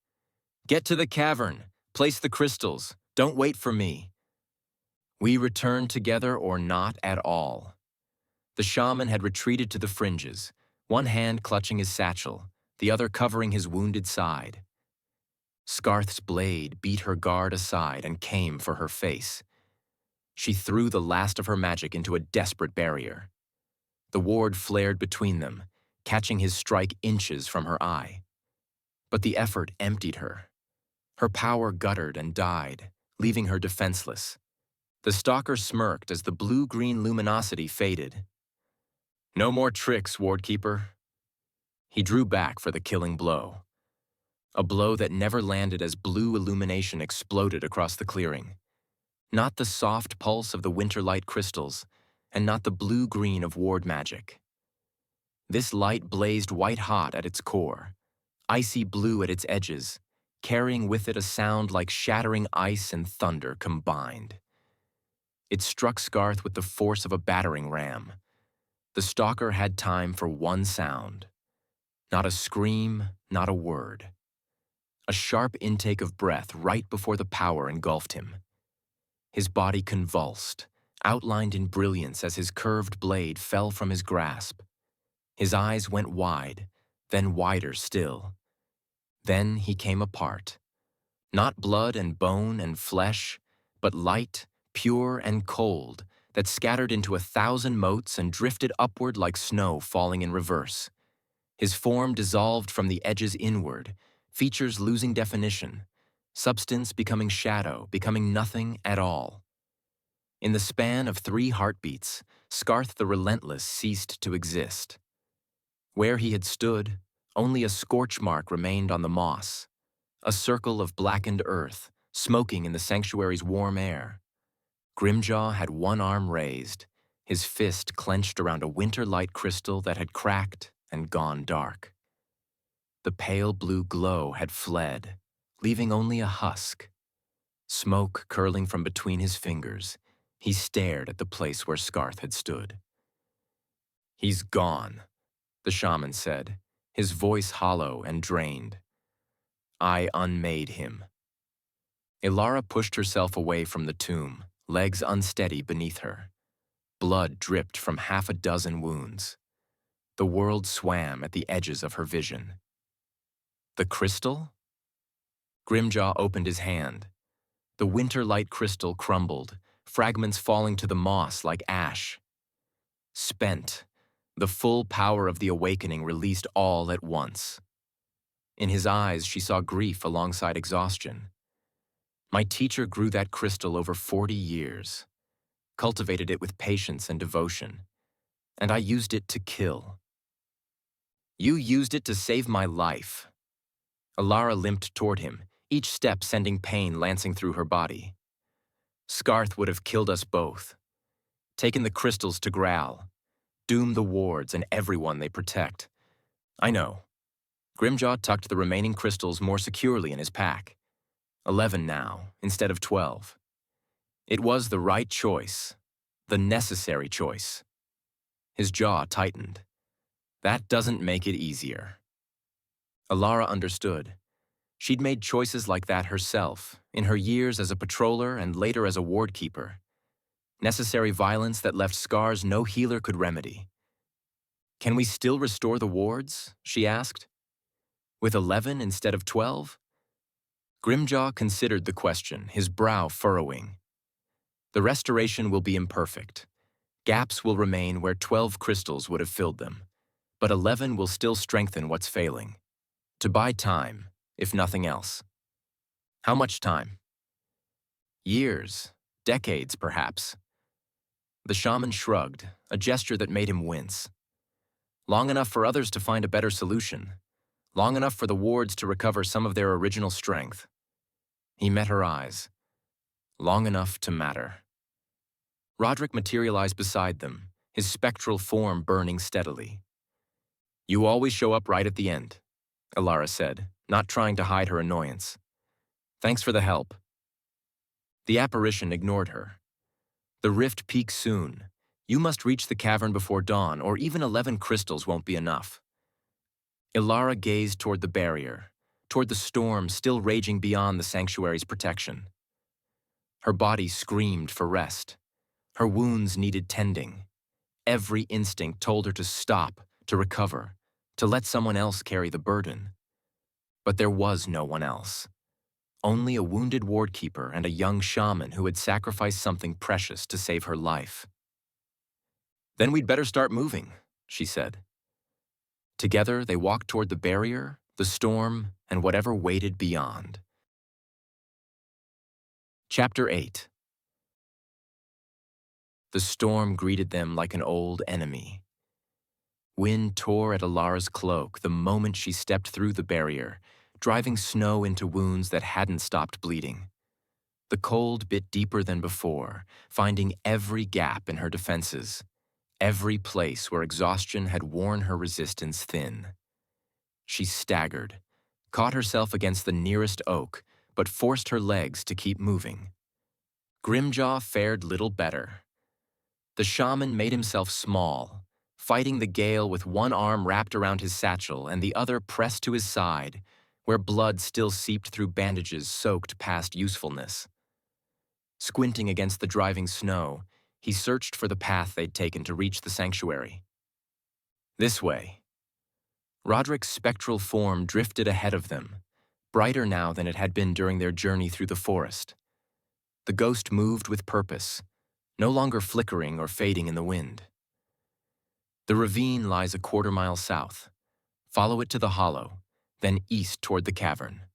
"Get to the cavern! Place the crystals! Don't wait for me!" We returned together or not at all. The shaman had retreated to the fringes, one hand clutching his satchel, the other covering his wounded side. Scarth's blade beat her guard aside and came for her face. She threw the last of her magic into a desperate barrier. The ward flared between them, catching his strike inches from her eye. But the effort emptied her. Her power guttered and died, leaving her defenseless. The stalker smirked as the blue-green luminosity faded. "No more tricks, Wardkeeper." He drew back for the killing blow. A blow that never landed as blue illumination exploded across the clearing. Not the soft pulse of the winter light crystals, and not the blue-green of ward magic. This light blazed white-hot at its core, icy blue at its edges, carrying with it a sound like shattering ice and thunder combined. It struck Scarth with the force of a battering ram. The stalker had time for one sound. Not a scream, not a word. A sharp intake of breath right before the power engulfed him. His body convulsed, outlined in brilliance as his curved blade fell from his grasp. His eyes went wide, then wider still. Then he came apart. Not blood and bone and flesh, but light, pure and cold, that scattered into 1,000 motes and drifted upward like snow falling in reverse. His form dissolved from the edges inward, features losing definition, substance becoming shadow, becoming nothing at all. In the span of 3 heartbeats, Scarth the Relentless ceased to exist. Where he had stood, only a scorch mark remained on the moss, a circle of blackened earth, smoking in the sanctuary's warm air. Grimjaw had one arm raised, his fist clenched around a winter light crystal that had cracked and gone dark. The pale blue glow had fled, leaving only a husk. Smoke curling from between his fingers, he stared at the place where Scarth had stood. "He's gone," the shaman said, his voice hollow and drained. "I unmade him." Elara pushed herself away from the tomb, legs unsteady beneath her. Blood dripped from 6 wounds. The world swam at the edges of her vision. The crystal? Grimjaw opened his hand. The winter light crystal crumbled, fragments falling to the moss like ash. Spent, the full power of the awakening released all at once. In his eyes, she saw grief alongside exhaustion. "My teacher grew that crystal over 40 years, cultivated it with patience and devotion, and I used it to kill." "You used it to save my life." Elara limped toward him, each step sending pain lancing through her body. "Scarth would have killed us both. Taken the crystals to Graal. Doom the wards and everyone they protect. I know." Grimjaw tucked the remaining crystals more securely in his pack. 11 now, instead of 12. It was the right choice, the necessary choice. His jaw tightened. That doesn't make it easier. Elara understood. She'd made choices like that herself, in her years as a patroller and later as a wardkeeper. Necessary violence that left scars no healer could remedy. "Can we still restore the wards?" she asked. "With 11 instead of 12? Grimjaw considered the question, his brow furrowing. "The restoration will be imperfect. Gaps will remain where 12 crystals would have filled them, but 11 will still strengthen what's failing. To buy time, if nothing else." "How much time?" "Years, decades perhaps." The shaman shrugged, a gesture that made him wince. "Long enough for others to find a better solution. Long enough for the wards to recover some of their original strength." He met her eyes. Long enough to matter. Roderick materialized beside them, his spectral form burning steadily. "You always show up right at the end," Elara said, not trying to hide her annoyance. "Thanks for the help." The apparition ignored her. "The rift peaks soon. You must reach the cavern before dawn, or even 11 crystals won't be enough." Elara gazed toward the barrier, toward the storm still raging beyond the sanctuary's protection. Her body screamed for rest. Her wounds needed tending. Every instinct told her to stop, to recover, to let someone else carry the burden. But there was no one else. Only a wounded wardkeeper and a young shaman who had sacrificed something precious to save her life. "Then we'd better start moving," she said. Together, they walked toward the barrier, the storm, and whatever waited beyond. Chapter 8. The storm greeted them like an old enemy. Wind tore at Elara's cloak the moment she stepped through the barrier, driving snow into wounds that hadn't stopped bleeding. The cold bit deeper than before, finding every gap in her defenses, every place where exhaustion had worn her resistance thin. She staggered, caught herself against the nearest oak, but forced her legs to keep moving. Grimjaw fared little better. The shaman made himself small, fighting the gale with one arm wrapped around his satchel and the other pressed to his side, where blood still seeped through bandages soaked past usefulness. Squinting against the driving snow, he searched for the path they'd taken to reach the sanctuary. This way. Roderick's spectral form drifted ahead of them, brighter now than it had been during their journey through the forest. The ghost moved with purpose, no longer flickering or fading in the wind. "The ravine lies a quarter-mile south. Follow it to the hollow, then east toward the cavern."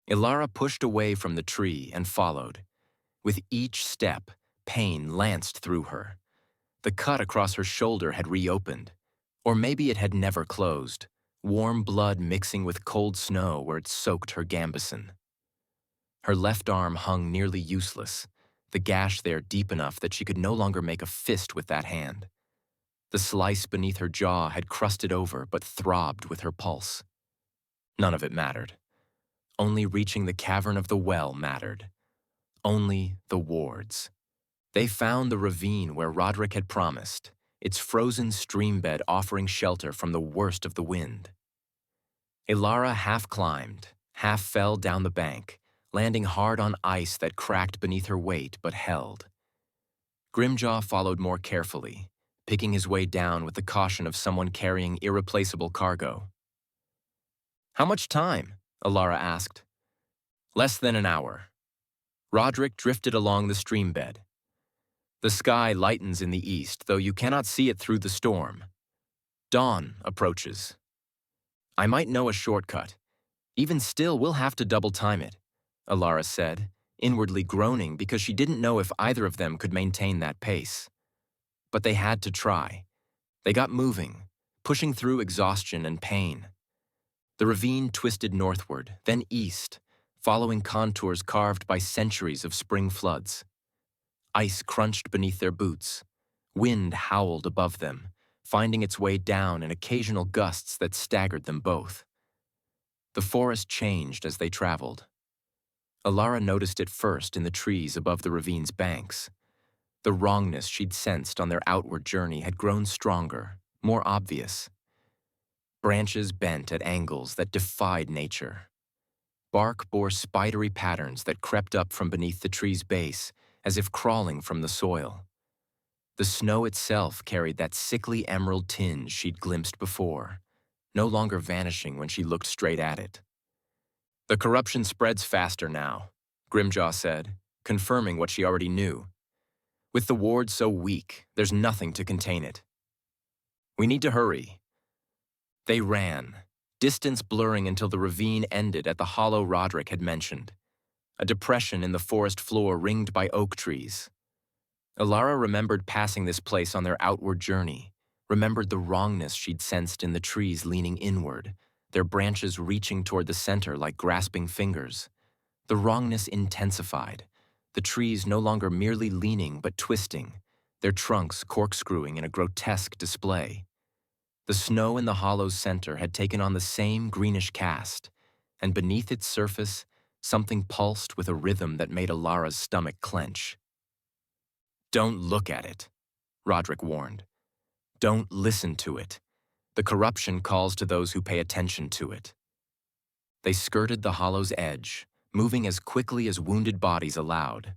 Elara pushed away from the tree and followed. With each step, pain lanced through her. The cut across her shoulder had reopened, or maybe it had never closed, warm blood mixing with cold snow where it soaked her gambeson. Her left arm hung nearly useless, the gash there deep enough that she could no longer make a fist with that hand. The slice beneath her jaw had crusted over but throbbed with her pulse. None of it mattered. Only reaching the cavern of the well mattered. Only the wards. They found the ravine where Roderick had promised, its frozen streambed offering shelter from the worst of the wind. Elara half climbed, half fell down the bank, landing hard on ice that cracked beneath her weight but held. Grimjaw followed more carefully, picking his way down with the caution of someone carrying irreplaceable cargo. "How much time?" Elara asked. "Less than an hour." Roderick drifted along the streambed. "The sky lightens in the east, though you cannot see it through the storm. Dawn approaches. I might know a shortcut. Even still, we'll have to double time it," Elara said, inwardly groaning because she didn't know if either of them could maintain that pace. But they had to try. They got moving, pushing through exhaustion and pain. The ravine twisted northward, then east, following contours carved by centuries of spring floods. Ice crunched beneath their boots. Wind howled above them, finding its way down in occasional gusts that staggered them both. The forest changed as they traveled. Elara noticed it first in the trees above the ravine's banks. The wrongness she'd sensed on their outward journey had grown stronger, more obvious. Branches bent at angles that defied nature. Bark bore spidery patterns that crept up from beneath the tree's base, as if crawling from the soil. The snow itself carried that sickly emerald tinge she'd glimpsed before, no longer vanishing when she looked straight at it. "The corruption spreads faster now," Grimjaw said, confirming what she already knew. "With the ward so weak, there's nothing to contain it. We need to hurry." They ran, distance blurring until the ravine ended at the hollow Roderick had mentioned, a depression in the forest floor ringed by oak trees. Elara remembered passing this place on their outward journey, remembered the wrongness she'd sensed in the trees leaning inward, their branches reaching toward the center like grasping fingers. The wrongness intensified, the trees no longer merely leaning but twisting, their trunks corkscrewing in a grotesque display. The snow in the hollow's center had taken on the same greenish cast, and beneath its surface, something pulsed with a rhythm that made Elara's stomach clench. "Don't look at it," Roderick warned. "Don't listen to it. The corruption calls to those who pay attention to it." They skirted the hollow's edge, moving as quickly as wounded bodies allowed.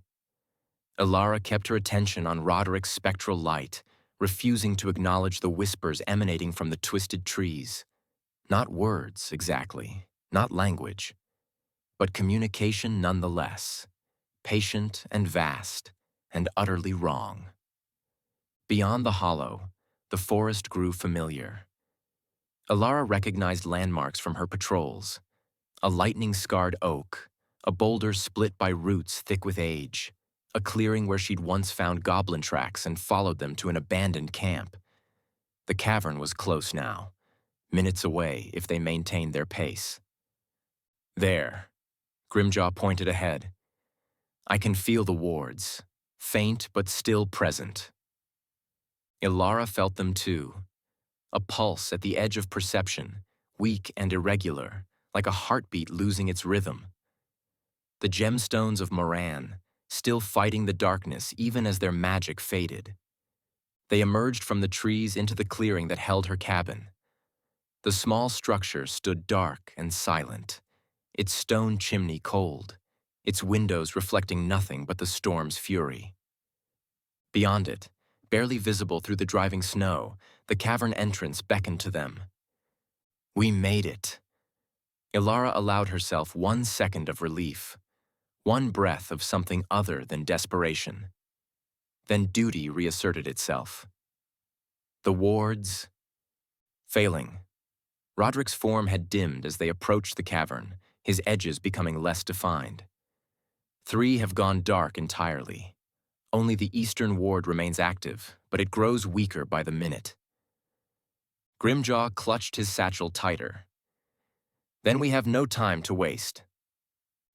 Elara kept her attention on Roderick's spectral light, refusing to acknowledge the whispers emanating from the twisted trees. Not words, exactly, not language, but communication nonetheless, patient and vast, and utterly wrong. Beyond the hollow, the forest grew familiar. Elara recognized landmarks from her patrols: a lightning-scarred oak, a boulder split by roots thick with age, a clearing where she'd once found goblin tracks and followed them to an abandoned camp. The cavern was close now, minutes away if they maintained their pace. "There," Grimjaw pointed ahead. "I can feel the wards, faint but still present." Elara felt them too, a pulse at the edge of perception, weak and irregular, like a heartbeat losing its rhythm. The gemstones of Moran, still fighting the darkness even as their magic faded. They emerged from the trees into the clearing that held her cabin. The small structure stood dark and silent, its stone chimney cold, its windows reflecting nothing but the storm's fury. Beyond it, barely visible through the driving snow, the cavern entrance beckoned to them. "We made it." Elara allowed herself 1 second of relief, one breath of something other than desperation. Then duty reasserted itself. The wards... Failing. Roderick's form had dimmed as they approached the cavern, his edges becoming less defined. 3 have gone dark entirely. Only the eastern ward remains active, but it grows weaker by the minute. Grimjaw clutched his satchel tighter. "Then we have no time to waste."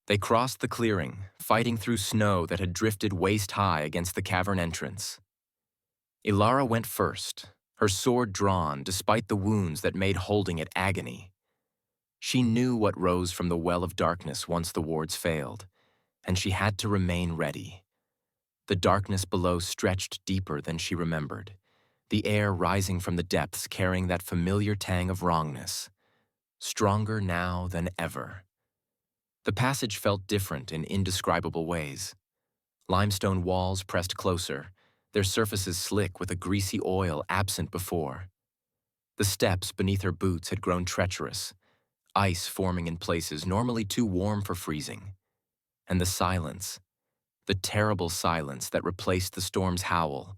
They crossed the clearing, fighting through snow that had drifted waist-high against the cavern entrance. Elara went first, her sword drawn despite the wounds that made holding it agony. She knew what rose from the well of darkness once the wards failed, and she had to remain ready. The darkness below stretched deeper than she remembered, the air rising from the depths carrying that familiar tang of wrongness, stronger now than ever. The passage felt different in indescribable ways. Limestone walls pressed closer, their surfaces slick with a greasy oil absent before. The steps beneath her boots had grown treacherous, ice forming in places normally too warm for freezing. And the silence, the terrible silence that replaced the storm's howl,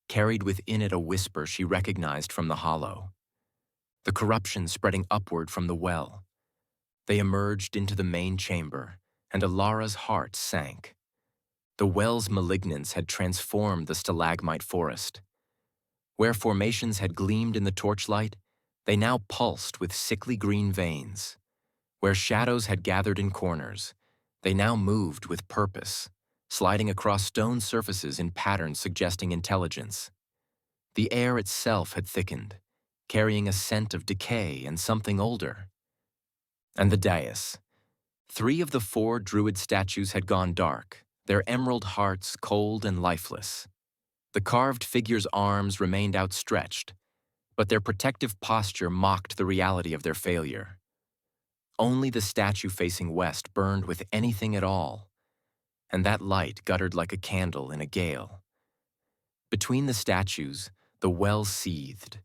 carried within it a whisper she recognized from the hollow. The corruption spreading upward from the well. They emerged into the main chamber, and Elara's heart sank. The well's malignance had transformed the stalagmite forest. Where formations had gleamed in the torchlight, they now pulsed with sickly green veins. Where shadows had gathered in corners, they now moved with purpose, sliding across stone surfaces in patterns suggesting intelligence. The air itself had thickened, carrying a scent of decay and something older. And the dais. 3 of the 4 druid statues had gone dark, their emerald hearts cold and lifeless. The carved figure's arms remained outstretched, but their protective posture mocked the reality of their failure. Only the statue facing west burned with anything at all, and that light guttered like a candle in a gale. Between the statues, the well seethed,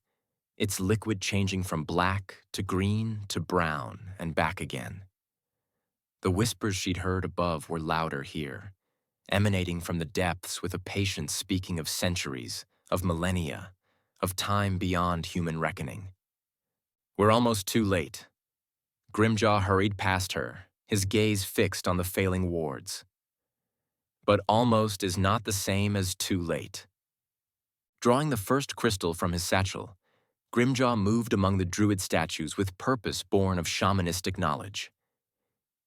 its liquid changing from black to green to brown and back again. The whispers she'd heard above were louder here, emanating from the depths with a patience speaking of centuries, of millennia, of time beyond human reckoning. "We're almost too late." Grimjaw hurried past her, his gaze fixed on the failing wards. But almost is not the same as too late. Drawing the first crystal from his satchel, Grimjaw moved among the druid statues with purpose born of shamanistic knowledge.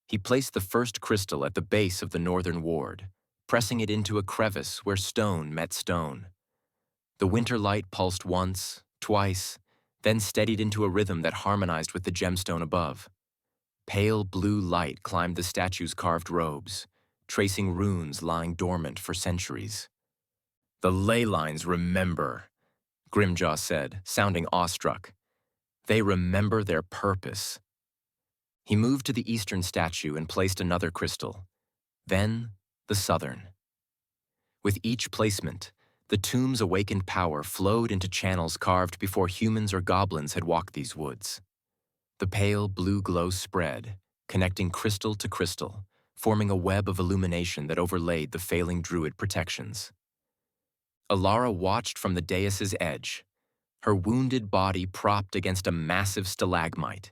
He placed the first crystal at the base of the northern ward, pressing it into a crevice where stone met stone. The winter light pulsed once, twice, then steadied into a rhythm that harmonized with the gemstone above. Pale blue light climbed the statue's carved robes, tracing runes lying dormant for centuries. "The ley lines remember," Grimjaw said, sounding awestruck. "They remember their purpose." He moved to the eastern statue and placed another crystal, then the southern. With each placement, the tomb's awakened power flowed into channels carved before humans or goblins had walked these woods. The pale blue glow spread, connecting crystal to crystal, forming a web of illumination that overlaid the failing druid protections. Elara watched from the dais' edge, her wounded body propped against a massive stalagmite.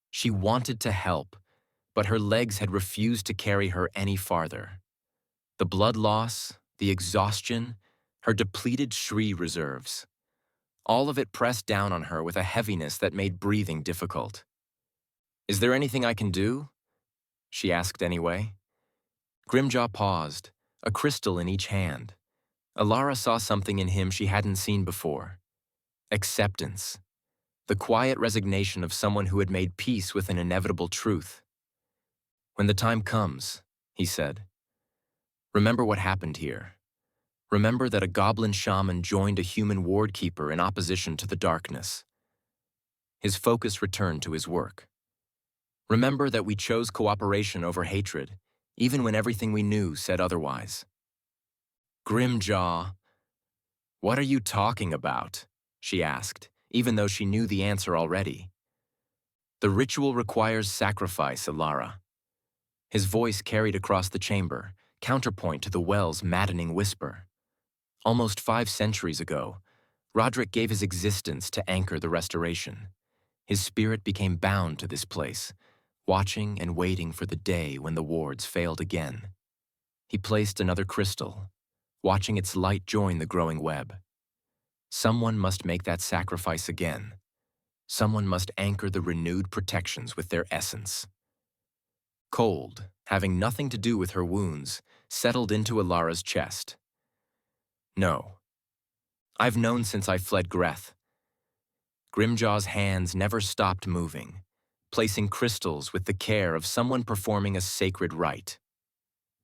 She wanted to help, but her legs had refused to carry her any farther. The blood loss, the exhaustion, her depleted Shri reserves. All of it pressed down on her with a heaviness that made breathing difficult. "Is there anything I can do?" she asked anyway. Grimjaw paused, a crystal in each hand. Elara saw something in him she hadn't seen before. Acceptance. The quiet resignation of someone who had made peace with an inevitable truth. "When the time comes," he said, "remember what happened here. Remember that a goblin shaman joined a human wardkeeper in opposition to the darkness." His focus returned to his work. "Remember that we chose cooperation over hatred, even when everything we knew said otherwise." "Grimjaw, what are you talking about?" she asked, even though she knew the answer already. "The ritual requires sacrifice, Elara." His voice carried across the chamber, counterpoint to the well's maddening whisper. Almost 5 centuries ago, Roderick gave his existence to anchor the restoration. His spirit became bound to this place, watching and waiting for the day when the wards failed again. He placed another crystal, watching its light join the growing web. Someone must make that sacrifice again. Someone must anchor the renewed protections with their essence. Cold, having nothing to do with her wounds, settled into Elara's chest. "No. I've known since I fled Greth." Grimjaw's hands never stopped moving, placing crystals with the care of someone performing a sacred rite.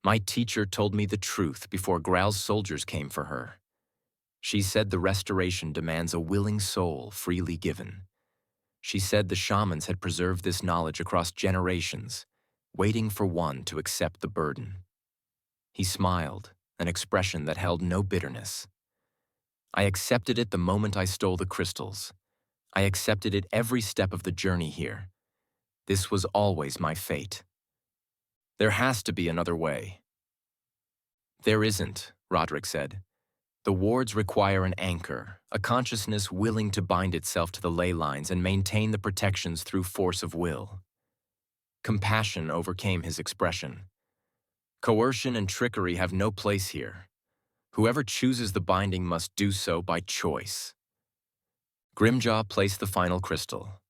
"My teacher told me the truth before Graal's soldiers came for her. She said the restoration demands a willing soul freely given. She said the shamans had preserved this knowledge across generations, waiting for one to accept the burden." He smiled, an expression that held no bitterness. "I accepted it the moment I stole the crystals. I accepted it every step of the journey here. This was always my fate. There has to be another way." "There isn't," Roderick said. "The wards require an anchor, a consciousness willing to bind itself to the ley lines and maintain the protections through force of will." Compassion overcame his expression. "Coercion and trickery have no place here. Whoever chooses the binding must do so by choice." Grimjaw placed the final crystal.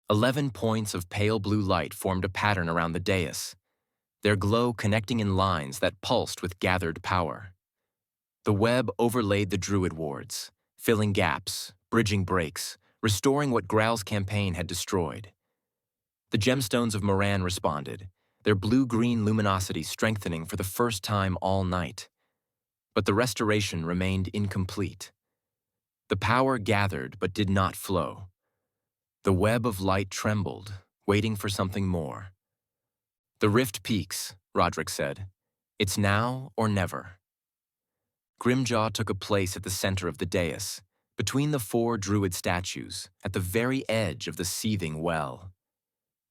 11 points of pale blue light formed a pattern around the dais, their glow connecting in lines that pulsed with gathered power. The web overlaid the druid wards, filling gaps, bridging breaks, restoring what Graal's campaign had destroyed. The gemstones of Moran responded, their blue-green luminosity strengthening for the first time all night. But the restoration remained incomplete. The power gathered but did not flow. The web of light trembled, waiting for something more. "The rift peaks," Roderick said. "It's now or never." Grimjaw took a place at the center of the dais, between the four druid statues, at the very edge of the seething well.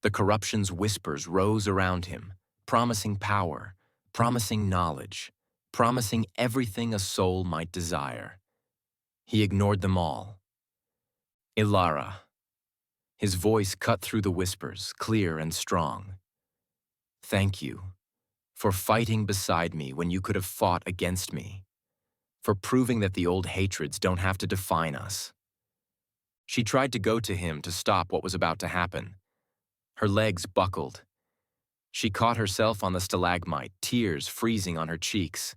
The corruption's whispers rose around him, promising power, promising knowledge, promising everything a soul might desire. He ignored them all. "Elara." His voice cut through the whispers, clear and strong. "Thank you for fighting beside me when you could have fought against me, for proving that the old hatreds don't have to define us." She tried to go to him to stop what was about to happen. Her legs buckled. She caught herself on the stalagmite, tears freezing on her cheeks.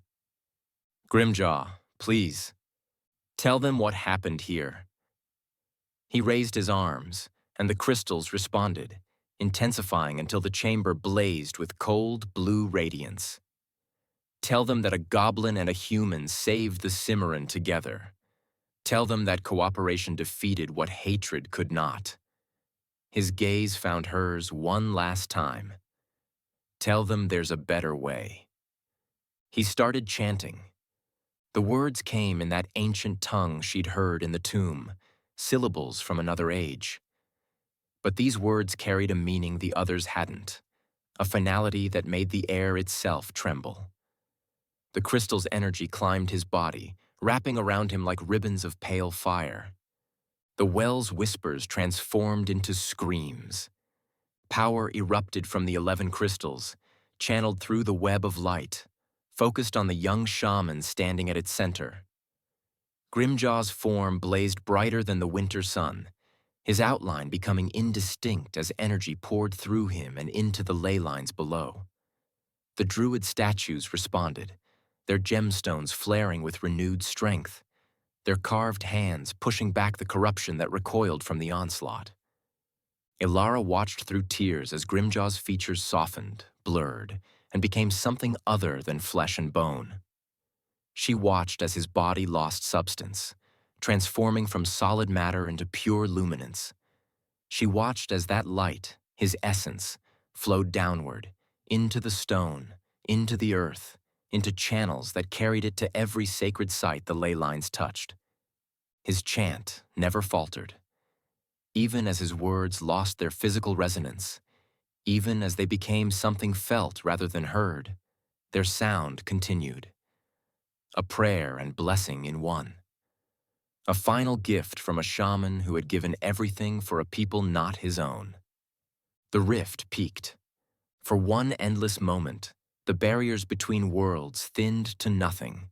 "Grimjaw, please, tell them what happened here." He raised his arms, and the crystals responded, intensifying until the chamber blazed with cold, blue radiance. "Tell them that a goblin and a human saved the Simmaron together. Tell them that cooperation defeated what hatred could not." His gaze found hers one last time. "Tell them there's a better way." He started chanting. The words came in that ancient tongue she'd heard in the tomb, syllables from another age. But these words carried a meaning the others hadn't, a finality that made the air itself tremble. The crystal's energy climbed his body, wrapping around him like ribbons of pale fire. The well's whispers transformed into screams. Power erupted from the 11 crystals, channeled through the web of light, focused on the young shaman standing at its center. Grimjaw's form blazed brighter than the winter sun, his outline becoming indistinct as energy poured through him and into the ley lines below. The druid statues responded, their gemstones flaring with renewed strength, their carved hands pushing back the corruption that recoiled from the onslaught. Elara watched through tears as Grimjaw's features softened, blurred, and became something other than flesh and bone. She watched as his body lost substance, transforming from solid matter into pure luminance. She watched as that light, his essence, flowed downward, into the stone, into the earth, into channels that carried it to every sacred site the ley lines touched. His chant never faltered. Even as his words lost their physical resonance, even as they became something felt rather than heard, their sound continued. A prayer and blessing in one. A final gift from a shaman who had given everything for a people not his own. The rift peaked. For one endless moment, the barriers between worlds thinned to nothing.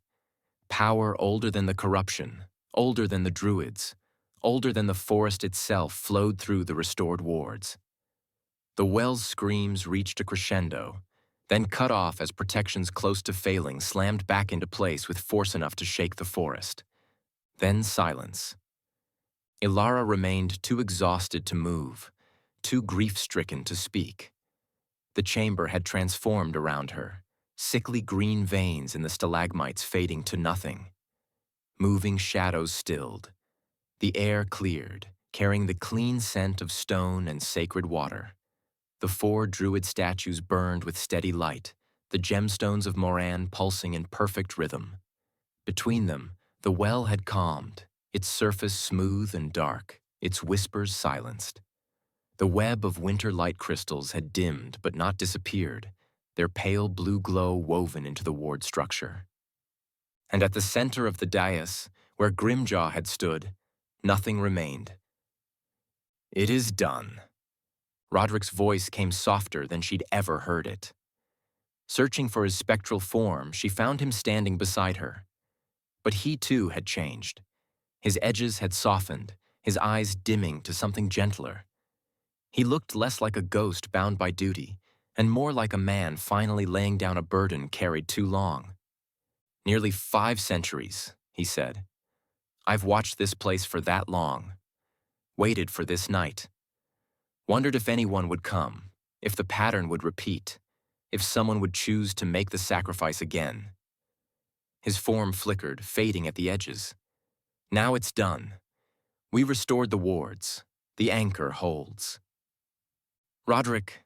Power older than the corruption, older than the druids, older than the forest itself flowed through the restored wards. The well's screams reached a crescendo, then cut off as protections close to failing slammed back into place with force enough to shake the forest. Then silence. Elara remained too exhausted to move, too grief-stricken to speak. The chamber had transformed around her, sickly green veins in the stalagmites fading to nothing. Moving shadows stilled. The air cleared, carrying the clean scent of stone and sacred water. The 4 druid statues burned with steady light, the gemstones of Moran pulsing in perfect rhythm. Between them, the well had calmed, its surface smooth and dark, its whispers silenced. The web of winter light crystals had dimmed but not disappeared, their pale blue glow woven into the ward structure. And at the center of the dais, where Grimjaw had stood, nothing remained. "It is done." Roderick's voice came softer than she'd ever heard it. Searching for his spectral form, she found him standing beside her. But he too had changed. His edges had softened, his eyes dimming to something gentler. He looked less like a ghost bound by duty, and more like a man finally laying down a burden carried too long. "Nearly 5 centuries," he said. "I've watched this place for that long. Waited for this night. Wondered if anyone would come, if the pattern would repeat, if someone would choose to make the sacrifice again." His form flickered, fading at the edges. "Now it's done. We restored the wards. The anchor holds." Roderick,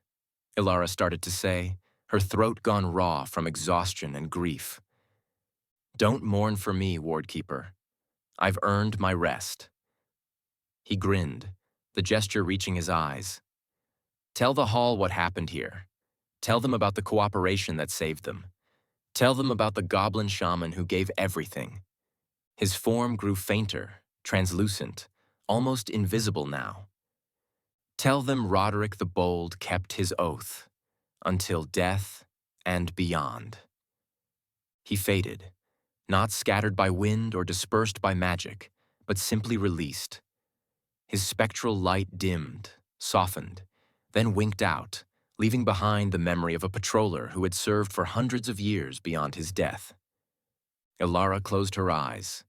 Elara started to say, her throat gone raw from exhaustion and grief. Don't mourn for me, Wardkeeper. I've earned my rest. He grinned, the gesture reaching his eyes. Tell the Hall what happened here. Tell them about the cooperation that saved them. Tell them about the goblin shaman who gave everything. His form grew fainter, translucent, almost invisible now. Tell them Roderick the Bold kept his oath, until death and beyond. He faded, not scattered by wind or dispersed by magic, but simply released. His spectral light dimmed, softened, then winked out, leaving behind the memory of a patroller who had served for hundreds of years beyond his death. Elara closed her eyes.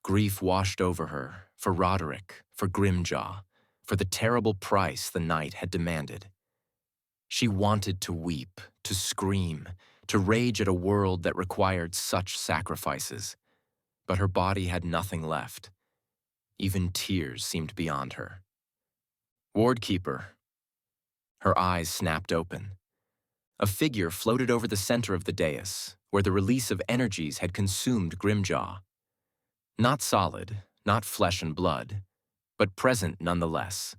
Grief washed over her, for Roderick, for Grimjaw, for the terrible price the night had demanded. She wanted to weep, to scream, to rage at a world that required such sacrifices, but her body had nothing left. Even tears seemed beyond her. Wardkeeper. Her eyes snapped open. A figure floated over the center of the dais, where the release of energies had consumed Grimjaw. Not solid, not flesh and blood, but present nonetheless.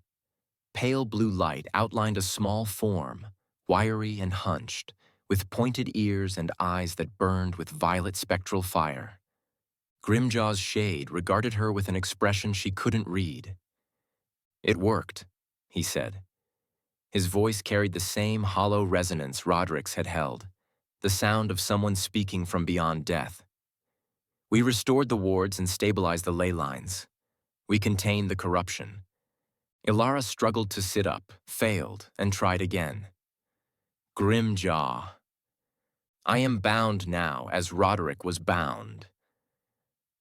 Pale blue light outlined a small form, wiry and hunched, with pointed ears and eyes that burned with violet spectral fire. Grimjaw's shade regarded her with an expression she couldn't read. It worked, he said. His voice carried the same hollow resonance Roderick's had held, the sound of someone speaking from beyond death. We restored the wards and stabilized the ley lines. We contained the corruption. Elara struggled to sit up, failed, and tried again. Grimjaw. I am bound now, as Roderick was bound.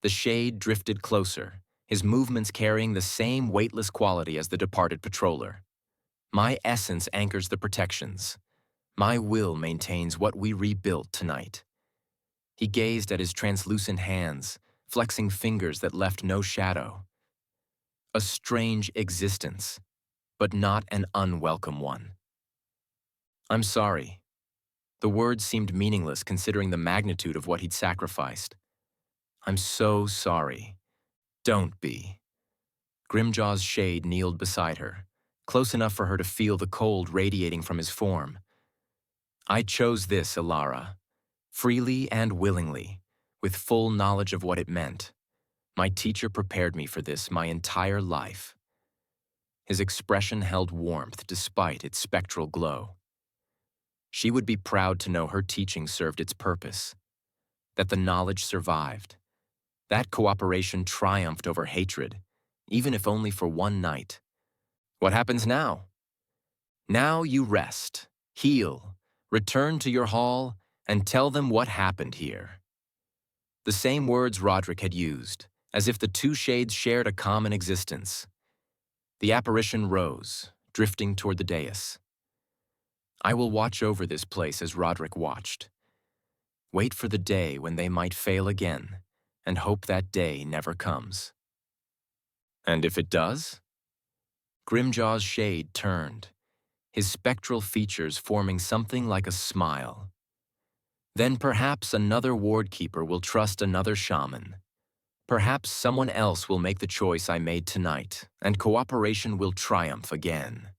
The shade drifted closer, his movements carrying the same weightless quality as the departed patroller. My essence anchors the protections. My will maintains what we rebuilt tonight. He gazed at his translucent hands, flexing fingers that left no shadow. A strange existence, but not an unwelcome one. I'm sorry. The words seemed meaningless considering the magnitude of what he'd sacrificed. I'm so sorry. Don't be. Grimjaw's shade kneeled beside her, close enough for her to feel the cold radiating from his form. I chose this, Elara, freely and willingly, with full knowledge of what it meant. My teacher prepared me for this my entire life. His expression held warmth despite its spectral glow. She would be proud to know her teaching served its purpose, that the knowledge survived. That cooperation triumphed over hatred, even if only for one night. What happens now? Now you rest, heal, return to your hall, and tell them what happened here. The same words Roderick had used, as if the two shades shared a common existence. The apparition rose, drifting toward the dais. I will watch over this place as Roderick watched. Wait for the day when they might fail again, and hope that day never comes. And if it does? Grimjaw's shade turned, his spectral features forming something like a smile. Then perhaps another wardkeeper will trust another shaman. Perhaps someone else will make the choice I made tonight, and cooperation will triumph again.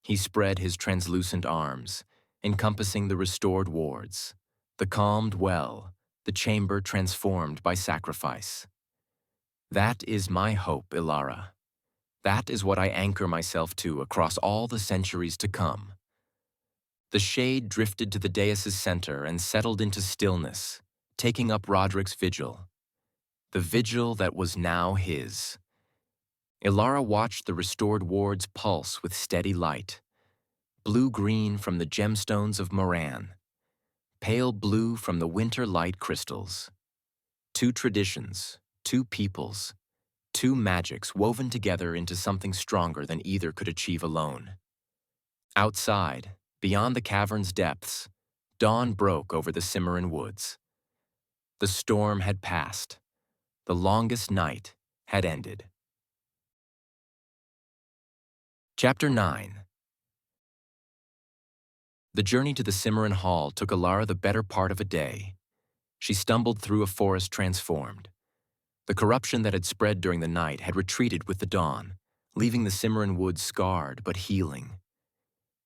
He spread his translucent arms, encompassing the restored wards, the calmed well, the chamber transformed by sacrifice. That is my hope, Elara. That is what I anchor myself to across all the centuries to come. The shade drifted to the dais's center and settled into stillness, taking up Roderick's vigil. The vigil that was now his. Elara watched the restored wards pulse with steady light. Blue-green from the gemstones of Moran. Pale blue from the winter light crystals. Two traditions, two peoples, two magics woven together into something stronger than either could achieve alone. Outside, beyond the cavern's depths, dawn broke over the Simmaron woods. The storm had passed. The longest night had ended. Chapter 9. The journey to the Simmaron Hall took Elara the better part of a day. She stumbled through a forest transformed. The corruption that had spread during the night had retreated with the dawn, leaving the Simmaron woods scarred but healing.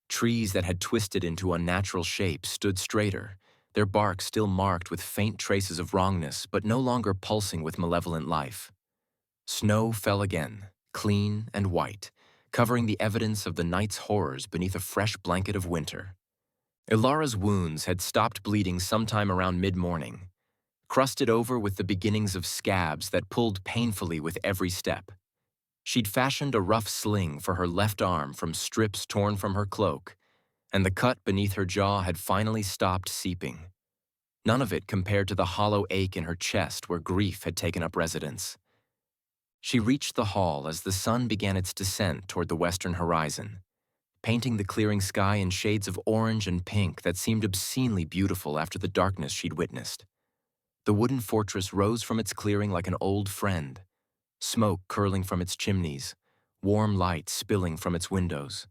Trees that had twisted into unnatural shapes stood straighter, their bark still marked with faint traces of wrongness but no longer pulsing with malevolent life. Snow fell again, clean and white, covering the evidence of the night's horrors beneath a fresh blanket of winter. Elara's wounds had stopped bleeding sometime around mid-morning, crusted over with the beginnings of scabs that pulled painfully with every step. She'd fashioned a rough sling for her left arm from strips torn from her cloak, and the cut beneath her jaw had finally stopped seeping. None of it compared to the hollow ache in her chest where grief had taken up residence. She reached the hall as the sun began its descent toward the western horizon, painting the clearing sky in shades of orange and pink that seemed obscenely beautiful after the darkness she'd witnessed. The wooden fortress rose from its clearing like an old friend, smoke curling from its chimneys, warm light spilling from its windows.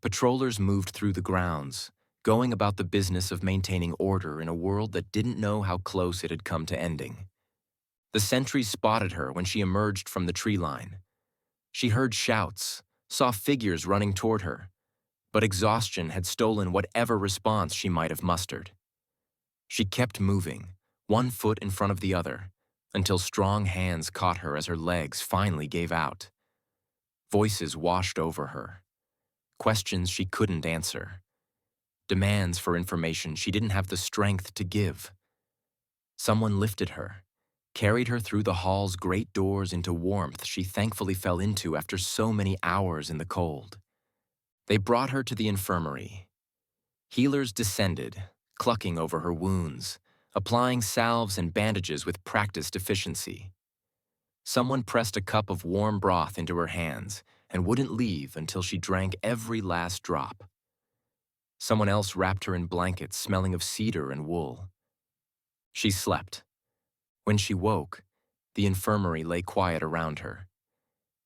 Patrollers moved through the grounds, going about the business of maintaining order in a world that didn't know how close it had come to ending. The sentries spotted her when she emerged from the tree line. She heard shouts, saw figures running toward her, but exhaustion had stolen whatever response she might have mustered. She kept moving, one foot in front of the other, until strong hands caught her as her legs finally gave out. Voices washed over her. Questions she couldn't answer. Demands for information she didn't have the strength to give. Someone lifted her, carried her through the hall's great doors into warmth she thankfully fell into after so many hours in the cold. They brought her to the infirmary. Healers descended, clucking over her wounds, applying salves and bandages with practiced efficiency. Someone pressed a cup of warm broth into her hands and wouldn't leave until she drank every last drop. Someone else wrapped her in blankets smelling of cedar and wool. She slept. When she woke, the infirmary lay quiet around her.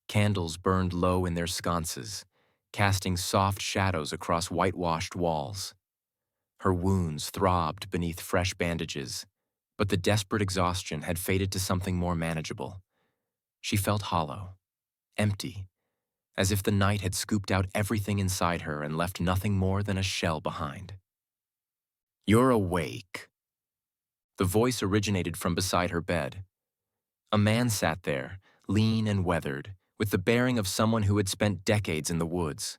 Candles burned low in their sconces, casting soft shadows across whitewashed walls. Her wounds throbbed beneath fresh bandages, but the desperate exhaustion had faded to something more manageable. She felt hollow, empty, as if the night had scooped out everything inside her and left nothing more than a shell behind. "You're awake." The voice originated from beside her bed. A man sat there, lean and weathered, with the bearing of someone who had spent decades in the woods.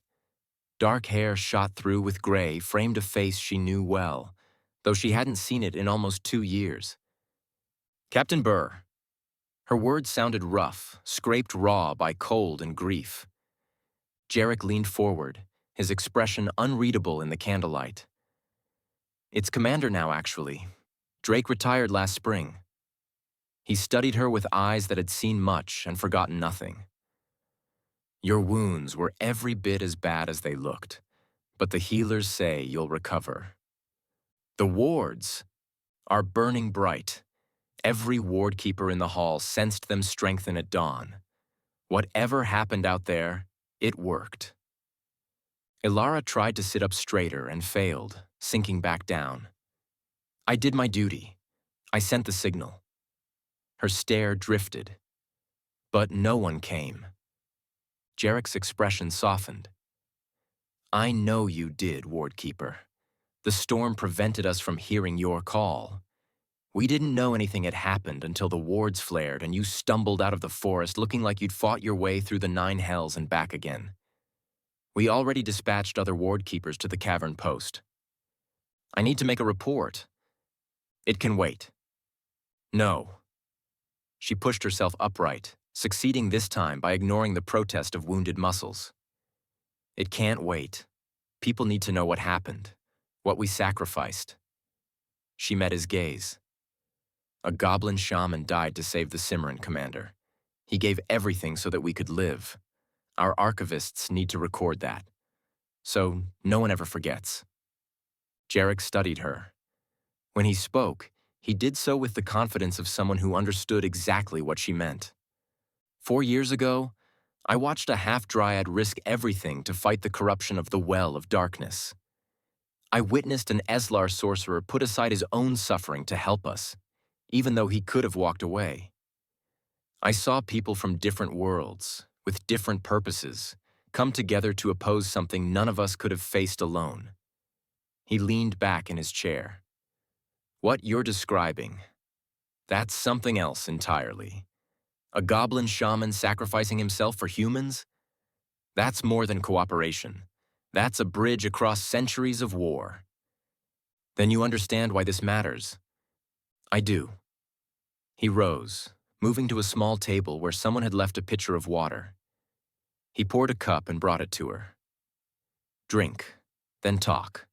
Dark hair shot through with gray framed a face she knew well, though she hadn't seen it in almost 2 years. "Captain Burr." Her words sounded rough, scraped raw by cold and grief. Jarek leaned forward, his expression unreadable in the candlelight. "It's Commander now, actually. Drake retired last spring." He studied her with eyes that had seen much and forgotten nothing. "Your wounds were every bit as bad as they looked, but the healers say you'll recover. The wards are burning bright. Every wardkeeper in the hall sensed them strengthen at dawn. Whatever happened out there, it worked." Elara tried to sit up straighter and failed, sinking back down. "I did my duty. I sent the signal." Her stare drifted. But no one came. Jarek's expression softened. "I know you did, Wardkeeper. The storm prevented us from hearing your call. We didn't know anything had happened until the wards flared and you stumbled out of the forest looking like you'd fought your way through the 9 hells and back again. We already dispatched other wardkeepers to the Cavern post. I need to make a report." "It can wait." "No." She pushed herself upright, succeeding this time by ignoring the protest of wounded muscles. "It can't wait. People need to know what happened, what we sacrificed." She met his gaze. "A goblin shaman died to save the Simmaron, Commander. He gave everything so that we could live. Our archivists need to record that, so no one ever forgets." Jarek studied her. When he spoke, he did so with the confidence of someone who understood exactly what she meant. 4 years ago, I watched a half-dryad risk everything to fight the corruption of the Well of Darkness. I witnessed an Eslar sorcerer put aside his own suffering to help us, even though he could have walked away. I saw people from different worlds, with different purposes, come together to oppose something none of us could have faced alone. He leaned back in his chair. What you're describing, that's something else entirely. A goblin shaman sacrificing himself for humans? That's more than cooperation. That's a bridge across centuries of war. Then you understand why this matters. I do. He rose, moving to a small table where someone had left a pitcher of water. He poured a cup and brought it to her. Drink, then talk.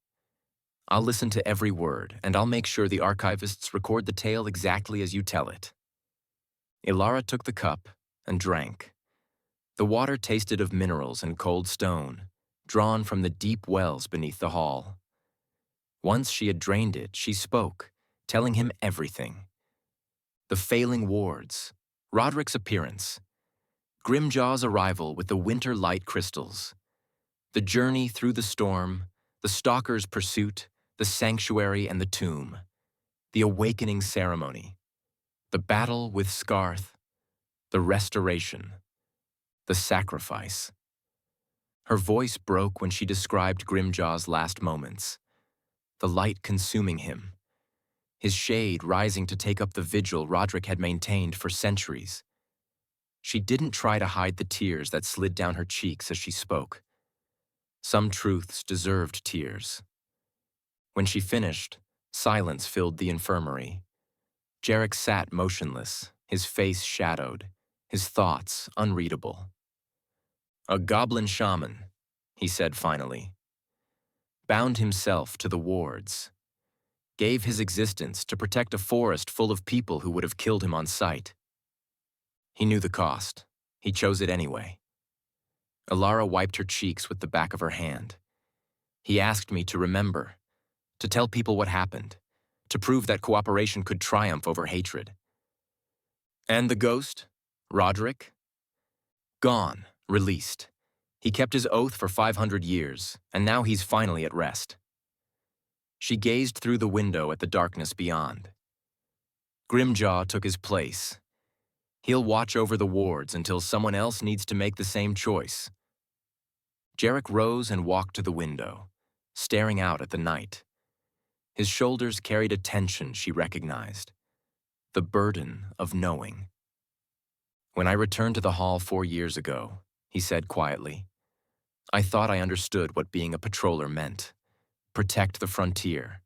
I'll listen to every word, and I'll make sure the archivists record the tale exactly as you tell it. Elara took the cup and drank. The water tasted of minerals and cold stone, drawn from the deep wells beneath the hall. Once she had drained it, she spoke, telling him everything. The failing wards, Roderick's appearance, Grimjaw's arrival with the winter light crystals, the journey through the storm, the stalker's pursuit, the sanctuary and the tomb, the awakening ceremony, the battle with Scarth, the restoration, the sacrifice. Her voice broke when she described Grimjaw's last moments, the light consuming him, his shade rising to take up the vigil Roderick had maintained for centuries. She didn't try to hide the tears that slid down her cheeks as she spoke. Some truths deserved tears. When she finished, silence filled the infirmary. Jarek sat motionless, his face shadowed, his thoughts unreadable. A goblin shaman, he said finally, bound himself to the wards, gave his existence to protect a forest full of people who would have killed him on sight. He knew the cost. He chose it anyway. Elara wiped her cheeks with the back of her hand. He asked me to remember, to tell people what happened, to prove that cooperation could triumph over hatred. And the ghost, Roderick? Gone, released. He kept his oath for 500 years, and now he's finally at rest. She gazed through the window at the darkness beyond. Grimjaw took his place. He'll watch over the wards until someone else needs to make the same choice. Jarek rose and walked to the window, staring out at the night. His shoulders carried a tension she recognized, the burden of knowing. When I returned to the hall 4 years ago, he said quietly, I thought I understood what being a patroller meant. Protect the frontier,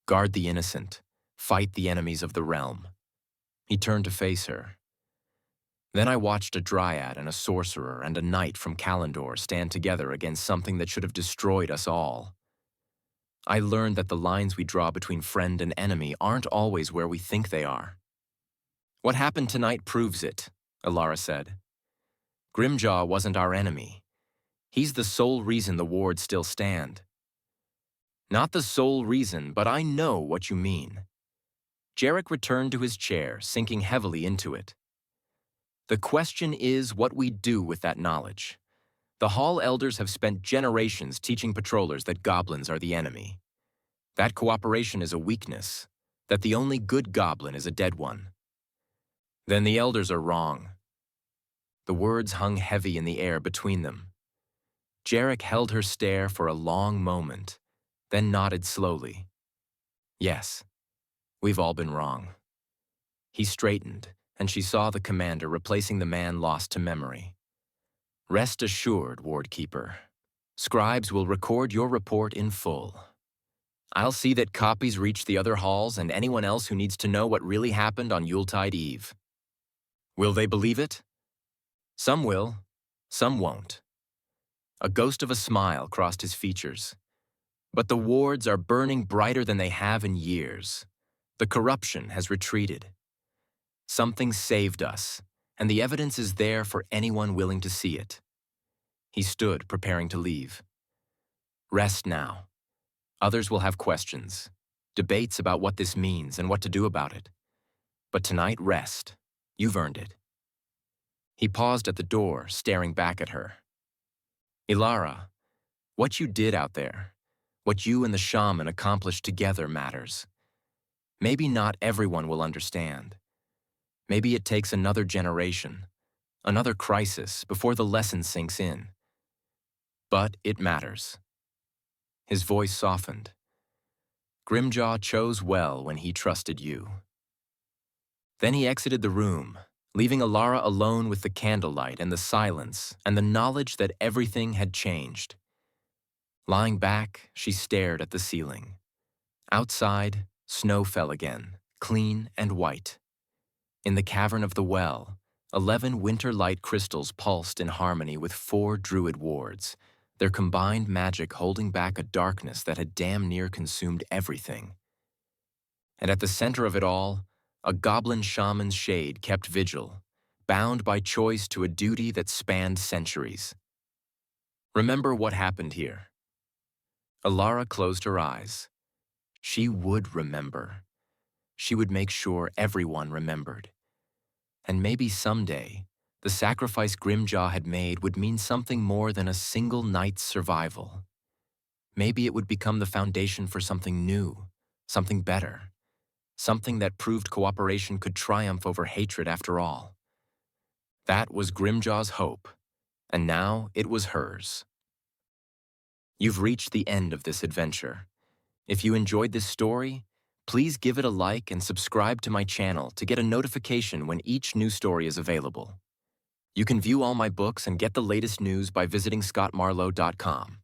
guard the innocent, fight the enemies of the realm. He turned to face her. Then I watched a dryad and a sorcerer and a knight from Kalendor stand together against something that should have destroyed us all. I learned that the lines we draw between friend and enemy aren't always where we think they are. What happened tonight proves it, Elara said. Grimjaw wasn't our enemy. He's the sole reason the wards still stand. Not the sole reason, but I know what you mean. Jarek returned to his chair, sinking heavily into it. The question is what we do with that knowledge. The Hall Elders have spent generations teaching patrollers that goblins are the enemy. That cooperation is a weakness, that the only good goblin is a dead one. Then the Elders are wrong. The words hung heavy in the air between them. Jarek held her stare for a long moment, then nodded slowly. Yes, we've all been wrong. He straightened, and she saw the commander replacing the man lost to memory. Rest assured, Wardkeeper. Scribes will record your report in full. I'll see that copies reach the other halls and anyone else who needs to know what really happened on Yuletide Eve. Will they believe it? Some will, some won't. A ghost of a smile crossed his features. But the wards are burning brighter than they have in years. The corruption has retreated. Something saved us, and the evidence is there for anyone willing to see it. He stood, preparing to leave. Rest now. Others will have questions, debates about what this means and what to do about it. But tonight, rest. You've earned it. He paused at the door, staring back at her. Elara, what you did out there, What you and the shaman accomplished together matters. Maybe not everyone will understand. Maybe it takes another generation, another crisis before the lesson sinks in. But it matters. His voice softened. Grimjaw chose well when he trusted you. Then he exited the room, leaving Elara alone with the candlelight and the silence and the knowledge that everything had changed. Lying back, she stared at the ceiling. Outside, snow fell again, clean and white. In the cavern of the well, 11 winter light crystals pulsed in harmony with 4 druid wards, their combined magic holding back a darkness that had damn near consumed everything. And at the center of it all, a goblin shaman's shade kept vigil, bound by choice to a duty that spanned centuries. Remember what happened here. Elara closed her eyes. She would remember. She would make sure everyone remembered. And maybe someday, the sacrifice Grimjaw had made would mean something more than a single night's survival. Maybe it would become the foundation for something new, something better, something that proved cooperation could triumph over hatred after all. That was Grimjaw's hope, and now it was hers. You've reached the end of this adventure. If you enjoyed this story, please give it a like and subscribe to my channel to get a notification when each new story is available. You can view all my books and get the latest news by visiting scottmarlowe.com.